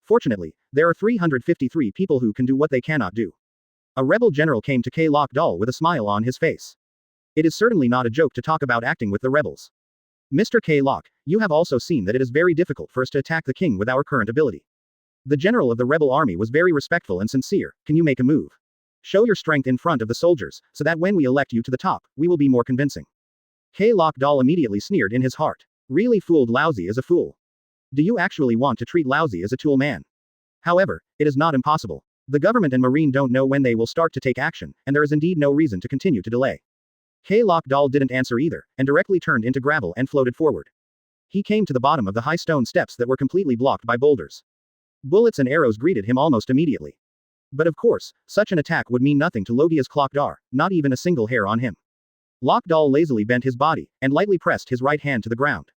Fortunately, there are 353 people who can do what they cannot do. A rebel general came to K-Lock Doll with a smile on his face. It is certainly not a joke to talk about acting with the rebels. Mr. K-Lock, you have also seen that it is very difficult for us to attack the king with our current ability. The general of the rebel army was very respectful and sincere. Can you make a move? Show your strength in front of the soldiers, so that when we elect you to the top, we will be more convincing. K-Lock Doll immediately sneered in his heart. Really fooled Lousy as a fool. Do you actually want to treat Lousy as a tool man? However, it is not impossible. The government and Marine don't know when they will start to take action, and there is indeed no reason to continue to delay. K-Lock Doll didn't answer either, and directly turned into gravel and floated forward. He came to the bottom of the high stone steps that were completely blocked by boulders. Bullets and arrows greeted him almost immediately. But of course, such an attack would mean nothing to Logia's Clockdar, not even a single hair on him. Lock Doll lazily bent his body, and lightly pressed his right hand to the ground.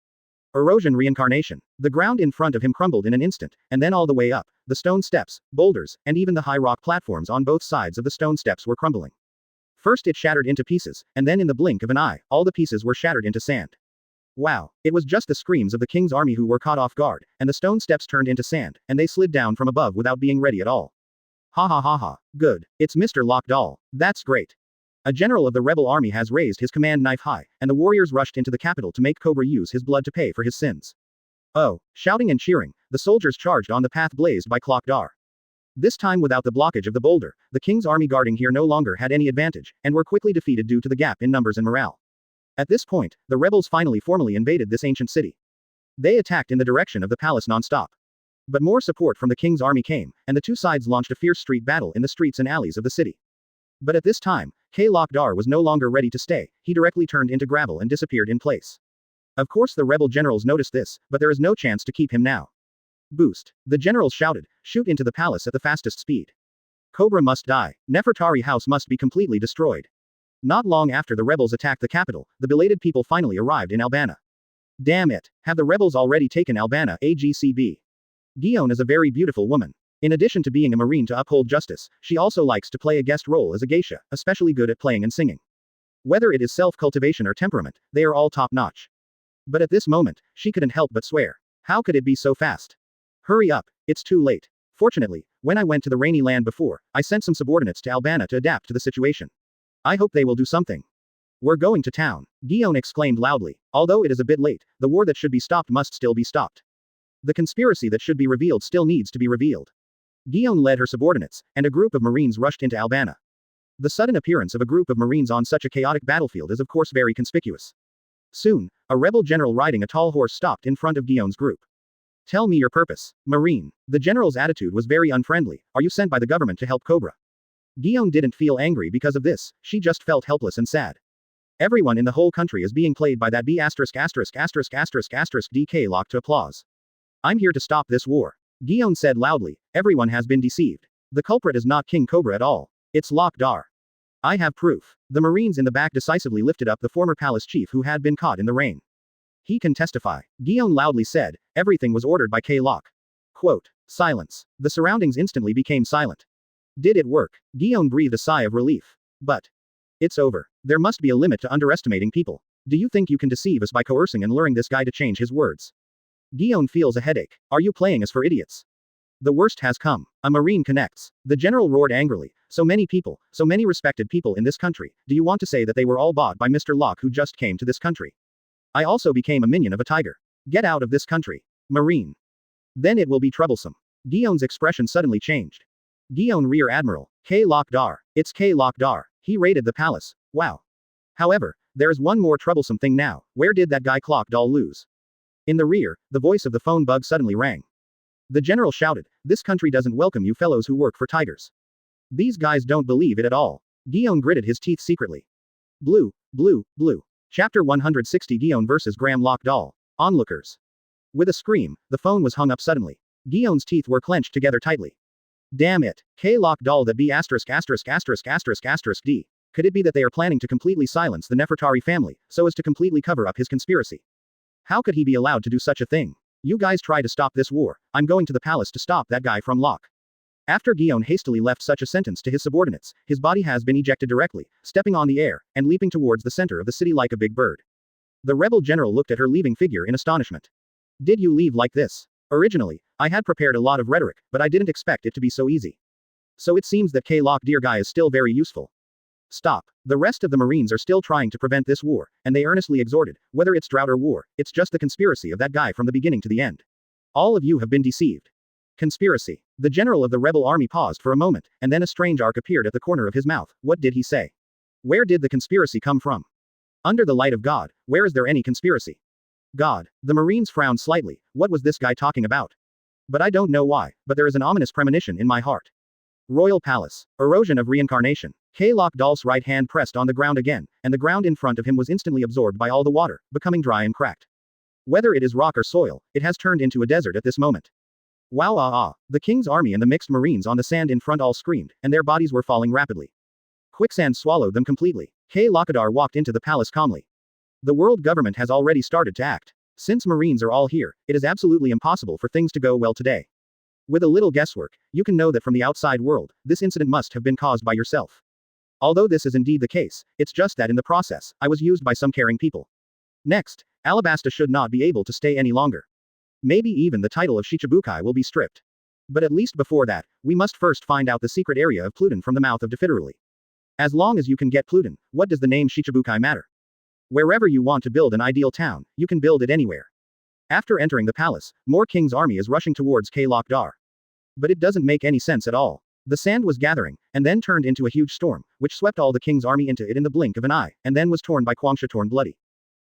Erosion reincarnation. The ground in front of him crumbled in an instant, and then all the way up, the stone steps, boulders, and even the high rock platforms on both sides of the stone steps were crumbling. First it shattered into pieces, and then in the blink of an eye, all the pieces were shattered into sand. Wow, it was just the screams of the king's army who were caught off guard, and the stone steps turned into sand, and they slid down from above without being ready at all. Ha ha ha ha, good, it's Mr. Lock Doll, that's great. A general of the rebel army has raised his command knife high, and the warriors rushed into the capital to make Cobra use his blood to pay for his sins. Oh, shouting and cheering, the soldiers charged on the path blazed by Clockdar. This time without the blockage of the boulder, the king's army guarding here no longer had any advantage, and were quickly defeated due to the gap in numbers and morale. At this point, the rebels finally formally invaded this ancient city. They attacked in the direction of the palace non-stop. But more support from the king's army came, and the two sides launched a fierce street battle in the streets and alleys of the city. But at this time, K-Lock Dar was no longer ready to stay, he directly turned into gravel and disappeared in place. Of course the rebel generals noticed this, but there is no chance to keep him now. Boost. The generals shouted, shoot into the palace at the fastest speed. Cobra must die. Nefertari house must be completely destroyed. Not long after the rebels attacked the capital, the belated people finally arrived in Albana. Damn it, have the rebels already taken Albana AGCB? Gion is a very beautiful woman. In addition to being a marine to uphold justice, she also likes to play a guest role as a geisha, especially good at playing and singing. Whether it is self-cultivation or temperament, they are all top-notch. But at this moment, she couldn't help but swear. How could it be so fast? Hurry up, it's too late. Fortunately, when I went to the rainy land before, I sent some subordinates to Albana to adapt to the situation. I hope they will do something. We're going to town, Gion exclaimed loudly. Although it is a bit late, the war that should be stopped must still be stopped. The conspiracy that should be revealed still needs to be revealed. Gion led her subordinates, and a group of marines rushed into Albana. The sudden appearance of a group of marines on such a chaotic battlefield is of course very conspicuous. Soon, a rebel general riding a tall horse stopped in front of Gion's group. Tell me your purpose, Marine. The general's attitude was very unfriendly. Are you sent by the government to help Cobra? Gion didn't feel angry because of this, she just felt helpless and sad. Everyone in the whole country is being played by that B***************** DK lock to applause. I'm here to stop this war. Gion said loudly, everyone has been deceived. The culprit is not King Cobra at all. It's Lock Dar. I have proof. The marines in the back decisively lifted up the former palace chief who had been caught in the rain. He can testify. Gion loudly said, everything was ordered by K-Lock. Quote. Silence. The surroundings instantly became silent. Did it work? Gion breathed a sigh of relief. But. It's over. There must be a limit to underestimating people. Do you think you can deceive us by coercing and luring this guy to change his words? Gion feels a headache. Are you playing us for idiots? The worst has come. A marine connects. The general roared angrily. So many people, so many respected people in this country, do you want to say that they were all bought by Mr. Locke who just came to this country? I also became a minion of a tiger. Get out of this country. Marine. Then it will be troublesome. Gion's expression suddenly changed. Gion Rear Admiral, K. Locke Dar. It's K. Locke Dar. He raided the palace. Wow. However, there's one more troublesome thing now. Where did that guy Clock Doll lose? In the rear, the voice of the phone bug suddenly rang. The general shouted, this country doesn't welcome you fellows who work for tigers. These guys don't believe it at all. Gion gritted his teeth secretly. Blue, blue, blue. Chapter 160 Gion vs. Graham Locke Doll. Onlookers. With a scream, the phone was hung up suddenly. Gion's teeth were clenched together tightly. Damn it. K. Locke Doll that B asterisk asterisk asterisk asterisk asterisk D. Could it be that they are planning to completely silence the Nefertari family, so as to completely cover up his conspiracy? How could he be allowed to do such a thing? You guys try to stop this war. I'm going to the palace to stop that guy from Locke. After Gion hastily left such a sentence to his subordinates, his body has been ejected directly, stepping on the air, and leaping towards the center of the city like a big bird. The rebel general looked at her leaving figure in astonishment. Did you leave like this? Originally, I had prepared a lot of rhetoric, but I didn't expect it to be so easy. So it seems that K. Locke dear guy is still very useful. Stop. The rest of the Marines are still trying to prevent this war, and they earnestly exhorted, whether it's drought or war, it's just the conspiracy of that guy from the beginning to the end. All of you have been deceived. Conspiracy. The general of the rebel army paused for a moment, and then a strange arc appeared at the corner of his mouth. What did he say? Where did the conspiracy come from? Under the light of God, where is there any conspiracy? God. The Marines frowned slightly. What was this guy talking about? But I don't know why, but there is an ominous premonition in my heart. Royal Palace. Erosion of reincarnation. K. Locke Doll's right hand pressed on the ground again, and the ground in front of him was instantly absorbed by all the water, becoming dry and cracked. Whether it is rock or soil, it has turned into a desert at this moment. Wow ah ah. The king's army and the mixed Marines on the sand in front all screamed, and their bodies were falling rapidly. Quicksand swallowed them completely. K. Lockadar walked into the palace calmly. The world government has already started to act. Since Marines are all here, it is absolutely impossible for things to go well today. With a little guesswork, you can know that from the outside world, this incident must have been caused by yourself. Although this is indeed the case, it's just that in the process, I was used by some caring people. Next, Alabasta should not be able to stay any longer. Maybe even the title of Shichibukai will be stripped. But at least before that, we must first find out the secret area of Pluton from the mouth of Defiteruli. As long as you can get Pluton, what does the name Shichibukai matter? Wherever you want to build an ideal town, you can build it anywhere. After entering the palace, more king's army is rushing towards K. Locke Dar. But it doesn't make any sense at all. The sand was gathering, and then turned into a huge storm, which swept all the king's army into it in the blink of an eye, and then was torn by Kwangsha torn bloody.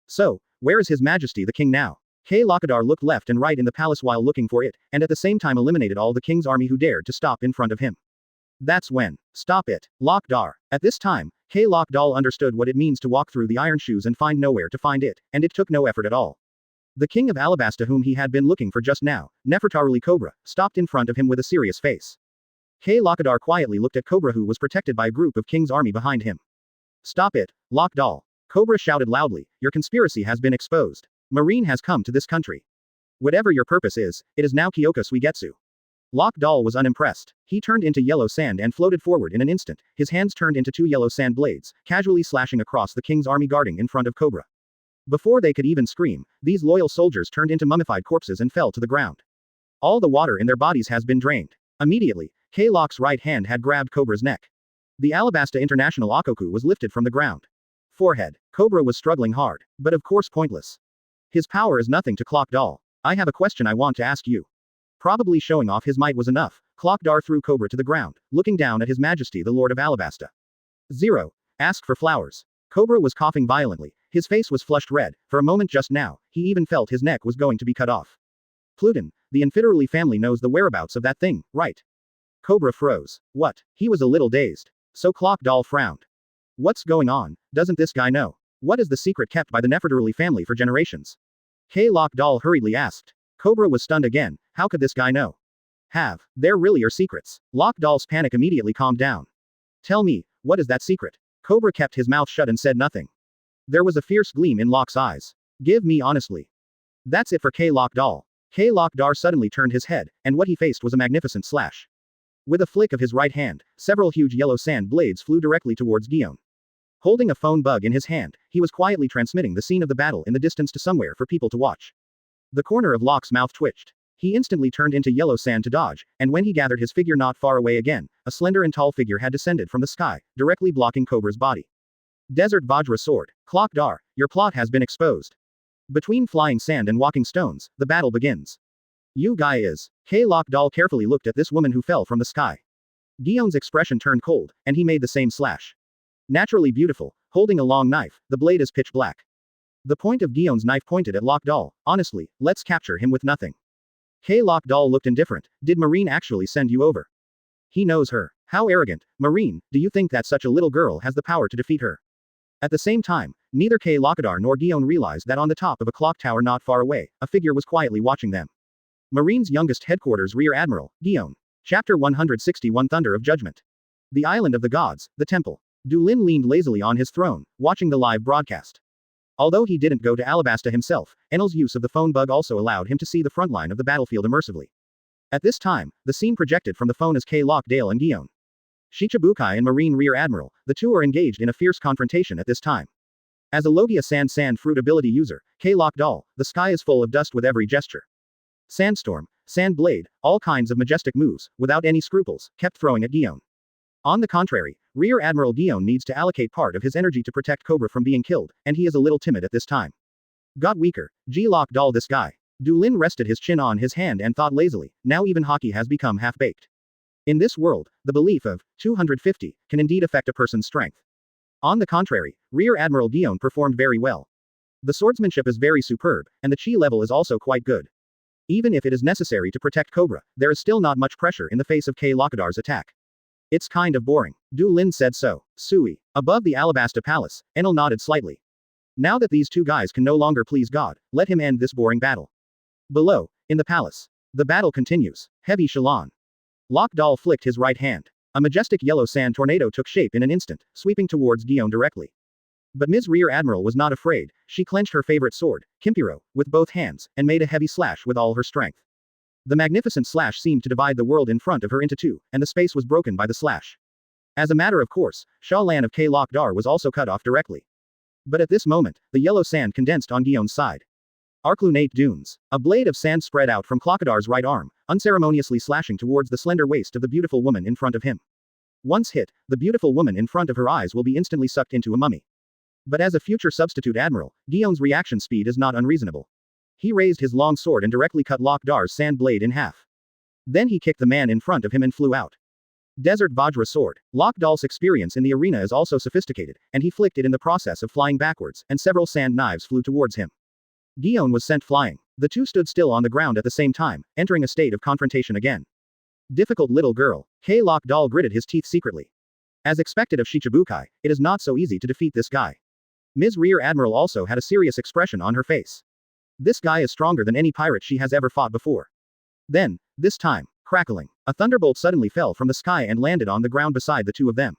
So, where is His Majesty the King now? K. Lockadar looked left and right in the palace while looking for it, and at the same time eliminated all the king's army who dared to stop in front of him. That's when. Stop it, Lockdar. At this time, K. Lockdal understood what it means to walk through the iron shoes and find nowhere to find it, and it took no effort at all. The king of Alabasta whom he had been looking for just now, Nefertaruli Cobra, stopped in front of him with a serious face. K. Lockadar quietly looked at Cobra who was protected by a group of king's army behind him. Stop it, Lockdal. Cobra shouted loudly, your conspiracy has been exposed. Marine has come to this country. Whatever your purpose is, it is now Kyoko Suigetsu. Lockdal was unimpressed. He turned into yellow sand and floated forward in an instant, his hands turned into two yellow sand blades, casually slashing across the king's army guarding in front of Cobra. Before they could even scream, these loyal soldiers turned into mummified corpses and fell to the ground. All the water in their bodies has been drained. Immediately, K-Lock's right hand had grabbed Cobra's neck. The Alabasta International Akoku was lifted from the ground. Forehead. Cobra was struggling hard, but of course pointless. His power is nothing to Clockdal. I have a question I want to ask you. Probably showing off his might was enough. Clockdar threw Cobra to the ground, looking down at His Majesty the Lord of Alabasta. 0. Ask for flowers. Cobra was coughing violently, his face was flushed red, for a moment just now, he even felt his neck was going to be cut off. Pluton, the Infidoruli family knows the whereabouts of that thing, right? Cobra froze. What? He was a little dazed. So Clockdal frowned. What's going on? Doesn't this guy know? What is the secret kept by the Nefertaruli family for generations? K. Lockdal hurriedly asked. Cobra was stunned again, how could this guy know? There really are secrets. Lockdal's panic immediately calmed down. Tell me, what is that secret? Cobra kept his mouth shut and said nothing. There was a fierce gleam in Lock's eyes. Give me honestly. That's it for K. Lockdal. K. Lockdar suddenly turned his head, and what he faced was a magnificent slash. With a flick of his right hand, several huge yellow sand blades flew directly towards Gion. Holding a phone bug in his hand, he was quietly transmitting the scene of the battle in the distance to somewhere for people to watch. The corner of Lock's mouth twitched. He instantly turned into yellow sand to dodge, and when he gathered his figure not far away again, a slender and tall figure had descended from the sky, directly blocking Cobra's body. Desert Vajra sword. Clock Dar, your plot has been exposed. Between flying sand and walking stones, the battle begins. You guy is. K-Lock Doll carefully looked at this woman who fell from the sky. Gion's expression turned cold, and he made the same slash. Naturally beautiful, holding a long knife, the blade is pitch black. The point of Gion's knife pointed at Lock Doll. Honestly, let's capture him with nothing. K-Lock Doll looked indifferent. Did Marine actually send you over? He knows her. How arrogant. Marine, do you think that such a little girl has the power to defeat her? At the same time, neither K-Lockadar nor Gion realized that on the top of a clock tower not far away, a figure was quietly watching them. Marine's youngest headquarters Rear Admiral, Gion. Chapter 161 Thunder of Judgment. The Island of the Gods, the Temple. Du Lin leaned lazily on his throne, watching the live broadcast. Although he didn't go to Alabasta himself, Enel's use of the phone bug also allowed him to see the front line of the battlefield immersively. At this time, the scene projected from the phone is K-Lock Dale and Gion. Shichibukai and Marine Rear Admiral, the two are engaged in a fierce confrontation at this time. As a Logia Sand Fruit ability user, K-Lock Doll, the sky is full of dust with every gesture. Sandstorm, Sand Blade, all kinds of majestic moves, without any scruples, kept throwing at Gion. On the contrary, Rear Admiral Gion needs to allocate part of his energy to protect Cobra from being killed, and he is a little timid at this time. Got weaker. G-Lock Doll this guy. Du Lin rested his chin on his hand and thought lazily, now even hockey has become half-baked. In this world, the belief of 250 can indeed affect a person's strength. On the contrary, Rear Admiral Gion performed very well. The swordsmanship is very superb, and the chi level is also quite good. Even if it is necessary to protect Cobra, there is still not much pressure in the face of K-Lockadar's attack. It's kind of boring. Du Lin said so. Sui. Above the Alabasta Palace, Enel nodded slightly. Now that these two guys can no longer please God, let him end this boring battle. Below, in the palace. The battle continues. Heavy Shalon. Lock Doll flicked his right hand. A majestic yellow sand tornado took shape in an instant, sweeping towards Gion directly. But Ms. Rear Admiral was not afraid. She clenched her favorite sword, Kimpiro, with both hands, and made a heavy slash with all her strength. The magnificent slash seemed to divide the world in front of her into two, and the space was broken by the slash. As a matter of course, Sha Lan of K-Lock Dar was also cut off directly. But at this moment, the yellow sand condensed on Gion's side. Arclunate Dunes. A blade of sand spread out from Clockadar's right arm, unceremoniously slashing towards the slender waist of the beautiful woman in front of him. Once hit, the beautiful woman in front of her eyes will be instantly sucked into a mummy. But as a future substitute admiral, Gion's reaction speed is not unreasonable. He raised his long sword and directly cut Lock Dar's sand blade in half. Then he kicked the man in front of him and flew out. Desert Vajra sword. Lock Dal's experience in the arena is also sophisticated, and he flicked it in the process of flying backwards, and several sand knives flew towards him. Gion was sent flying. The two stood still on the ground at the same time, entering a state of confrontation again. Difficult little girl. K-Lock Dal gritted his teeth secretly. As expected of Shichibukai, it is not so easy to defeat this guy. Ms. Rear Admiral also had a serious expression on her face. This guy is stronger than any pirate she has ever fought before. Then, this time, crackling, a thunderbolt suddenly fell from the sky and landed on the ground beside the two of them.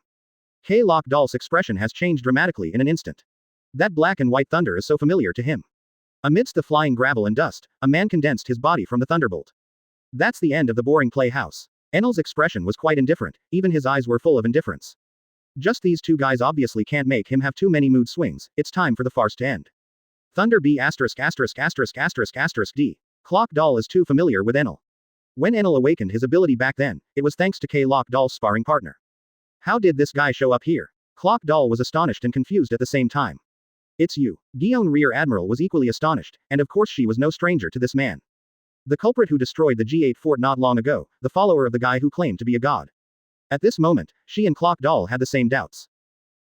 K-Lock Dal's expression has changed dramatically in an instant. That black and white thunder is so familiar to him. Amidst the flying gravel and dust, a man condensed his body from the thunderbolt. That's the end of the boring playhouse. Enel's expression was quite indifferent, even his eyes were full of indifference. Just these two guys obviously can't make him have too many mood swings, it's time for the farce to end. Thunder B ********* D. Clock Doll is too familiar with Enel. When Enel awakened his ability back then, it was thanks to K-Lock Doll's sparring partner. How did this guy show up here? Clock Doll was astonished and confused at the same time. It's you. Gion Rear Admiral was equally astonished, and of course she was no stranger to this man. The culprit who destroyed the G8 fort not long ago, the follower of the guy who claimed to be a god. At this moment, she and Clock Doll had the same doubts.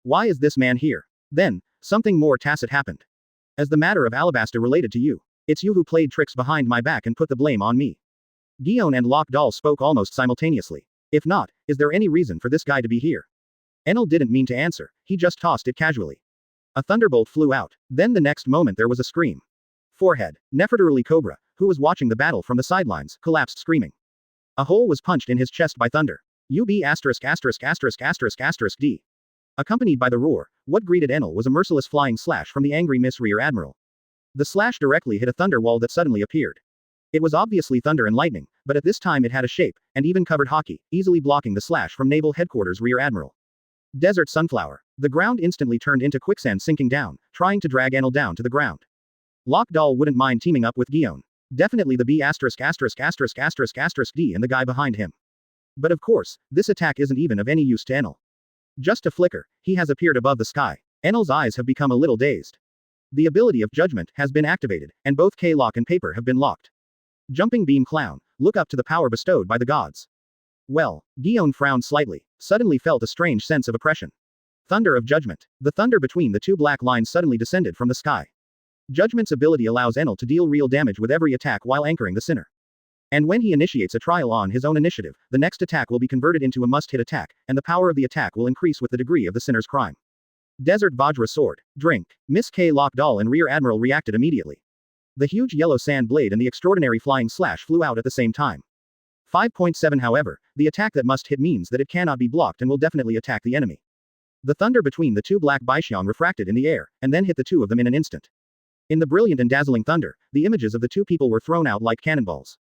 Why is this man here? Then, something more tacit happened. As the matter of Alabasta related to you. It's you who played tricks behind my back and put the blame on me. Gion and Lock Doll spoke almost simultaneously. If not, is there any reason for this guy to be here? Enel didn't mean to answer, he just tossed it casually. A thunderbolt flew out. Then the next moment there was a scream. Forehead. Nefertari Cobra, who was watching the battle from the sidelines, collapsed screaming. A hole was punched in his chest by thunder. UB ********* D. Accompanied by the roar, what greeted Enel was a merciless flying slash from the angry Miss Rear Admiral. The slash directly hit a thunder wall that suddenly appeared. It was obviously thunder and lightning, but at this time it had a shape, and even covered hockey, easily blocking the slash from Naval Headquarters Rear Admiral. Desert Sunflower. The ground instantly turned into quicksand sinking down, trying to drag Enel down to the ground. Lock Doll wouldn't mind teaming up with Gion. Definitely the B asterisk asterisk asterisk asterisk asterisk D and the guy behind him. But of course, this attack isn't even of any use to Enel. Just a flicker, he has appeared above the sky. Enel's eyes have become a little dazed. The ability of judgment has been activated, and both K-Lock and Paper have been locked. Jumping beam clown, look up to the power bestowed by the gods. Well, Gion frowned slightly, suddenly felt a strange sense of oppression. Thunder of judgment. The thunder between the two black lines suddenly descended from the sky. Judgment's ability allows Enel to deal real damage with every attack while anchoring the sinner. And when he initiates a trial on his own initiative, the next attack will be converted into a must-hit attack, and the power of the attack will increase with the degree of the sinner's crime. Desert Vajra Sword. Drink. Miss K. Lock Doll and Rear Admiral reacted immediately. The huge yellow sand blade and the extraordinary flying slash flew out at the same time. 5.7 However, the attack that must hit means that it cannot be blocked and will definitely attack the enemy. The thunder between the two black Baixiang refracted in the air, and then hit the two of them in an instant. In the brilliant and dazzling thunder, the images of the two people were thrown out like cannonballs.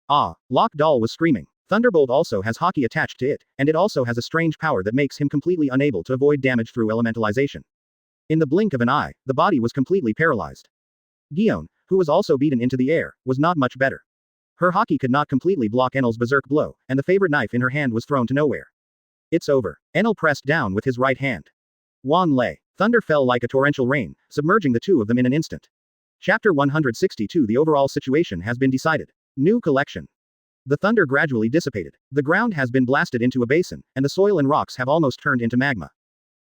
Ah, Lock Doll was screaming. Thunderbolt also has hockey attached to it, and it also has a strange power that makes him completely unable to avoid damage through elementalization. In the blink of an eye, the body was completely paralyzed. Gion, who was also beaten into the air, was not much better. Her hockey could not completely block Enel's berserk blow, and the favorite knife in her hand was thrown to nowhere. It's over. Enel pressed down with his right hand. Wan lay. Thunder fell like a torrential rain, submerging the two of them in an instant. Chapter 162 The overall situation has been decided. New collection. The thunder gradually dissipated. The ground has been blasted into a basin, and the soil and rocks have almost turned into magma.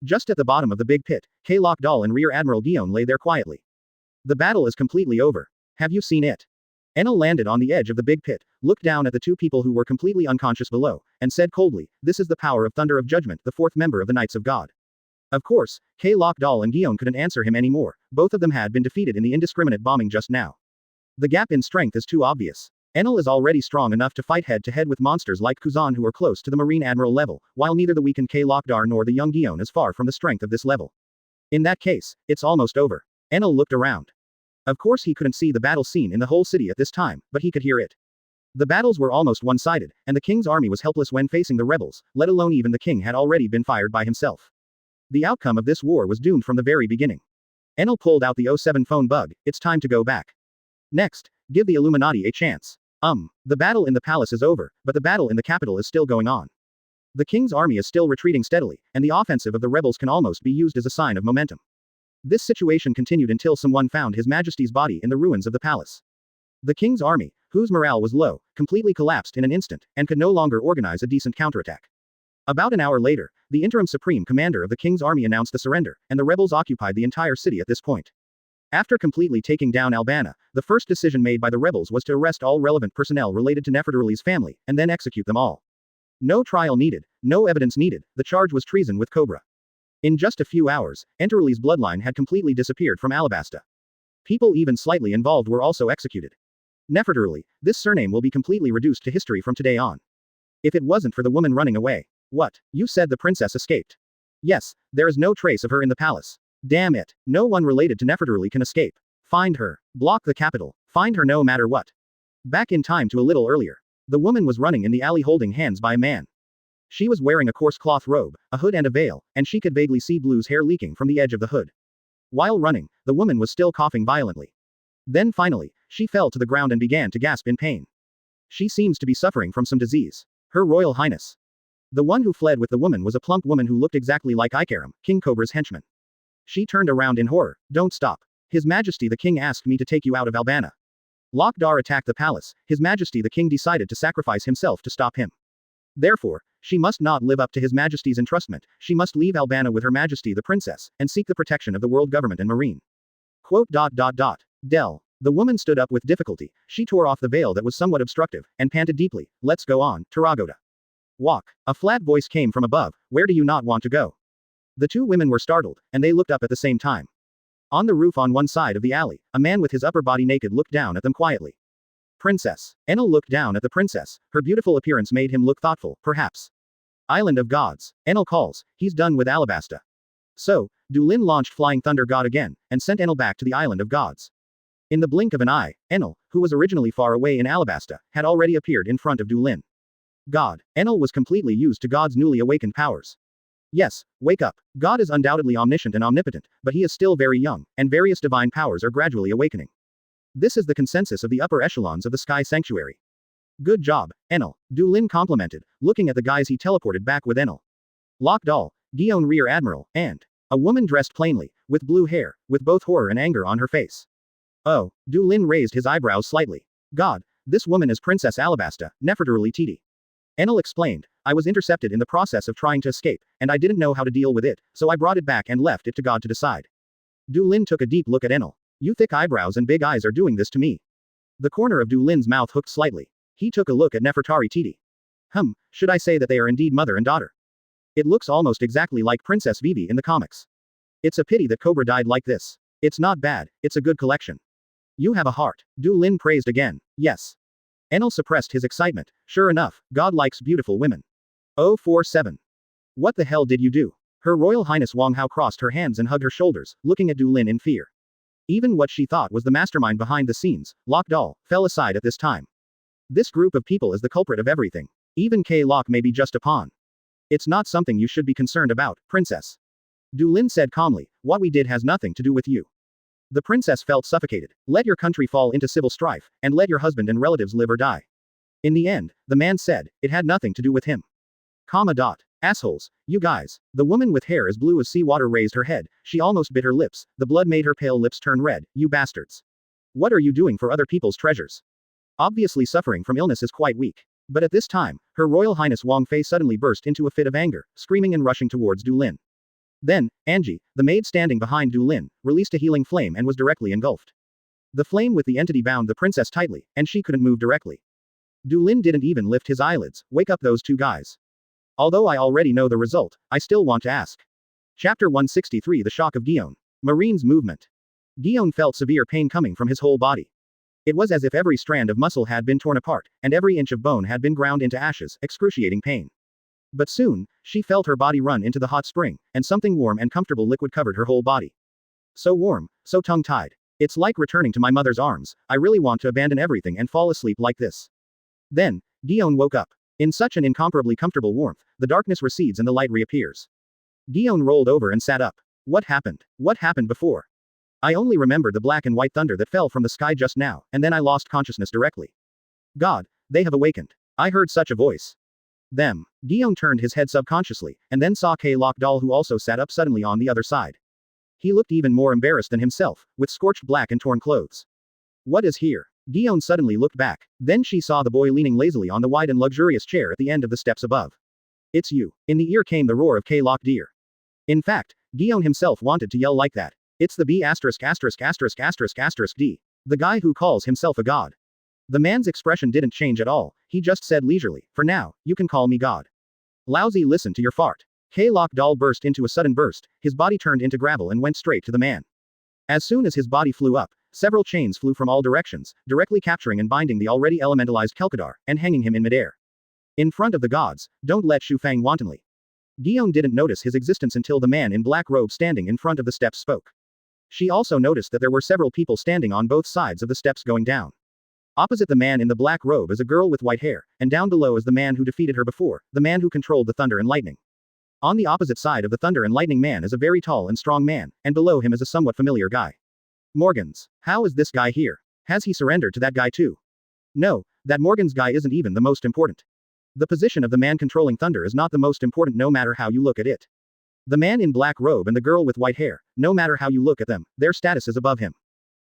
Just at the bottom of the big pit, K-Lock Doll and Rear Admiral Gion lay there quietly. The battle is completely over. Have you seen it? Enel landed on the edge of the big pit, looked down at the two people who were completely unconscious below, and said coldly, "This is the power of Thunder of Judgment, the fourth member of the Knights of God." Of course, K-Lock Doll and Gion couldn't answer him anymore, both of them had been defeated in the indiscriminate bombing just now. The gap in strength is too obvious. Enel is already strong enough to fight head-to-head with monsters like Kuzan who are close to the Marine Admiral level, while neither the weakened K-Lock Dar nor the young Gion is far from the strength of this level. In that case, it's almost over. Enel looked around. Of course he couldn't see the battle scene in the whole city at this time, but he could hear it. The battles were almost one-sided, and the king's army was helpless when facing the rebels, let alone even the king had already been fired by himself. The outcome of this war was doomed from the very beginning. Enel pulled out the 07 phone bug. It's time to go back. Next, give the Illuminati a chance. The battle in the palace is over, but the battle in the capital is still going on. The king's army is still retreating steadily, and the offensive of the rebels can almost be used as a sign of momentum. This situation continued until someone found His Majesty's body in the ruins of the palace. The king's army, whose morale was low, completely collapsed in an instant, and could no longer organize a decent counterattack. About an hour later, the interim supreme commander of the king's army announced the surrender, and the rebels occupied the entire city at this point. After completely taking down Albana, the first decision made by the rebels was to arrest all relevant personnel related to Nefertari's family, and then execute them all. No trial needed, no evidence needed, the charge was treason with Cobra. In just a few hours, Enterali's bloodline had completely disappeared from Alabasta. People even slightly involved were also executed. Nefertari, this surname will be completely reduced to history from today on. If it wasn't for the woman running away. What? You said the princess escaped. Yes, there is no trace of her in the palace. Damn it. No one related to Nefertari can escape. Find her. Block the capital. Find her no matter what. Back in time to a little earlier. The woman was running in the alley holding hands by a man. She was wearing a coarse cloth robe, a hood and a veil, and she could vaguely see Blue's hair leaking from the edge of the hood. While running, the woman was still coughing violently. Then finally, she fell to the ground and began to gasp in pain. She seems to be suffering from some disease. Her Royal Highness. The one who fled with the woman was a plump woman who looked exactly like Ikaram, King Cobra's henchman. She turned around in horror. Don't stop. His Majesty the King asked me to take you out of Albana. Lock Dar attacked the palace. His Majesty the King decided to sacrifice himself to stop him. Therefore, she must not live up to His Majesty's entrustment. She must leave Albana with Her Majesty the Princess, and seek the protection of the world government and marine. Del. The woman stood up with difficulty. She tore off the veil that was somewhat obstructive, and panted deeply. Let's go on, Taragoda. Walk. A flat voice came from above. Where do you not want to go? The two women were startled, and they looked up at the same time. On the roof on one side of the alley, a man with his upper body naked looked down at them quietly. Princess. Enel looked down at the princess. Her beautiful appearance made him look thoughtful, perhaps. Island of Gods. Enel calls. He's done with Alabasta. So, Dulin launched Flying Thunder God again, and sent Enel back to the Island of Gods. In the blink of an eye, Enel, who was originally far away in Alabasta, had already appeared in front of Dulin. God. Enel was completely used to God's newly awakened powers. Yes, wake up. God is undoubtedly omniscient and omnipotent, but he is still very young, and various divine powers are gradually awakening. This is the consensus of the upper echelons of the Sky Sanctuary. Good job, Enel, Du Lin complimented, looking at the guys he teleported back with Enel. Lok Dal, Gion Rear Admiral, and a woman dressed plainly, with blue hair, with both horror and anger on her face. Oh, Du Lin raised his eyebrows slightly. God, this woman is Princess Alabasta, Nefertari Titi. Enel explained, I was intercepted in the process of trying to escape, and I didn't know how to deal with it, so I brought it back and left it to God to decide. Du Lin took a deep look at Enel. You thick eyebrows and big eyes are doing this to me. The corner of Du Lin's mouth hooked slightly. He took a look at Nefertari Titi. Should I say that they are indeed mother and daughter? It looks almost exactly like Princess Vivi in the comics. It's a pity that Cobra died like this. It's not bad, it's a good collection. You have a heart. Du Lin praised again. Yes. Enel suppressed his excitement. Sure enough, God likes beautiful women. 047. What the hell did you do? Her Royal Highness Wang Hao crossed her hands and hugged her shoulders, looking at Du Lin in fear. Even what she thought was the mastermind behind the scenes, Lok Dal, fell aside at this time. This group of people is the culprit of everything. Even K-Lok may be just a pawn. It's not something you should be concerned about, princess. Du Lin said calmly, what we did has nothing to do with you. The princess felt suffocated. Let your country fall into civil strife, and let your husband and relatives live or die. In the end, the man said, it had nothing to do with him. Assholes, you guys. The woman with hair as blue as seawater raised her head, she almost bit her lips, the blood made her pale lips turn red, you bastards. What are you doing for other people's treasures? Obviously suffering from illness is quite weak. But at this time, Her Royal Highness Wang Fei suddenly burst into a fit of anger, screaming and rushing towards Du Lin. Then, Angie, the maid standing behind Du Lin, released a healing flame and was directly engulfed. The flame with the entity bound the princess tightly, and she couldn't move directly. Du Lin didn't even lift his eyelids. Wake up those two guys. Although I already know the result, I still want to ask. Chapter 163 The Shock of Gion. Marine's Movement. Gion felt severe pain coming from his whole body. It was as if every strand of muscle had been torn apart, and every inch of bone had been ground into ashes, excruciating pain. But soon, she felt her body run into the hot spring, and something warm and comfortable liquid covered her whole body. So warm, so tongue-tied. It's like returning to my mother's arms. I really want to abandon everything and fall asleep like this. Then, Gion woke up. In such an incomparably comfortable warmth, the darkness recedes and the light reappears. Gion rolled over and sat up. What happened? What happened before? I only remember the black and white thunder that fell from the sky just now, and then I lost consciousness directly. God, they have awakened. I heard such a voice. Them. Gion turned his head subconsciously, and then saw K-Lok Dal who also sat up suddenly on the other side. He looked even more embarrassed than himself, with scorched black and torn clothes. What is here? Gion suddenly looked back. Then she saw the boy leaning lazily on the wide and luxurious chair at the end of the steps above. It's you. In the ear came the roar of K-Lok Deer. In fact, Gion himself wanted to yell like that. It's the B********************* D. The guy who calls himself a god. The man's expression didn't change at all, he just said leisurely, for now, you can call me god. Lousy, listen to your fart. K-Lok Dal burst into a sudden burst, his body turned into gravel and went straight to the man. As soon as his body flew up, several chains flew from all directions, directly capturing and binding the already elementalized Kelkadar, and hanging him in midair. In front of the gods, don't let Shu Fang wantonly. Gion didn't notice his existence until the man in black robe standing in front of the steps spoke. She also noticed that there were several people standing on both sides of the steps going down. Opposite the man in the black robe is a girl with white hair, and down below is the man who defeated her before, the man who controlled the thunder and lightning. On the opposite side of the thunder and lightning man is a very tall and strong man, and below him is a somewhat familiar guy. Morgans. How is this guy here? Has he surrendered to that guy too? No, that Morgans guy isn't even the most important. The position of the man controlling thunder is not the most important no matter how you look at it. The man in black robe and the girl with white hair, no matter how you look at them, their status is above him.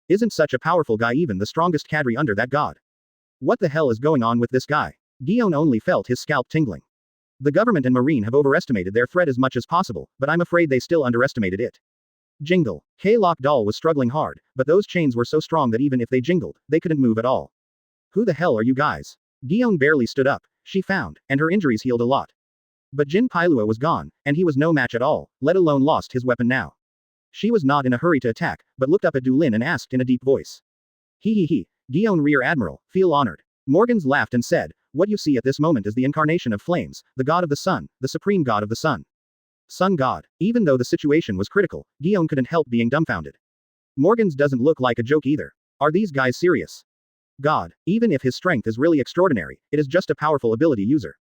Isn't such a powerful guy even the strongest cadre under that god? What the hell is going on with this guy? Gion only felt his scalp tingling. The government and Marine have overestimated their threat as much as possible, but I'm afraid they still underestimated it. Jingle. K-Lok Dal was struggling hard, but those chains were so strong that even if they jingled, they couldn't move at all. Who the hell are you guys? Gion barely stood up. She found, and her injuries healed a lot. But Jhin Pailua was gone, and he was no match at all, let alone lost his weapon now. She was not in a hurry to attack, but looked up at Du Lin and asked in a deep voice. He, Gion Rear Admiral, feel honored. Morgans laughed and said, what you see at this moment is the incarnation of flames, the god of the sun, the supreme god of the sun. Sun god. Even though the situation was critical, Gion couldn't help being dumbfounded. Morgans doesn't look like a joke either. Are these guys serious? God. Even if his strength is really extraordinary, it is just a powerful ability user.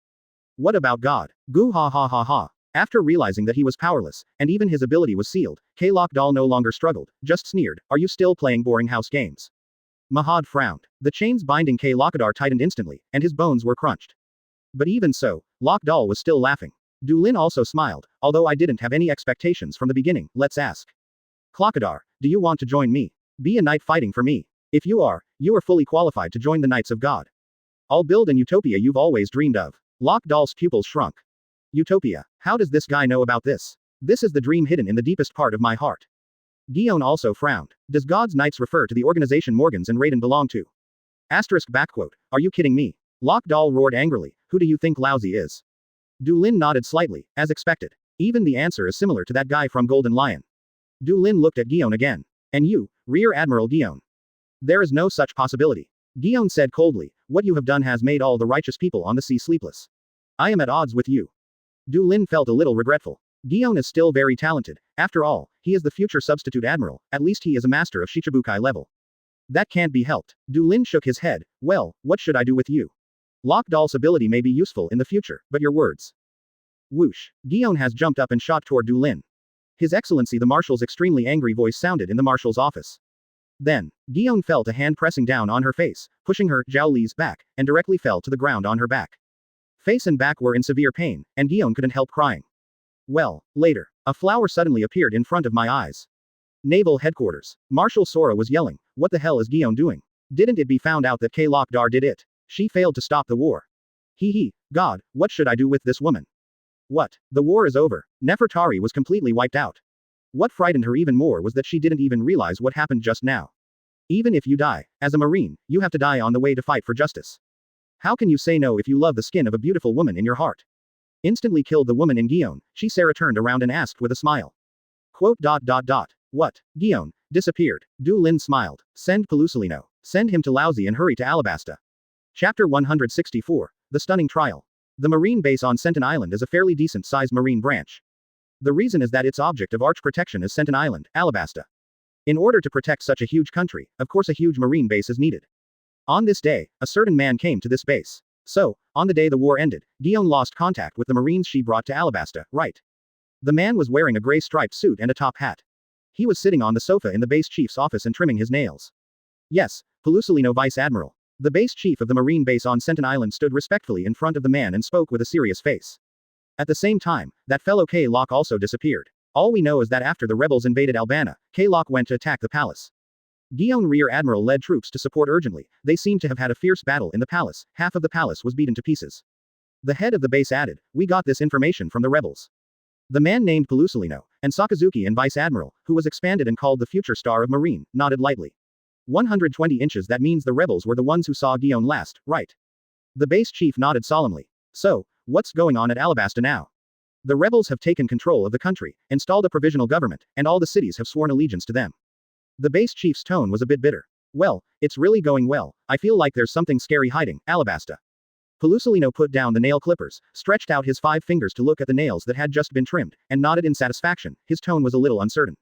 What about God? Goo ha ha ha ha. After realizing that he was powerless, and even his ability was sealed, K-Lok Dal no longer struggled, just sneered, are you still playing boring house games? Mahad frowned. The chains binding K. Lokadar tightened instantly, and his bones were crunched. But even so, Lokdal was still laughing. Dulin also smiled, although I didn't have any expectations from the beginning, let's ask. Klokadar, do you want to join me? Be a knight fighting for me. If you are fully qualified to join the Knights of God. I'll build an utopia you've always dreamed of. Lokdal's pupils shrunk. Utopia. How does this guy know about this? This is the dream hidden in the deepest part of my heart. Gion also frowned. Does God's Knights refer to the organization Morgans and Raiden belong to? Asterisk backquote. Are you kidding me? Lokdal roared angrily. Who do you think Lousy is? Dulin nodded slightly, as expected. Even the answer is similar to that guy from Golden Lion. Dulin looked at Gion again. And you, Rear Admiral Gion. There is no such possibility. Gion said coldly, what you have done has made all the righteous people on the sea sleepless. I am at odds with you. Dulin felt a little regretful. Gion is still very talented. After all, he is the future substitute admiral, at least he is a master of Shichibukai level. That can't be helped. Dulin shook his head. Well, what should I do with you? Lokdal's ability may be useful in the future, but your words. Whoosh. Gion has jumped up and shot toward Dulin. His Excellency the Marshal's extremely angry voice sounded in the Marshal's office. Then, Gion felt a hand pressing down on her face, pushing her, Zhao Li's back, and directly fell to the ground on her back. Face and back were in severe pain, and Gion couldn't help crying. Well, later, a flower suddenly appeared in front of my eyes. Naval Headquarters. Marshal Sora was yelling, what the hell is Gion doing? Didn't it be found out that K. Lokdar did it? She failed to stop the war. God, what should I do with this woman? What? The war is over. Nefertari was completely wiped out. What frightened her even more was that she didn't even realize what happened just now. Even if you die, as a Marine, you have to die on the way to fight for justice. How can you say no if you love the skin of a beautiful woman in your heart? Instantly killed the woman in Gion, Sarah turned around and asked with a smile. Quote. What? Gion, disappeared. Dulin smiled. Send Pelusalino. Send him to Lousy and hurry to Alabasta. Chapter 164. The Stunning Trial. The Marine base on Senton Island is a fairly decent-sized Marine branch. The reason is that its object of arch protection is Senton Island, Alabasta. In order to protect such a huge country, of course a huge Marine base is needed. On this day, a certain man came to this base. So, on the day the war ended, Gion lost contact with the Marines she brought to Alabasta, right? The man was wearing a gray striped suit and a top hat. He was sitting on the sofa in the base chief's office and trimming his nails. Yes, Pelusalino Vice Admiral. The base chief of the Marine base on Senton Island stood respectfully in front of the man and spoke with a serious face. At the same time, that fellow K-Lock also disappeared. All we know is that after the rebels invaded Albana, K-Lock went to attack the palace. Gion Rear Admiral led troops to support urgently. They seemed to have had a fierce battle in the palace. Half of the palace was beaten to pieces. The head of the base added, we got this information from the rebels. The man named Pelusalino, and Sakazuki and Vice Admiral, who was expanded and called the future star of Marine, nodded lightly. 120 inches. That means the rebels were the ones who saw Gion last, right? The base chief nodded solemnly. So, what's going on at Alabasta now? The rebels have taken control of the country, installed a provisional government, and all the cities have sworn allegiance to them. The base chief's tone was a bit bitter. Well, it's really going well. I feel like there's something scary hiding, Alabasta. Pelusalino put down the nail clippers, stretched out his 5 fingers to look at the nails that had just been trimmed, and nodded in satisfaction. His tone was a little uncertain.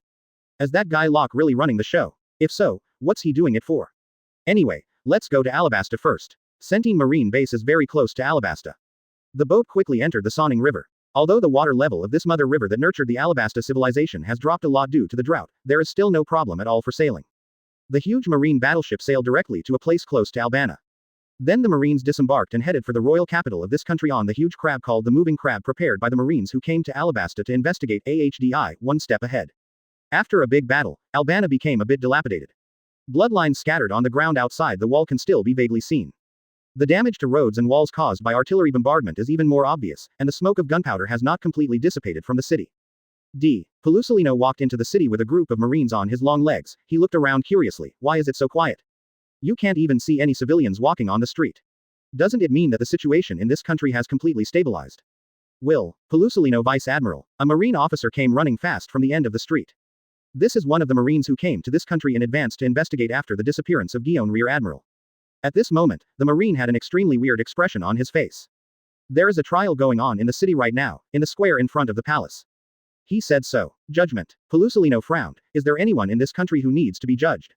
Is that guy Locke really running the show? If so, what's he doing it for? Anyway, let's go to Alabasta first. Sentine Marine Base is very close to Alabasta. The boat quickly entered the Sonning River. Although the water level of this mother river that nurtured the Alabasta civilization has dropped a lot due to the drought, there is still no problem at all for sailing. The huge marine battleship sailed directly to a place close to Albana. Then the Marines disembarked and headed for the royal capital of this country on the huge crab called the Moving Crab, prepared by the Marines who came to Alabasta to investigate AHDI, one step ahead. After a big battle, Albana became a bit dilapidated. Bloodlines scattered on the ground outside the wall can still be vaguely seen. The damage to roads and walls caused by artillery bombardment is even more obvious, and the smoke of gunpowder has not completely dissipated from the city. Pelusalino walked into the city with a group of Marines on his long legs. He looked around curiously. Why is it so quiet? You can't even see any civilians walking on the street. Doesn't it mean that the situation in this country has completely stabilized? Pelusalino Vice Admiral, a Marine officer came running fast from the end of the street. This is one of the Marines who came to this country in advance to investigate after the disappearance of Gion Rear Admiral. At this moment, the Marine had an extremely weird expression on his face. There is a trial going on in the city right now, in the square in front of the palace. He said so. Judgment. Pelusalino frowned. Is there anyone in this country who needs to be judged?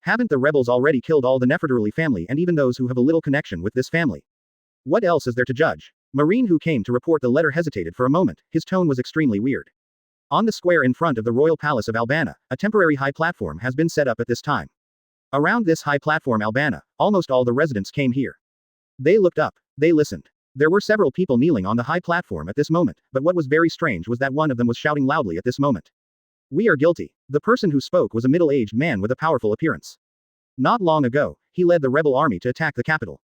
Haven't the rebels already killed all the Nefertari family and even those who have a little connection with this family? What else is there to judge? Marine who came to report the letter hesitated for a moment. His tone was extremely weird. On the square in front of the royal palace of Albana, a temporary high platform has been set up at this time. Around this high platform Albana, almost all the residents came here. They looked up. They listened. There were several people kneeling on the high platform at this moment, but what was very strange was that one of them was shouting loudly at this moment. We are guilty. The person who spoke was a middle-aged man with a powerful appearance. Not long ago, he led the rebel army to attack the capital.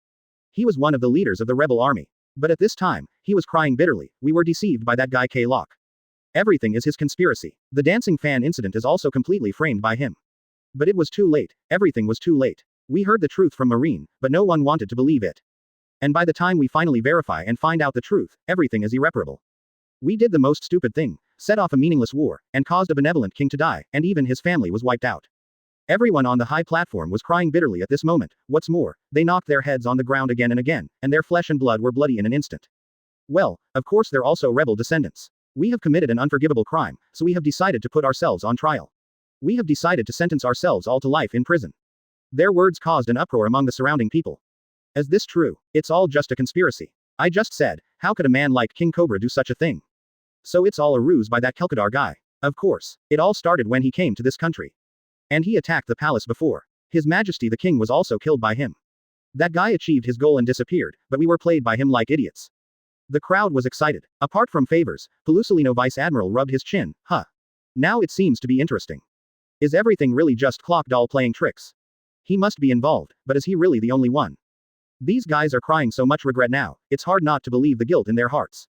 He was one of the leaders of the rebel army. But at this time, he was crying bitterly. We were deceived by that guy K-Lock. Everything is his conspiracy. The dancing fan incident is also completely framed by him. But it was too late. Everything was too late. We heard the truth from Marine, but no one wanted to believe it. And by the time we finally verify and find out the truth, everything is irreparable. We did the most stupid thing, set off a meaningless war, and caused a benevolent king to die, and even his family was wiped out. Everyone on the high platform was crying bitterly at this moment. What's more, they knocked their heads on the ground again and again, and their flesh and blood were bloody in an instant. Well, of course they're also rebel descendants. We have committed an unforgivable crime, so we have decided to put ourselves on trial. We have decided to sentence ourselves all to life in prison. Their words caused an uproar among the surrounding people. Is this true? It's all just a conspiracy. I just said, how could a man like King Cobra do such a thing? So it's all a ruse by that Kelkadar guy. Of course, it all started when he came to this country. And he attacked the palace before. His Majesty the King was also killed by him. That guy achieved his goal and disappeared, but we were played by him like idiots. The crowd was excited. Apart from favors, Pelusolino Vice Admiral rubbed his chin. Huh. Now it seems to be interesting. Is everything really just Clock Doll playing tricks? He must be involved, but is he really the only one? These guys are crying so much regret now, it's hard not to believe the guilt in their hearts.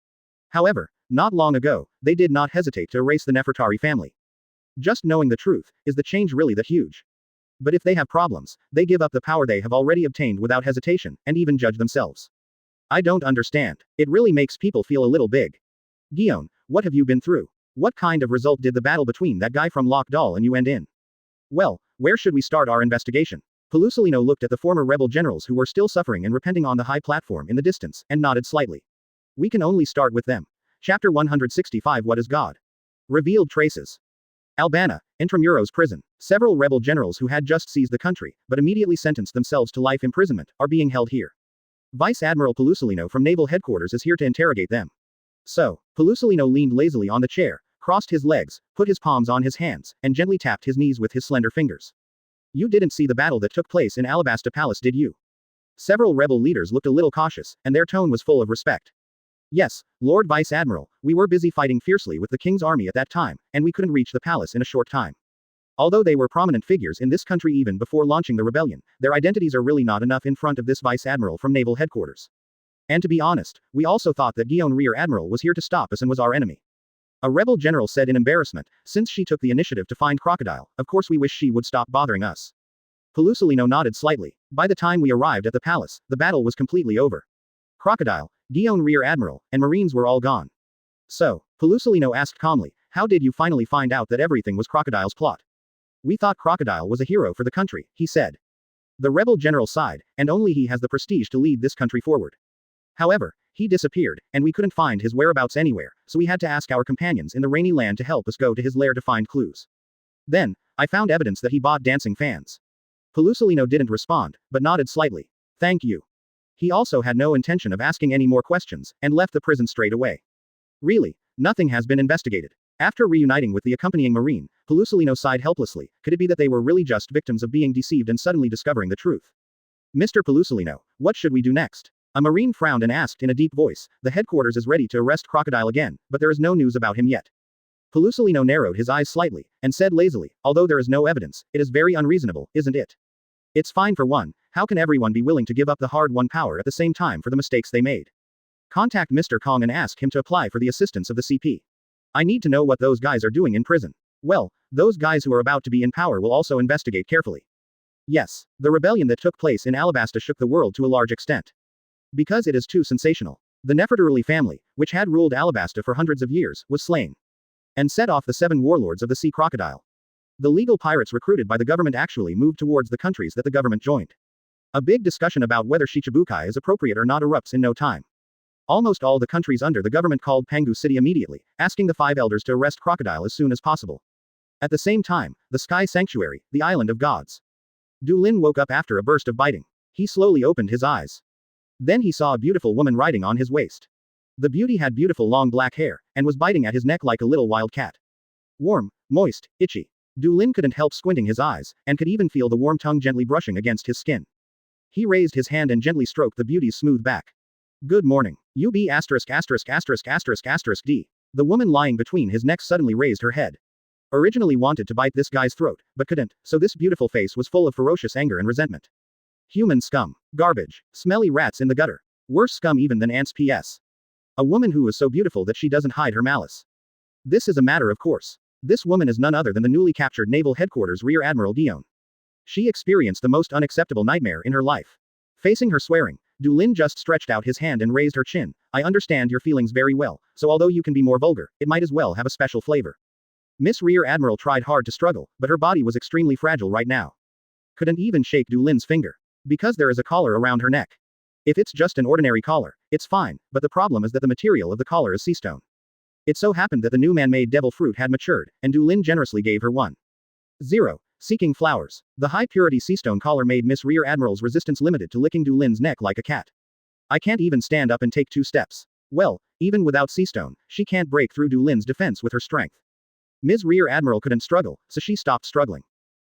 However, not long ago, they did not hesitate to erase the Nefertari family. Just knowing the truth, is the change really that huge? But if they have problems, they give up the power they have already obtained without hesitation, and even judge themselves. I don't understand. It really makes people feel a little big. Gion, what have you been through? What kind of result did the battle between that guy from Lock Doll and you end in? Well, where should we start our investigation? Pelusolino looked at the former rebel generals who were still suffering and repenting on the high platform in the distance, and nodded slightly. We can only start with them. Chapter 165 What is God? Revealed traces. Albana, Intramuros prison. Several rebel generals who had just seized the country, but immediately sentenced themselves to life imprisonment, are being held here. Vice Admiral Pelusolino from Naval Headquarters is here to interrogate them. So, Pelusolino leaned lazily on the chair, crossed his legs, put his palms on his hands, and gently tapped his knees with his slender fingers. You didn't see the battle that took place in Alabasta Palace, did you? Several rebel leaders looked a little cautious, and their tone was full of respect. Yes, Lord Vice Admiral, we were busy fighting fiercely with the king's army at that time, and we couldn't reach the palace in a short time. Although they were prominent figures in this country even before launching the rebellion, their identities are really not enough in front of this Vice Admiral from Naval Headquarters. And to be honest, we also thought that Gion Rear Admiral was here to stop us and was our enemy. A rebel general said in embarrassment, since she took the initiative to find Crocodile, of course we wish she would stop bothering us. Pelusolino nodded slightly. By the time we arrived at the palace, the battle was completely over. Crocodile, Gion Rear Admiral, and Marines were all gone. So, Pelusolino asked calmly, how did you finally find out that everything was Crocodile's plot? We thought Crocodile was a hero for the country, he said. The rebel general sighed, and only he has the prestige to lead this country forward. However, he disappeared, and we couldn't find his whereabouts anywhere, so we had to ask our companions in the rainy land to help us go to his lair to find clues. Then, I found evidence that he bought dancing fans. Pelusolino didn't respond, but nodded slightly. Thank you. He also had no intention of asking any more questions, and left the prison straight away. Really, nothing has been investigated. After reuniting with the accompanying Marine, Pelusolino sighed helplessly. Could it be that they were really just victims of being deceived and suddenly discovering the truth? Mr. Pelusolino, what should we do next? A Marine frowned and asked in a deep voice. The headquarters is ready to arrest Crocodile again, but there is no news about him yet. Pelusolino narrowed his eyes slightly, and said lazily, although there is no evidence, it is very unreasonable, isn't it? It's fine for one, how can everyone be willing to give up the hard-won power at the same time for the mistakes they made? Contact Mr. Kong and ask him to apply for the assistance of the CP. I need to know what those guys are doing in prison. Well, those guys who are about to be in power will also investigate carefully. Yes, the rebellion that took place in Alabasta shook the world to a large extent. Because it is too sensational. The Nefertari family, which had ruled Alabasta for hundreds of years, was slain. And set off the 7 warlords of the sea crocodile. The legal pirates recruited by the government actually moved towards the countries that the government joined. A big discussion about whether Shichibukai is appropriate or not erupts in no time. Almost all the countries under the government called Pangu City immediately, asking the 5 elders to arrest Crocodile as soon as possible. At the same time, the Sky Sanctuary, the Island of Gods. Du Lin woke up after a burst of biting. He slowly opened his eyes. Then he saw a beautiful woman riding on his waist. The beauty had beautiful long black hair, and was biting at his neck like a little wild cat. Warm, moist, itchy. Du Lin couldn't help squinting his eyes, and could even feel the warm tongue gently brushing against his skin. He raised his hand and gently stroked the beauty's smooth back. Good morning. UB asterisk asterisk asterisk asterisk asterisk D. The woman lying between his neck suddenly raised her head. Originally wanted to bite this guy's throat, but couldn't, so this beautiful face was full of ferocious anger and resentment. Human scum. Garbage. Smelly rats in the gutter. Worse scum even than ants. PS. A woman who is so beautiful that she doesn't hide her malice. This is a matter of course. This woman is none other than the newly captured Naval Headquarters Rear Admiral Dion. She experienced the most unacceptable nightmare in her life. Facing her swearing, Du Lin just stretched out his hand and raised her chin. I understand your feelings very well, so although you can be more vulgar, it might as well have a special flavor. Miss Rear Admiral tried hard to struggle, but her body was extremely fragile right now. Couldn't even shake Du Lin's finger. Because there is a collar around her neck. If it's just an ordinary collar, it's fine, but the problem is that the material of the collar is sea stone. It so happened that the new man-made devil fruit had matured, and Du Lin generously gave her one. 0. Seeking flowers. The high-purity seastone collar made Miss Rear Admiral's resistance limited to licking Du Lin's neck like a cat. I can't even stand up and take 2 steps. Well, even without seastone, she can't break through Du Lin's defense with her strength. Ms. Rear Admiral couldn't struggle, so she stopped struggling.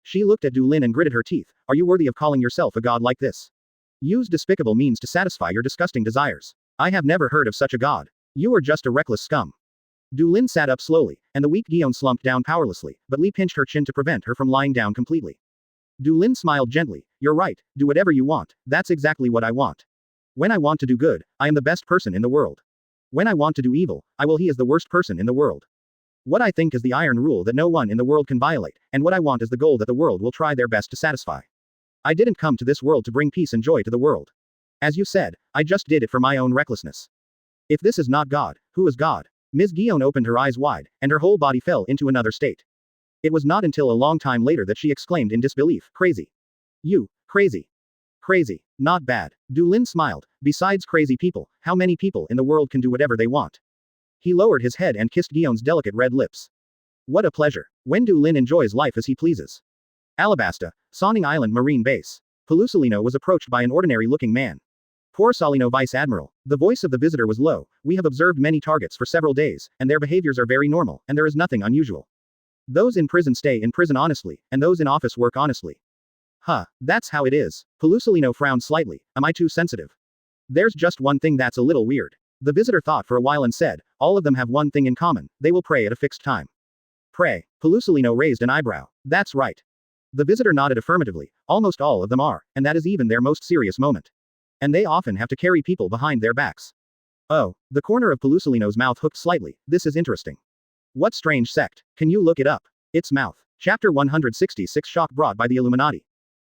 She looked at Du Lin and gritted her teeth. Are you worthy of calling yourself a god like this? Use despicable means to satisfy your disgusting desires. I have never heard of such a god. You are just a reckless scum. Du Lin sat up slowly, and the weak Dion slumped down powerlessly, but Li pinched her chin to prevent her from lying down completely. Du Lin smiled gently. You're right, do whatever you want, that's exactly what I want. When I want to do good, I am the best person in the world. When I want to do evil, he is the worst person in the world. What I think is the iron rule that no one in the world can violate, and what I want is the goal that the world will try their best to satisfy. I didn't come to this world to bring peace and joy to the world. As you said, I just did it for my own recklessness. If this is not God, who is God? Ms. Guillaume opened her eyes wide, and her whole body fell into another state. It was not until a long time later that she exclaimed in disbelief, crazy. You, crazy. Crazy. Not bad. Du Lin smiled. Besides crazy people, how many people in the world can do whatever they want? He lowered his head and kissed Guillaume's delicate red lips. What a pleasure. When Du Lin enjoys life as he pleases. Alabasta, Sonning Island Marine Base. Pelusalino was approached by an ordinary-looking man. Poor Salino Vice Admiral. The voice of the visitor was low. We have observed many targets for several days, and their behaviors are very normal, and there is nothing unusual. Those in prison stay in prison honestly, and those in office work honestly. Huh, that's how it is. Pelusalino frowned slightly. Am I too sensitive? There's just one thing that's a little weird. The visitor thought for a while and said, all of them have one thing in common, they will pray at a fixed time. Pray. Pelusalino raised an eyebrow. That's right. The visitor nodded affirmatively. Almost all of them are, and that is even their most serious moment. And they often have to carry people behind their backs. Oh, the corner of Pelusalino's mouth hooked slightly. This is interesting. What strange sect? Can you look it up? Its mouth. Chapter 166 Shock brought by the Illuminati.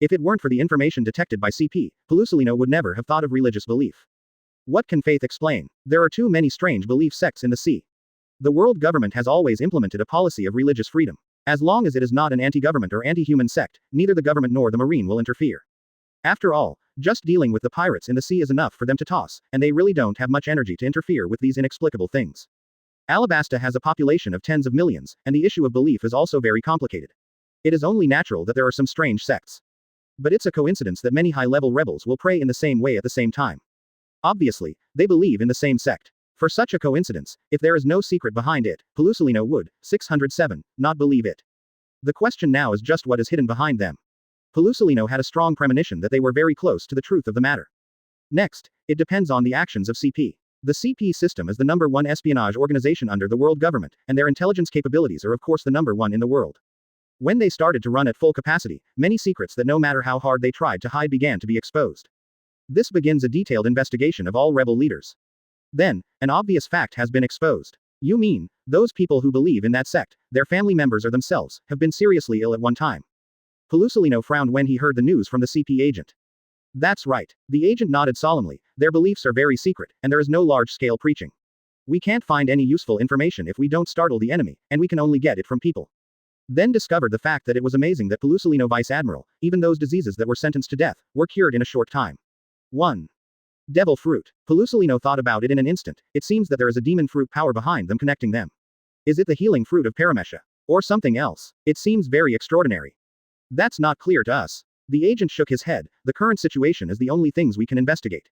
If it weren't for the information detected by CP, Pelusalino would never have thought of religious belief. What can faith explain? There are too many strange belief sects in the sea. The world government has always implemented a policy of religious freedom. As long as it is not an anti-government or anti-human sect, neither the government nor the Marine will interfere. After all, just dealing with the pirates in the sea is enough for them to toss, and they really don't have much energy to interfere with these inexplicable things. Alabasta has a population of tens of millions, and the issue of belief is also very complicated. It is only natural that there are some strange sects. But it's a coincidence that many high-level rebels will pray in the same way at the same time. Obviously, they believe in the same sect. For such a coincidence, if there is no secret behind it, Pelusalino would, 607, not believe it. The question now is just what is hidden behind them. Pelusalino had a strong premonition that they were very close to the truth of the matter. Next, it depends on the actions of CP. The CP system is the #1 espionage organization under the world government, and their intelligence capabilities are of course the #1 in the world. When they started to run at full capacity, many secrets that no matter how hard they tried to hide began to be exposed. This begins a detailed investigation of all rebel leaders. Then, an obvious fact has been exposed. You mean, those people who believe in that sect, their family members or themselves, have been seriously ill at one time? Pelusalino frowned when he heard the news from the CP agent. That's right. The agent nodded solemnly. Their beliefs are very secret, and there is no large-scale preaching. We can't find any useful information if we don't startle the enemy, and we can only get it from people. Then discovered the fact that it was amazing that Pelusalino Vice Admiral, even those diseases that were sentenced to death, were cured in a short time. 1. Devil fruit. Pelusalino thought about it in an instant. It seems that there is a demon fruit power behind them connecting them. Is it the healing fruit of Paramesha? Or something else? It seems very extraordinary. That's not clear to us. The agent shook his head. The current situation is the only things we can investigate.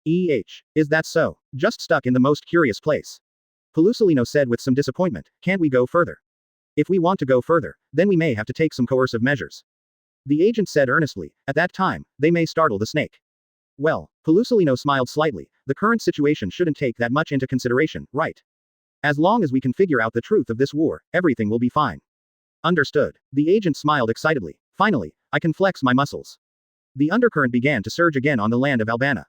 Is that so? Just stuck in the most curious place. Pelusalino said with some disappointment. Can't we go further? If we want to go further, then we may have to take some coercive measures. The agent said earnestly. At that time, they may startle the snake. Well, Pelusalino smiled slightly. The current situation shouldn't take that much into consideration, right? As long as we can figure out the truth of this war, everything will be fine. Understood. The agent smiled excitedly. Finally, I can flex my muscles. The undercurrent began to surge again on the land of Albana.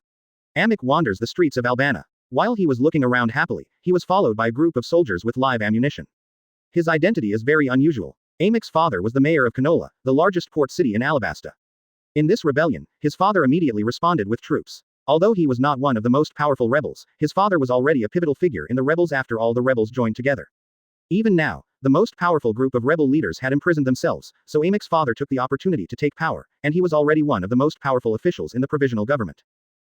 Amic wanders the streets of Albana. While he was looking around happily, he was followed by a group of soldiers with live ammunition. His identity is very unusual. Amic's father was the mayor of Canola, the largest port city in Alabasta. In this rebellion, his father immediately responded with troops. Although he was not one of the most powerful rebels, his father was already a pivotal figure in the rebels after all the rebels joined together. Even now, the most powerful group of rebel leaders had imprisoned themselves, so Amic's father took the opportunity to take power, and he was already one of the most powerful officials in the provisional government.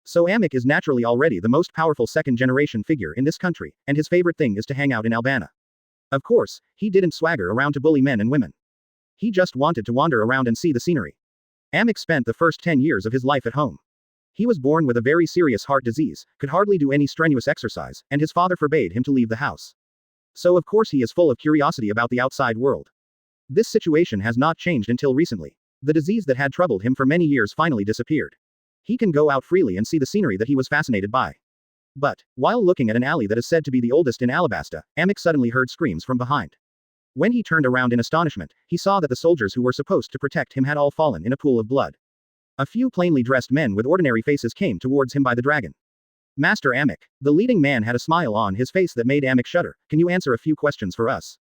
So Amic is naturally already the most powerful second-generation figure in this country, and his favorite thing is to hang out in Albana. Of course, he didn't swagger around to bully men and women. He just wanted to wander around and see the scenery. Amic spent the first 10 years of his life at home. He was born with a very serious heart disease, could hardly do any strenuous exercise, and his father forbade him to leave the house. So of course he is full of curiosity about the outside world. This situation has not changed until recently. The disease that had troubled him for many years finally disappeared. He can go out freely and see the scenery that he was fascinated by. But, while looking at an alley that is said to be the oldest in Alabasta, Amic suddenly heard screams from behind. When he turned around in astonishment, he saw that the soldiers who were supposed to protect him had all fallen in a pool of blood. A few plainly dressed men with ordinary faces came towards him by the dragon. Master Amic. The leading man had a smile on his face that made Amic shudder. Can you answer a few questions for us?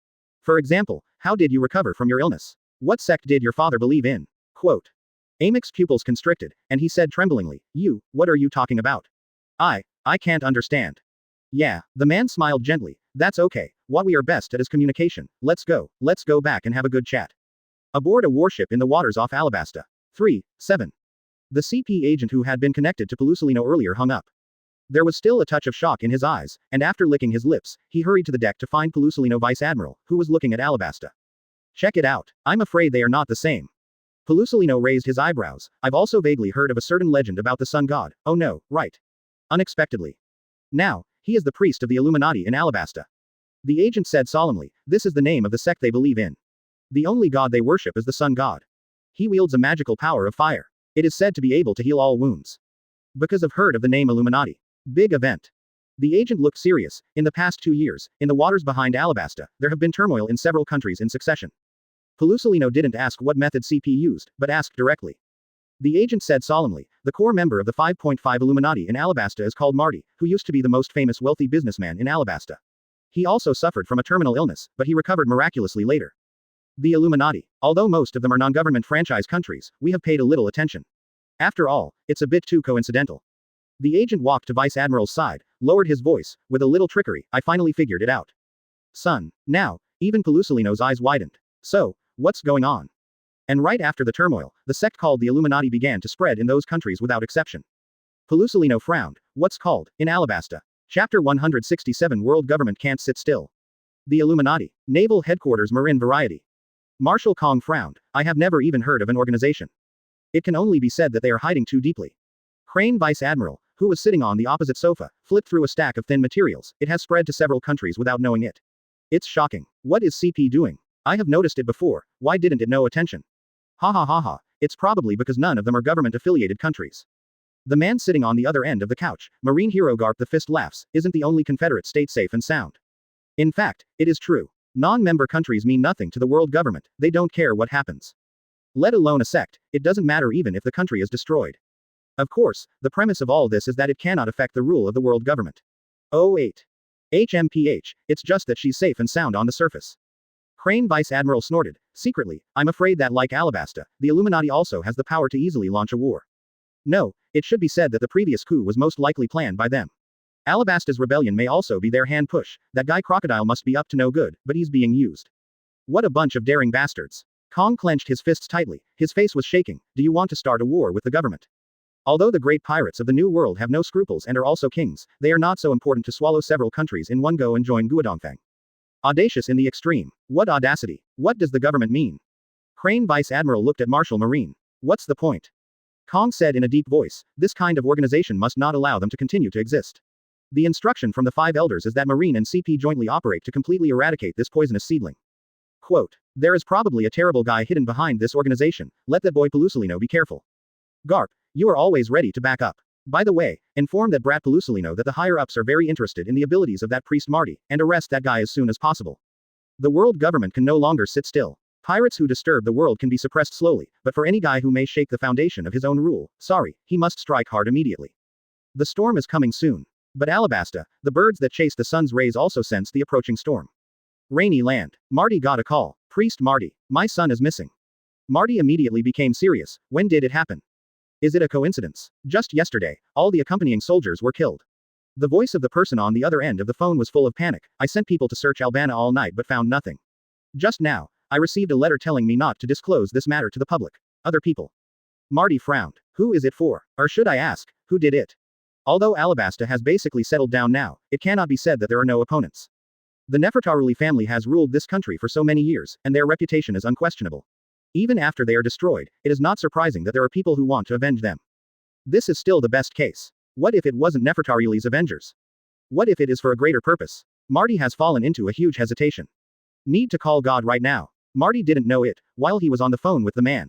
For example, how did you recover from your illness? What sect did your father believe in? Quote. Amic's pupils constricted, and he said tremblingly, what are you talking about? I can't understand. Yeah, the man smiled gently. That's okay. What we are best at is communication. Let's go back and have a good chat. Aboard a warship in the waters off Alabasta. 3-7. The CP agent who had been connected to Pelusalino earlier hung up. There was still a touch of shock in his eyes, and after licking his lips, he hurried to the deck to find Pelusalino Vice Admiral, who was looking at Alabasta. Check it out. I'm afraid they are not the same. Pelusalino raised his eyebrows. I've also vaguely heard of a certain legend about the sun god. Oh no, right. Unexpectedly. Now, he is the priest of the Illuminati in Alabasta. The agent said solemnly, this is the name of the sect they believe in. The only god they worship is the sun god. He wields a magical power of fire. It is said to be able to heal all wounds. Because I've heard of the name Illuminati. Big event. The agent looked serious. In the past 2 years, in the waters behind Alabasta, there have been turmoil in several countries in succession. Pelusalino didn't ask what method CP used, but asked directly. The agent said solemnly, the core member of the 5.5 Illuminati in Alabasta is called Marty, who used to be the most famous wealthy businessman in Alabasta. He also suffered from a terminal illness, but he recovered miraculously later. The Illuminati. Although most of them are non-government franchise countries, we have paid a little attention. After all, it's a bit too coincidental. The agent walked to Vice Admiral's side, lowered his voice, with a little trickery, I finally figured it out. Son. Now, even Pelusalino's eyes widened. So, what's going on? And right after the turmoil, the sect called the Illuminati began to spread in those countries without exception. Pelusalino frowned. What's called, in Alabasta? Chapter 167 World Government Can't Sit Still. The Illuminati. Naval Headquarters Marin Variety. Marshal Kong frowned. I have never even heard of an organization. It can only be said that they are hiding too deeply. Crane Vice Admiral, who was sitting on the opposite sofa, flipped through a stack of thin materials. It has spread to several countries without knowing it. It's shocking. What is CP doing? I have noticed it before. Why didn't it know attention? Ha ha ha ha. It's probably because none of them are government-affiliated countries. The man sitting on the other end of the couch, Marine Hero Garp the Fist laughs, isn't the only Confederate state safe and sound. In fact, it is true. Non-member countries mean nothing to the world government, they don't care what happens. Let alone a sect, it doesn't matter even if the country is destroyed. Of course, the premise of all this is that it cannot affect the rule of the world government. Oh 8. HMPH, it's just that she's safe and sound on the surface. Crane Vice Admiral snorted. Secretly, I'm afraid that like Alabasta, the Illuminati also has the power to easily launch a war. No, it should be said that the previous coup was most likely planned by them. Alabasta's rebellion may also be their hand push. That guy Crocodile must be up to no good, but he's being used. What a bunch of daring bastards. Kong clenched his fists tightly. His face was shaking. Do you want to start a war with the government? Although the great pirates of the New World have no scruples and are also kings, they are not so important to swallow several countries in one go and join Guodongfang. Audacious in the extreme. What audacity? What does the government mean? Crane Vice Admiral looked at Marshal Marine. What's the point? Kong said in a deep voice, this kind of organization must not allow them to continue to exist. The instruction from the 5 elders is that Marine and CP jointly operate to completely eradicate this poisonous seedling. Quote, there is probably a terrible guy hidden behind this organization, let that boy Pelusolino be careful. Garp, you are always ready to back up. By the way, inform that brat Pelusolino that the higher-ups are very interested in the abilities of that priest Marty, and arrest that guy as soon as possible. The world government can no longer sit still. Pirates who disturb the world can be suppressed slowly, but for any guy who may shake the foundation of his own rule, sorry, he must strike hard immediately. The storm is coming soon. But Alabasta, the birds that chase the sun's rays also sense the approaching storm. Rainy land. Marty got a call. Priest Marty, my son is missing. Marty immediately became serious. When did it happen? Is it a coincidence? Just yesterday, all the accompanying soldiers were killed. The voice of the person on the other end of the phone was full of panic. I sent people to search Albana all night but found nothing. Just now, I received a letter telling me not to disclose this matter to the public. Other people. Marty frowned. Who is it for? Or should I ask, who did it? Although Alabasta has basically settled down now, it cannot be said that there are no opponents. The Nefertaruli family has ruled this country for so many years, and their reputation is unquestionable. Even after they are destroyed, it is not surprising that there are people who want to avenge them. This is still the best case. What if it wasn't Nefertaruli's avengers? What if it is for a greater purpose? Marty has fallen into a huge hesitation. Need to call God right now. Marty didn't know it, while he was on the phone with the man.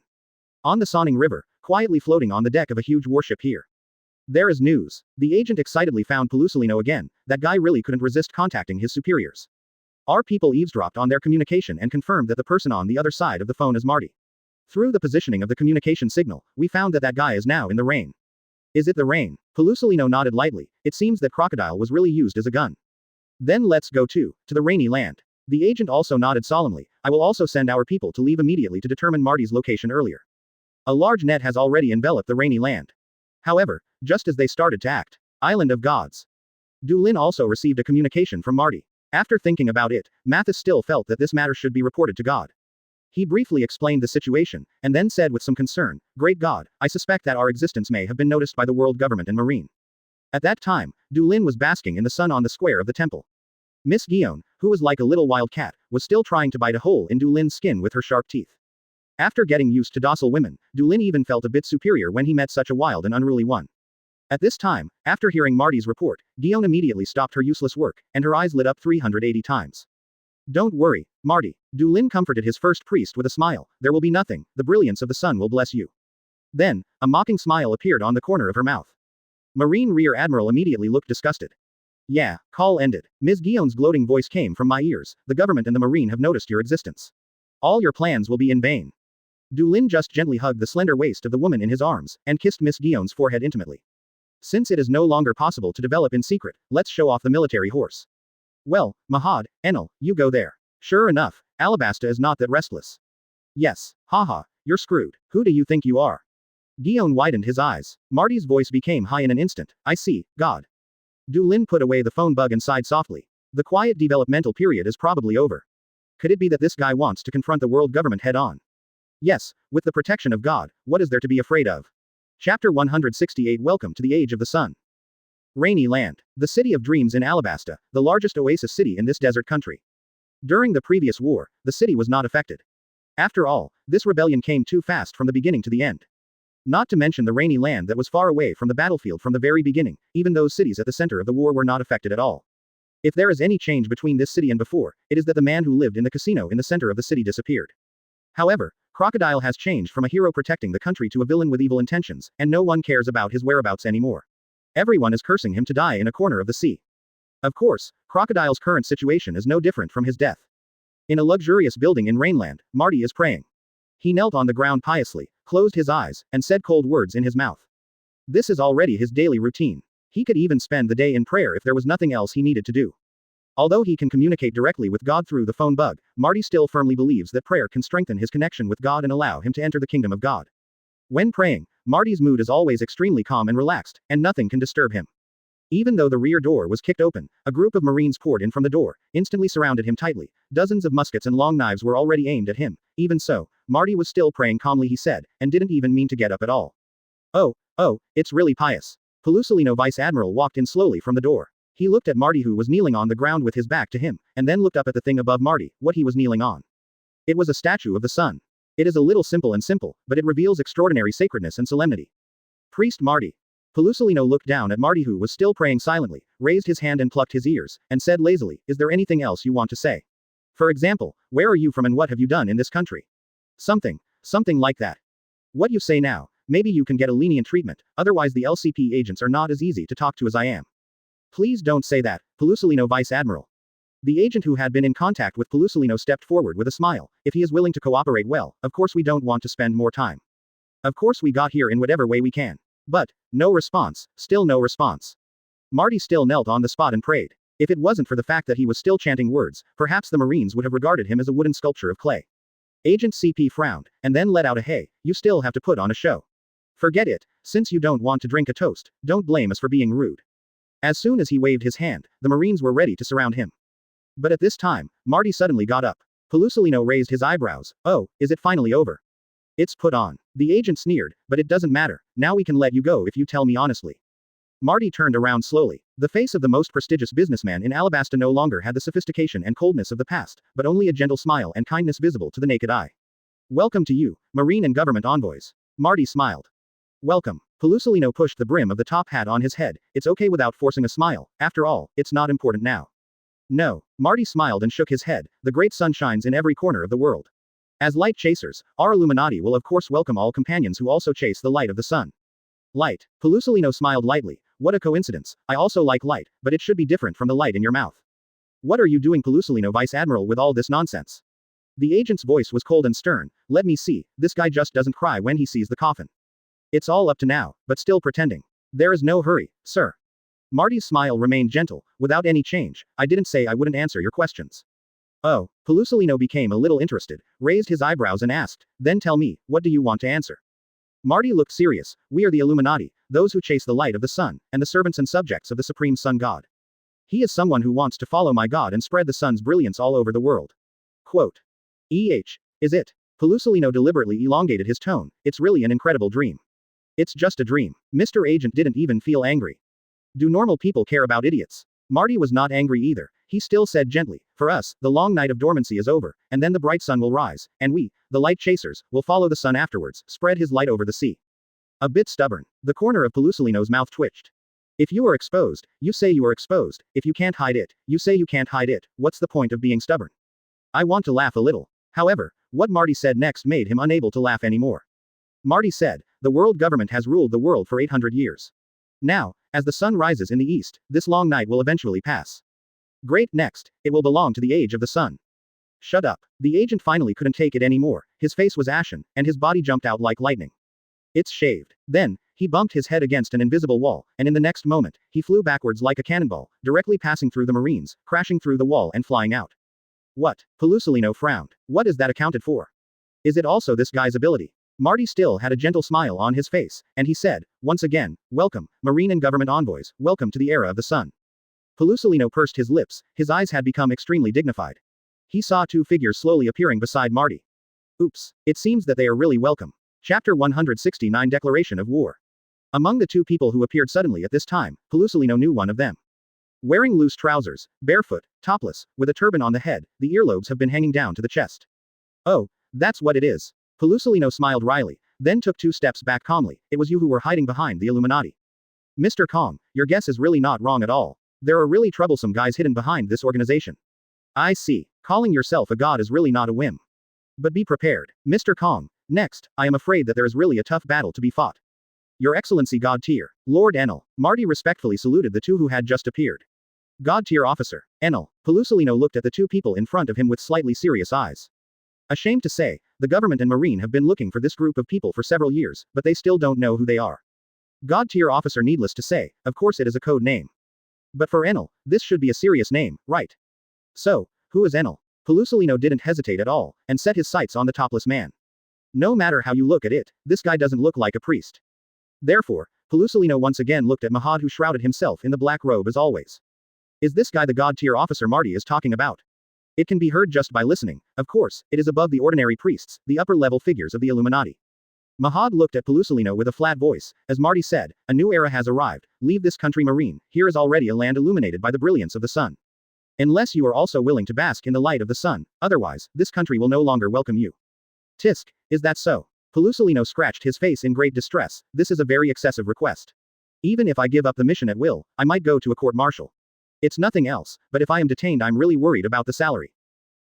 On the Sonning River, quietly floating on the deck of a huge warship here. There is news. The agent excitedly found Pelusolino again. That guy really couldn't resist contacting his superiors. Our people eavesdropped on their communication and confirmed that the person on the other side of the phone is Marty. Through the positioning of the communication signal, we found that that guy is now in the rain. Is it the rain? Pelusolino nodded lightly. It seems that crocodile was really used as a gun. Then let's go to the rainy land. The agent also nodded solemnly. I will also send our people to leave immediately to determine Marty's location earlier. A large net has already enveloped the rainy land. However, just as they started to act, Island of Gods. Dulin also received a communication from Marty. After thinking about it, Mathis still felt that this matter should be reported to God. He briefly explained the situation, and then said with some concern, Great God, I suspect that our existence may have been noticed by the world government and marine. At that time, Dulin was basking in the sun on the square of the temple. Miss Guillaume, who was like a little wild cat, was still trying to bite a hole in Dulin's skin with her sharp teeth. After getting used to docile women, Dulin even felt a bit superior when he met such a wild and unruly one. At this time, after hearing Marty's report, Guillaume immediately stopped her useless work, and her eyes lit up 380 times. Don't worry, Marty. Dulin comforted his first priest with a smile. There will be nothing, the brilliance of the sun will bless you. Then, a mocking smile appeared on the corner of her mouth. Marine Rear Admiral immediately looked disgusted. Yeah, call ended. Ms. Guillaume's gloating voice came from my ears. The government and the marine have noticed your existence. All your plans will be in vain. Dulin just gently hugged the slender waist of the woman in his arms, and kissed Miss Guillaume's forehead intimately. Since it is no longer possible to develop in secret, let's show off the military horse. Well, Mahad, Enel, you go there. Sure enough, Alabasta is not that restless. Yes, haha, you're screwed. Who do you think you are? Guillaume widened his eyes. Marty's voice became high in an instant. I see, God. Dulin put away the phone bug and sighed softly. The quiet developmental period is probably over. Could it be that this guy wants to confront the world government head on? Yes, with the protection of God, what is there to be afraid of? Chapter 168 Welcome to the Age of the Sun. Rainy Land. The city of dreams in Alabasta, the largest oasis city in this desert country. During the previous war, the city was not affected. After all, this rebellion came too fast from the beginning to the end. Not to mention the rainy land that was far away from the battlefield from the very beginning, even those cities at the center of the war were not affected at all. If there is any change between this city and before, it is that the man who lived in the casino in the center of the city disappeared. However, Crocodile has changed from a hero protecting the country to a villain with evil intentions, and no one cares about his whereabouts anymore. Everyone is cursing him to die in a corner of the sea. Of course, Crocodile's current situation is no different from his death. In a luxurious building in Rainland, Marty is praying. He knelt on the ground piously, closed his eyes, and said cold words in his mouth. This is already his daily routine. He could even spend the day in prayer if there was nothing else he needed to do. Although he can communicate directly with God through the phone bug, Marty still firmly believes that prayer can strengthen his connection with God and allow him to enter the kingdom of God. When praying, Marty's mood is always extremely calm and relaxed, and nothing can disturb him. Even though the rear door was kicked open, a group of Marines poured in from the door, instantly surrounded him tightly. Dozens of muskets and long knives were already aimed at him. Even so, Marty was still praying calmly, he said, and didn't even mean to get up at all. Oh, it's really pious. Pelusolino Vice Admiral walked in slowly from the door. He looked at Marty, who was kneeling on the ground with his back to him, and then looked up at the thing above Marty, what he was kneeling on. It was a statue of the sun. It is a little simple, but it reveals extraordinary sacredness and solemnity. Priest Marty. Pelusolino looked down at Marty, who was still praying silently, raised his hand and plucked his ears, and said lazily, Is there anything else you want to say? For example, where are you from and what have you done in this country? Something like that. What you say now, maybe you can get a lenient treatment, otherwise the LCP agents are not as easy to talk to as I am. Please don't say that, Pelusalino Vice Admiral. The agent who had been in contact with Pelusalino stepped forward with a smile. If he is willing to cooperate well, of course we don't want to spend more time. Of course we got here in whatever way we can. But, no response, still no response. Marty still knelt on the spot and prayed. If it wasn't for the fact that he was still chanting words, perhaps the Marines would have regarded him as a wooden sculpture of clay. Agent CP frowned, and then let out a hey, you still have to put on a show. Forget it, since you don't want to drink a toast, don't blame us for being rude. As soon as he waved his hand, the Marines were ready to surround him. But at this time, Marty suddenly got up. Pelusalino raised his eyebrows. Oh, is it finally over? It's put on. The agent sneered, but it doesn't matter, now we can let you go if you tell me honestly. Marty turned around slowly. The face of the most prestigious businessman in Alabasta no longer had the sophistication and coldness of the past, but only a gentle smile and kindness visible to the naked eye. Welcome to you, Marine and government envoys. Marty smiled. Welcome. Pelusalino pushed the brim of the top hat on his head. It's okay without forcing a smile, after all, it's not important now. No. Marty smiled and shook his head. The great sun shines in every corner of the world. As light chasers, our Illuminati will of course welcome all companions who also chase the light of the sun. Light. Pelusalino smiled lightly. What a coincidence, I also like light, but it should be different from the light in your mouth. What are you doing, Pelusalino Vice Admiral, with all this nonsense? The agent's voice was cold and stern. Let me see, this guy just doesn't cry when he sees the coffin. It's all up to now, but still pretending. There is no hurry, sir. Marty's smile remained gentle, without any change. I didn't say I wouldn't answer your questions. Oh, Pelusalino became a little interested, raised his eyebrows and asked, then tell me, what do you want to answer? Marty looked serious. We are the Illuminati, those who chase the light of the sun, and the servants and subjects of the Supreme Sun God. He is someone who wants to follow my God and spread the sun's brilliance all over the world. Quote. Is it? Pelusalino deliberately elongated his tone. It's really an incredible dream. It's just a dream. Mr. Agent didn't even feel angry. Do normal people care about idiots? Marty was not angry either. He still said gently, for us, the long night of dormancy is over, and then the bright sun will rise, and we, the light chasers, will follow the sun afterwards, spread his light over the sea. A bit stubborn. The corner of Pelusalino's mouth twitched. If you are exposed, you say you are exposed. If you can't hide it, you say you can't hide it. What's the point of being stubborn? I want to laugh a little. However, what Marty said next made him unable to laugh anymore. Marty said, the world government has ruled the world for 800 years. Now, as the sun rises in the east, this long night will eventually pass. Great, next, it will belong to the age of the sun. Shut up. The agent finally couldn't take it anymore. His face was ashen, and his body jumped out like lightning. It's shaved. Then, he bumped his head against an invisible wall, and in the next moment, he flew backwards like a cannonball, directly passing through the Marines, crashing through the wall and flying out. What? Pelusalino frowned. What is that accounted for? Is it also this guy's ability? Marty still had a gentle smile on his face, and he said, once again, welcome, Marine and government envoys, welcome to the era of the sun. Pelusalino pursed his lips, his eyes had become extremely dignified. He saw two figures slowly appearing beside Marty. Oops, it seems that they are really welcome. Chapter 169 Declaration of War. Among the two people who appeared suddenly at this time, Pelusalino knew one of them. Wearing loose trousers, barefoot, topless, with a turban on the head, the earlobes have been hanging down to the chest. Oh, that's what it is. Pelusalino smiled wryly, then took 2 steps back calmly. It was you who were hiding behind the Illuminati. Mr. Kong, your guess is really not wrong at all. There are really troublesome guys hidden behind this organization. I see. Calling yourself a god is really not a whim. But be prepared, Mr. Kong. Next, I am afraid that there is really a tough battle to be fought. Your Excellency God Tier, Lord Enel. Marty respectfully saluted the two who had just appeared. God Tier Officer, Enel. Pelusalino looked at the two people in front of him with slightly serious eyes. Ashamed to say, the government and Marine have been looking for this group of people for several years, but they still don't know who they are. God Tier Officer, needless to say, of course it is a code name. But for Enel, this should be a serious name, right? So, who is Enel? Pelusalino didn't hesitate at all, and set his sights on the topless man. No matter how you look at it, this guy doesn't look like a priest. Therefore, Pelusalino once again looked at Mahad, who shrouded himself in the black robe as always. Is this guy the God Tier Officer Marty is talking about? It can be heard just by listening. Of course, it is above the ordinary priests, the upper-level figures of the Illuminati. Mahad looked at Pelusalino with a flat voice, as Marty said, a new era has arrived, leave this country Marine, here is already a land illuminated by the brilliance of the sun. Unless you are also willing to bask in the light of the sun, otherwise, this country will no longer welcome you. Tisk, is that so? Pelusalino scratched his face in great distress. This is a very excessive request. Even if I give up the mission at will, I might go to a court-martial. It's nothing else, but if I am detained I'm really worried about the salary.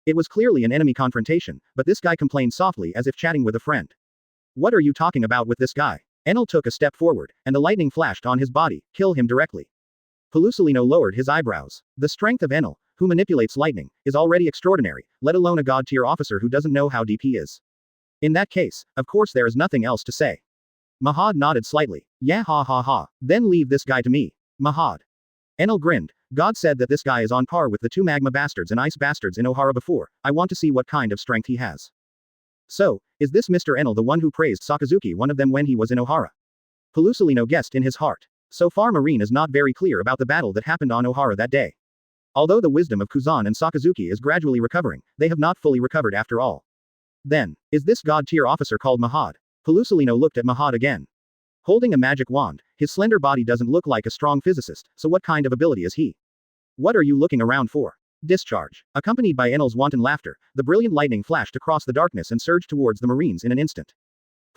It was clearly an enemy confrontation, but this guy complained softly as if chatting with a friend. What are you talking about with this guy? Enel took a step forward, and the lightning flashed on his body, kill him directly. Pelusalino lowered his eyebrows. The strength of Enel, who manipulates lightning, is already extraordinary, let alone a god-tier officer who doesn't know how deep he is. In that case, of course there is nothing else to say. Mahad nodded slightly. Yeah ha ha ha, then leave this guy to me. Mahad. Enel grinned. God said that this guy is on par with the two magma bastards and ice bastards in Ohara before, I want to see what kind of strength he has. So, is this Mr. Enel the one who praised Sakazuki one of them when he was in Ohara? Pelusalino guessed in his heart. So far Marine is not very clear about the battle that happened on Ohara that day. Although the wisdom of Kuzan and Sakazuki is gradually recovering, they have not fully recovered after all. Then, is this god-tier officer called Mahad? Pelusalino looked at Mahad again. Holding a magic wand, his slender body doesn't look like a strong physicist, so what kind of ability is he? What are you looking around for? Discharge. Accompanied by Enel's wanton laughter, the brilliant lightning flashed across the darkness and surged towards the Marines in an instant.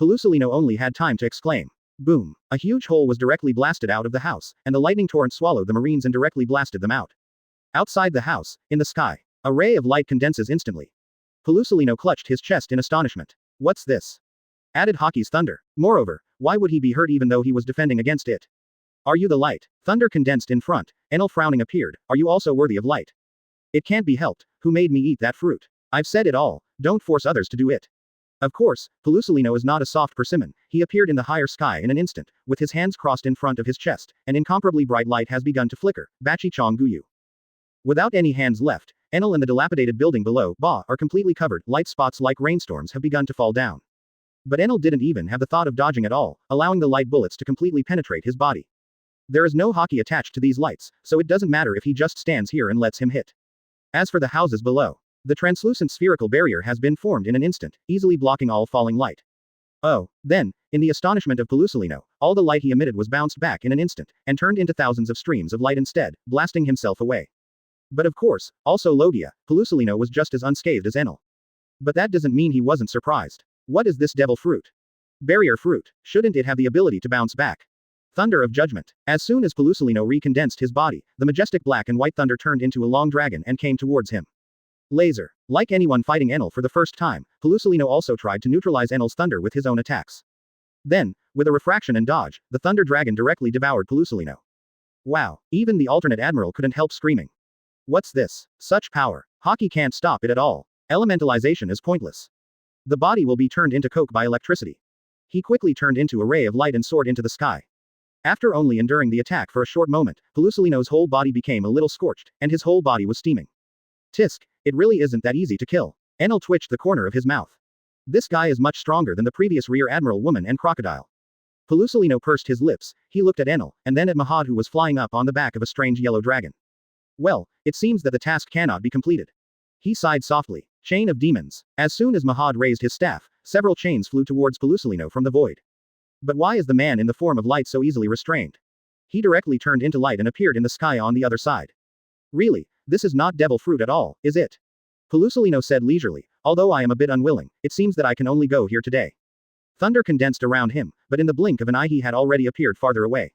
Pelusalino only had time to exclaim. Boom. A huge hole was directly blasted out of the house, and the lightning torrent swallowed the Marines and directly blasted them out. Outside the house, in the sky, a ray of light condenses instantly. Pelusalino clutched his chest in astonishment. What's this? Added Haki's thunder. Moreover, why would he be hurt even though he was defending against it? Are you the light? Thunder condensed in front. Enel frowning appeared. Are you also worthy of light? It can't be helped. Who made me eat that fruit? I've said it all. Don't force others to do it. Of course, Pelusalino is not a soft persimmon. He appeared in the higher sky in an instant, with his hands crossed in front of his chest. An incomparably bright light has begun to flicker. Bachi-chong Guyu. Without any hands left, Enel and the dilapidated building below, are completely covered. Light spots like rainstorms have begun to fall down. But Enel didn't even have the thought of dodging at all, allowing the light bullets to completely penetrate his body. There is no Haki attached to these lights, so it doesn't matter if he just stands here and lets him hit. As for the houses below, the translucent spherical barrier has been formed in an instant, easily blocking all falling light. Oh, then, in the astonishment of Pelusalino, all the light he emitted was bounced back in an instant, and turned into thousands of streams of light instead, blasting himself away. But of course, also Logia, Pelusalino was just as unscathed as Enel. But that doesn't mean he wasn't surprised. What is this devil fruit? Barrier fruit. Shouldn't it have the ability to bounce back? Thunder of judgment. As soon as Pelusalino recondensed his body, the majestic black and white thunder turned into a long dragon and came towards him. Laser. Like anyone fighting Enel for the first time, Pelusalino also tried to neutralize Enel's thunder with his own attacks. Then, with a refraction and dodge, the thunder dragon directly devoured Pelusalino. Wow, even the alternate admiral couldn't help screaming. What's this? Such power. Haki can't stop it at all. Elementalization is pointless. The body will be turned into coke by electricity. He quickly turned into a ray of light and soared into the sky. After only enduring the attack for a short moment, Pelusalino's whole body became a little scorched, and his whole body was steaming. Tisk, it really isn't that easy to kill. Enel twitched the corner of his mouth. This guy is much stronger than the previous rear admiral woman and crocodile. Pelusalino pursed his lips, he looked at Enel, and then at Mahad who was flying up on the back of a strange yellow dragon. Well, it seems that the task cannot be completed. He sighed softly. Chain of demons. As soon as Mahad raised his staff, several chains flew towards Pelusalino from the void. But why is the man in the form of light so easily restrained? He directly turned into light and appeared in the sky on the other side. Really, this is not devil fruit at all, is it? Pelusalino said leisurely, although I am a bit unwilling, it seems that I can only go here today. Thunder condensed around him, but in the blink of an eye he had already appeared farther away.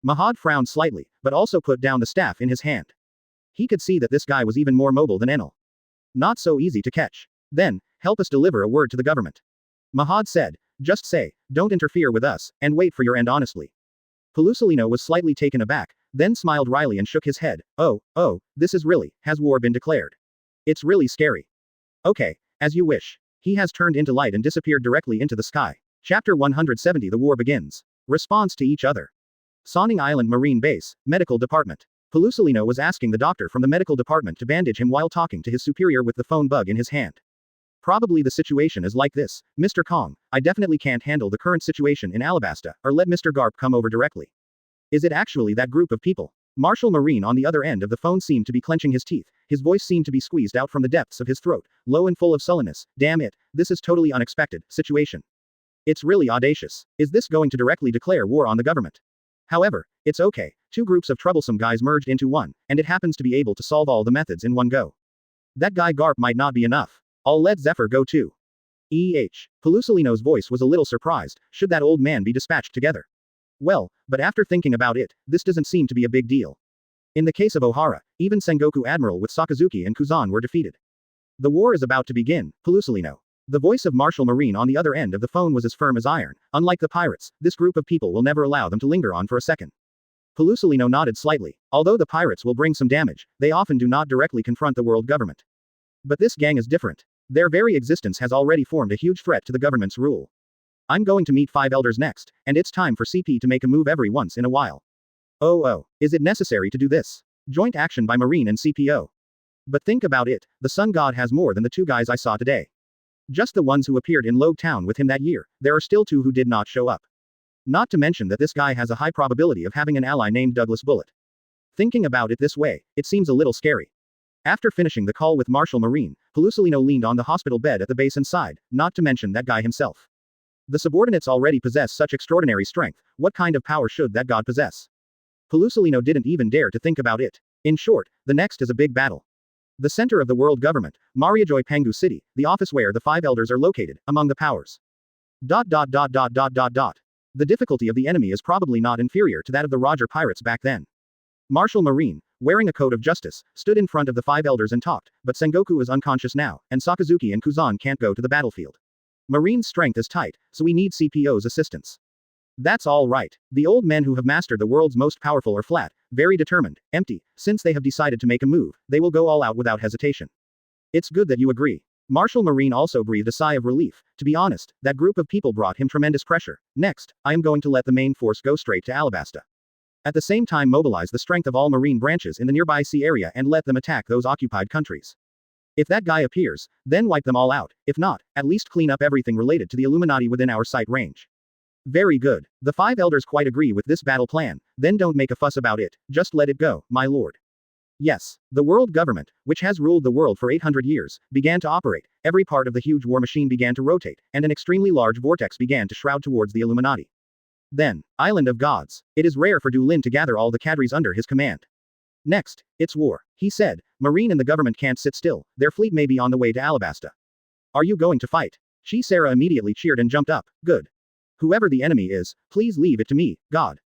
Mahad frowned slightly, but also put down the staff in his hand. He could see that this guy was even more mobile than Enel. Not so easy to catch. Then, help us deliver a word to the government. Mahad said, just say, don't interfere with us, and wait for your end honestly. Pelusalino was slightly taken aback, then smiled wryly and shook his head. Oh, this is really, has war been declared? It's really scary. Okay, as you wish. He has turned into light and disappeared directly into the sky. Chapter 170 The War Begins. Response to each other. Sonning Island Marine Base, Medical Department. Pelusalino was asking the doctor from the medical department to bandage him while talking to his superior with the phone bug in his hand. Probably the situation is like this, Mr. Kong, I definitely can't handle the current situation in Alabasta, or let Mr. Garp come over directly. Is it actually that group of people? Marshal Marine on the other end of the phone seemed to be clenching his teeth, his voice seemed to be squeezed out from the depths of his throat, low and full of sullenness. Damn it, this is totally unexpected, situation. It's really audacious. Is this going to directly declare war on the government? However, it's okay, two groups of troublesome guys merged into one, and it happens to be able to solve all the methods in one go. That guy Garp might not be enough. I'll let Zephyr go too. Pelusalino's voice was a little surprised, should that old man be dispatched together? Well, but after thinking about it, this doesn't seem to be a big deal. In the case of Ohara, even Sengoku Admiral with Sakazuki and Kuzan were defeated. The war is about to begin, Pelusalino. The voice of Marshal Marine on the other end of the phone was as firm as iron. Unlike the pirates, this group of people will never allow them to linger on for a second. Pelusalino nodded slightly. Although the pirates will bring some damage, they often do not directly confront the world government. But this gang is different. Their very existence has already formed a huge threat to the government's rule. I'm going to meet 5 elders next, and it's time for CP to make a move every once in a while. Oh, is it necessary to do this? Joint action by Marine and CPO. But think about it, the Sun God has more than the 2 guys I saw today. Just the ones who appeared in Logue Town with him that year, there are still 2 who did not show up. Not to mention that this guy has a high probability of having an ally named Douglas Bullet. Thinking about it this way, it seems a little scary. After finishing the call with Marshal Marine, Pelusalino leaned on the hospital bed at the base and sighed, not to mention that guy himself. The subordinates already possess such extraordinary strength, what kind of power should that god possess? Pelusalino didn't even dare to think about it. In short, the next is a big battle. The center of the world government, Mariajoy Pangu City, the office where the 5 elders are located, among the powers. The difficulty of the enemy is probably not inferior to that of the Roger pirates back then. Marshal Marine, wearing a coat of justice, stood in front of the 5 elders and talked, but Sengoku is unconscious now, and Sakazuki and Kuzan can't go to the battlefield. Marine's strength is tight, so we need CPO's assistance. That's all right. The old men who have mastered the world's most powerful are flat, very determined, empty. Since they have decided to make a move, they will go all out without hesitation. It's good that you agree. Marshal Marine also breathed a sigh of relief. To be honest, that group of people brought him tremendous pressure. Next, I am going to let the main force go straight to Alabasta. At the same time mobilize the strength of all Marine branches in the nearby sea area and let them attack those occupied countries. If that guy appears, then wipe them all out. If not, at least clean up everything related to the Illuminati within our sight range. Very good. The 5 elders quite agree with this battle plan, then don't make a fuss about it, just let it go, my lord. Yes, the world government, which has ruled the world for 800 years, began to operate, every part of the huge war machine began to rotate, and an extremely large vortex began to shroud towards the Illuminati. Then, Island of Gods. It is rare for Du Lin to gather all the cadres under his command. Next, it's war, he said. Marine and the government can't sit still, their fleet may be on the way to Alabasta. Are you going to fight? Sarah immediately cheered and jumped up. Good. Whoever the enemy is, please leave it to me, God.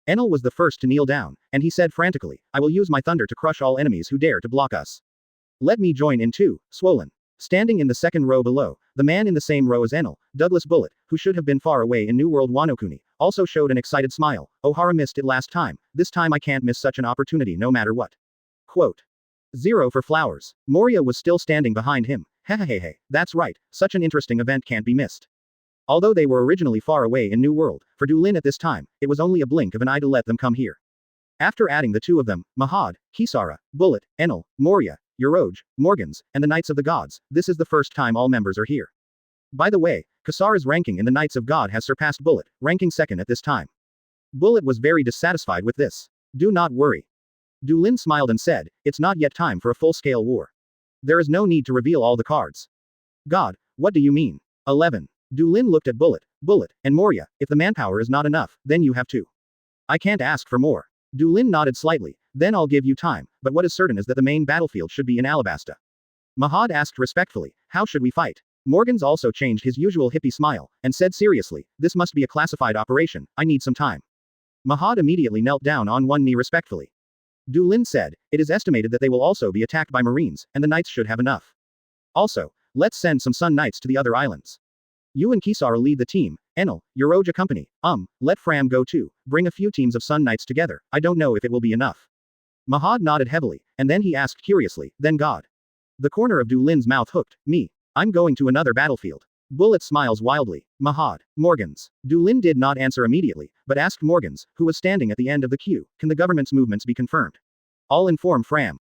Enel was the first to kneel down, and he said frantically, I will use my thunder to crush all enemies who dare to block us. Let me join in too, Swollen. Standing in the second row below, the man in the same row as Enel, Douglas Bullet, who should have been far away in New World Wanokuni, also showed an excited smile. Ohara missed it last time, this time I can't miss such an opportunity no matter what. Quote. 0 for flowers. Moria was still standing behind him. Hehehehe, that's right, such an interesting event can't be missed. Although they were originally far away in New World, for Du Lin at this time, it was only a blink of an eye to let them come here. After adding the 2 of them, Mahad, Kisara, Bullet, Enel, Moria, Uroj, Morgans, and the Knights of the Gods, this is the first time all members are here. By the way, Kisara's ranking in the Knights of God has surpassed Bullet, ranking 2nd at this time. Bullet was very dissatisfied with this. Do not worry. Du Lin smiled and said, it's not yet time for a full-scale war. There is no need to reveal all the cards. God, what do you mean? 11. Du Lin looked at Bullet, and Moria. If the manpower is not enough, then you have to. I can't ask for more. Du Lin nodded slightly. Then I'll give you time, but what is certain is that the main battlefield should be in Alabasta. Mahad asked respectfully, how should we fight? Morgans also changed his usual hippie smile, and said seriously, this must be a classified operation, I need some time. Mahad immediately knelt down on one knee respectfully. Du Lin said, it is estimated that they will also be attacked by Marines, and the Knights should have enough. Also, let's send some Sun Knights to the other islands. You and Kisara lead the team, Enel, Uroj accompany, let Fram go too, bring a few teams of Sun Knights together, I don't know if it will be enough. Mahad nodded heavily, and then he asked curiously, then God. The corner of Du Lin's mouth hooked, me. I'm going to another battlefield. Bullet smiles wildly. Mahad, Morgans. Du Lin did not answer immediately, but asked Morgans, who was standing at the end of the queue, can the government's movements be confirmed? I'll inform Fram.